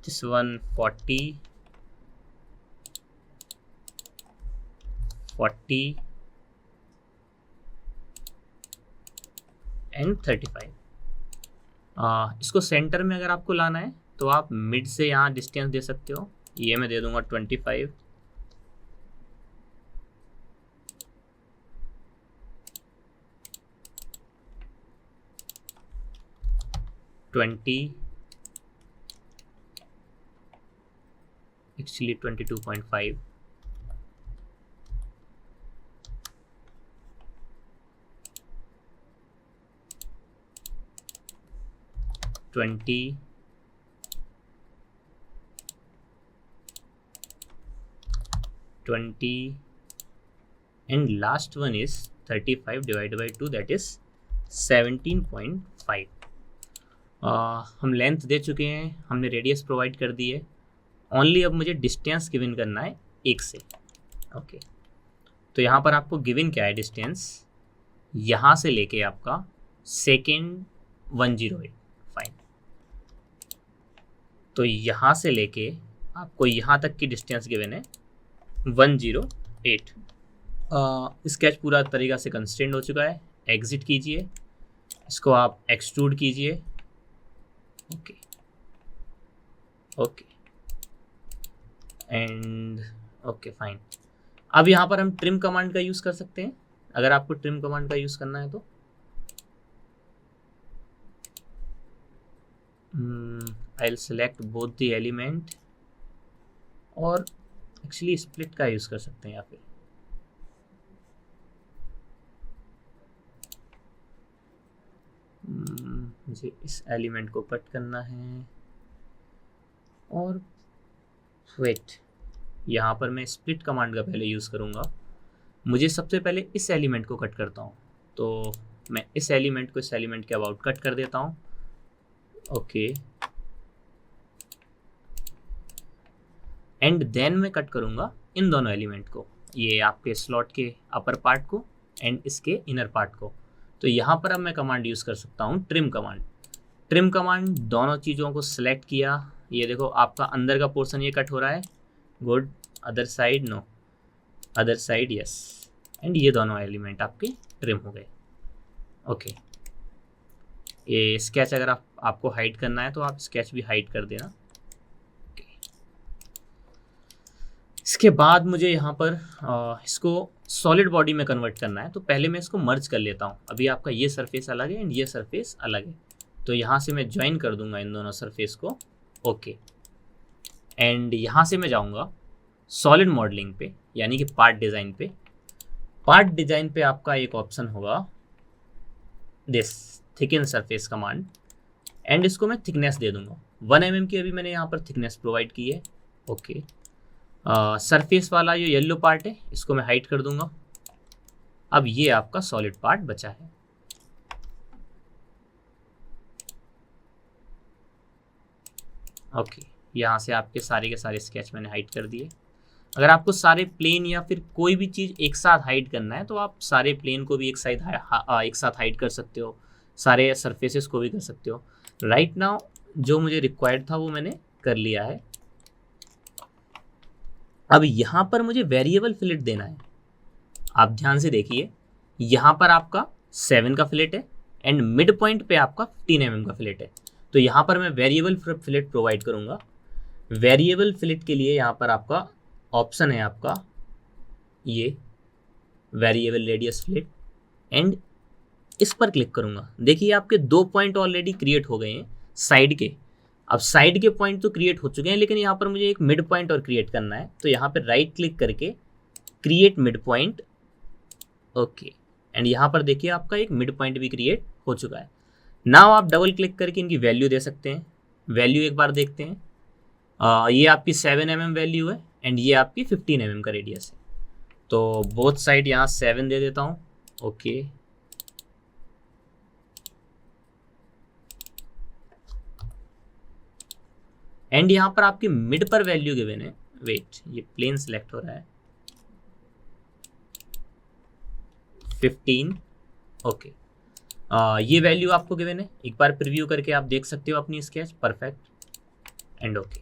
this one 40, 40 and 35। इसको सेंटर में अगर आपको लाना है तो आप मिड से यहाँ डिस्टेंस दे सकते हो। ये मैं दे दूंगा 25, 20, actually 22.5, 20, 20 and last one is 35 divided by 2, that is 17.5। हम लेंथ दे चुके हैं, हमने रेडियस प्रोवाइड कर दी है, ओनली अब मुझे डिस्टेंस गिवन करना है 1 से। ओके, तो यहाँ पर आपको गिवन क्या है डिस्टेंस, यहाँ से लेके आपका सेकेंड 108। फाइन, तो यहाँ से लेके आपको यहाँ तक की डिस्टेंस गिवन है 108। स्केच पूरा तरीका से कंस्ट्रेंड हो चुका है। एग्जिट कीजिए, इसको आप एक्सट्रूड कीजिए। Okay okay and okay fine. अब यहाँ पर हम ट्रिम कमांड का यूज़ कर सकते हैं, अगर आपको ट्रिम कमांड का यूज़ करना है तो। I'll select both the element, और एक्चुअली स्प्लिट का यूज़ कर सकते हैं। या फिर मुझे इस एलिमेंट को कट करना है, और वेट, यहाँ पर मैं स्प्लिट कमांड का पहले यूज़ करूँगा। मुझे सबसे पहले इस एलिमेंट को कट करता हूँ, तो मैं इस एलिमेंट को इस एलिमेंट के अबाउट कट कर देता हूँ। ओके, एंड देन मैं कट करूँगा इन दोनों एलिमेंट को, ये आपके स्लॉट के अपर पार्ट को एंड इसके इनर पार्ट को। तो यहाँ पर अब मैं कमांड यूज़ कर सकता हूँ ट्रिम कमांड। ट्रिम कमांड दोनों चीज़ों को सिलेक्ट किया, ये देखो आपका अंदर का पोर्शन ये कट हो रहा है, good, other side no, other side yes, and ये दोनों एलिमेंट आपके ट्रिम हो गए। ओके, ये स्केच अगर आपको हाइड करना है तो आप स्केच भी हाइड कर देना। ओके, इसके बाद मुझे यहाँ पर इसको सॉलिड बॉडी में कन्वर्ट करना है, तो पहले मैं इसको मर्ज कर लेता हूँ। अभी आपका ये सरफेस अलग है एंड ये सरफेस अलग है, तो यहाँ से मैं ज्वाइन कर दूंगा इन दोनों सरफेस को। ओके, एंड यहाँ से मैं जाऊँगा सॉलिड मॉडलिंग पे, यानी कि पार्ट डिज़ाइन पे। पार्ट डिज़ाइन पे आपका एक ऑप्शन होगा this thicken surface command, and इसको मैं थिकनेस दे दूंगा 1 mm की। अभी मैंने यहाँ पर थिकनेस प्रोवाइड की है। ओके, सरफेस वाला जो येलो पार्ट है इसको मैं हाइड कर दूंगा। अब ये आपका सॉलिड पार्ट बचा है। ओके, यहाँ से आपके सारे के सारे स्केच मैंने हाइड कर दिए। अगर आपको सारे प्लेन या फिर कोई भी चीज़ एक साथ हाइड करना है तो आप सारे प्लेन को भी एक साथ हाइड कर सकते हो, सारे सरफेसेस को भी कर सकते हो। राइट नाउ जो मुझे रिक्वायर्ड था वो मैंने कर लिया है। अब यहाँ पर मुझे वेरिएबल फिलेट देना है। आप ध्यान से देखिए, यहाँ पर आपका 7 का फिलेट है एंड मिड पॉइंट पे आपका 15 mm का फिलेट है। तो यहाँ पर मैं वेरिएबल फिलेट प्रोवाइड करूँगा। वेरिएबल फिलेट के लिए यहाँ पर आपका ऑप्शन है आपका ये वेरिएबल रेडियस फिलेट एंड इस पर क्लिक करूंगा। देखिए आपके 2 पॉइंट ऑलरेडी क्रिएट हो गए हैं साइड के। अब साइड के पॉइंट तो क्रिएट हो चुके हैं, लेकिन यहाँ पर मुझे एक मिड पॉइंट और क्रिएट करना है। तो यहाँ पर राइट क्लिक करके create mid point, okay, and यहाँ पर देखिए आपका एक मिड पॉइंट भी क्रिएट हो चुका है। नाउ आप डबल क्लिक करके इनकी वैल्यू दे सकते हैं। वैल्यू एक बार देखते हैं। ये आपकी 7 mm वैल्यू है एंड ये आपकी 15 mm का रेडियस है। तो बोथ साइड यहाँ 7 दे देता हूँ, ओके। एंड यहाँ पर आपकी मिड पर वैल्यू गिवन है, वेट ये प्लेन सिलेक्ट हो रहा है, 15, ओके। ये वैल्यू आपको गिवन है। एक बार प्रीव्यू करके आप देख सकते हो अपनी sketch, perfect and okay.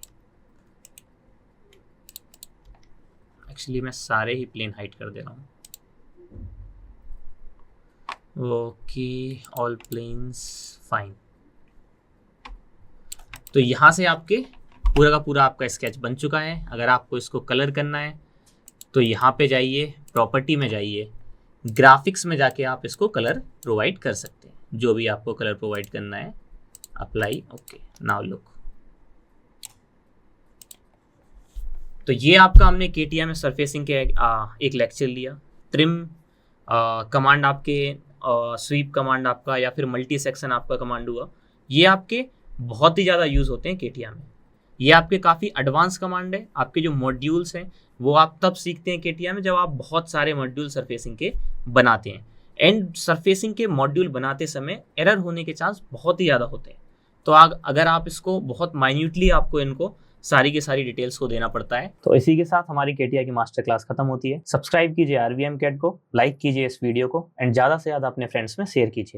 Actually मैं सारे ही प्लेन हाइड कर दे रहा हूँ, ओके, ऑल प्लेन्स फाइन। तो यहाँ से आपके पूरा का पूरा आपका स्केच बन चुका है। अगर आपको इसको कलर करना है तो यहाँ पे जाइए, प्रॉपर्टी में जाइए, ग्राफिक्स में जाके आप इसको कलर प्रोवाइड कर सकते हैं, जो भी आपको कलर प्रोवाइड करना है। Apply, okay, now look. तो ये आपका हमने केटीआई में सरफेसिंग के एक लेक्चर लिया। ट्रिम कमांड आपके, स्वीप कमांड आपका, या फिर मल्टी सेक्शन आपका कमांड हुआ, ये आपके बहुत ही ज़्यादा यूज़ होते हैं केटीआई में। ये आपके काफ़ी एडवांस कमांड है। आपके जो मॉड्यूल्स हैं वो आप तब सीखते हैं केटीआई में जब आप बहुत सारे मॉड्यूल सरफेसिंग के बनाते हैं। एंड सरफेसिंग के मॉड्यूल बनाते समय एरर होने के चांस बहुत ही ज़्यादा होते हैं। तो अगर आप इसको बहुत माइन्यूटली आपको इनको सारी की सारी डिटेल्स को देना पड़ता है। तो इसी के साथ हमारी केटीआई की मास्टर क्लास खत्म होती है। सब्सक्राइब कीजिए RVM CAD को, लाइक कीजिए इस वीडियो को एंड ज़्यादा से ज़्यादा अपने फ्रेंड्स में शेयर कीजिए।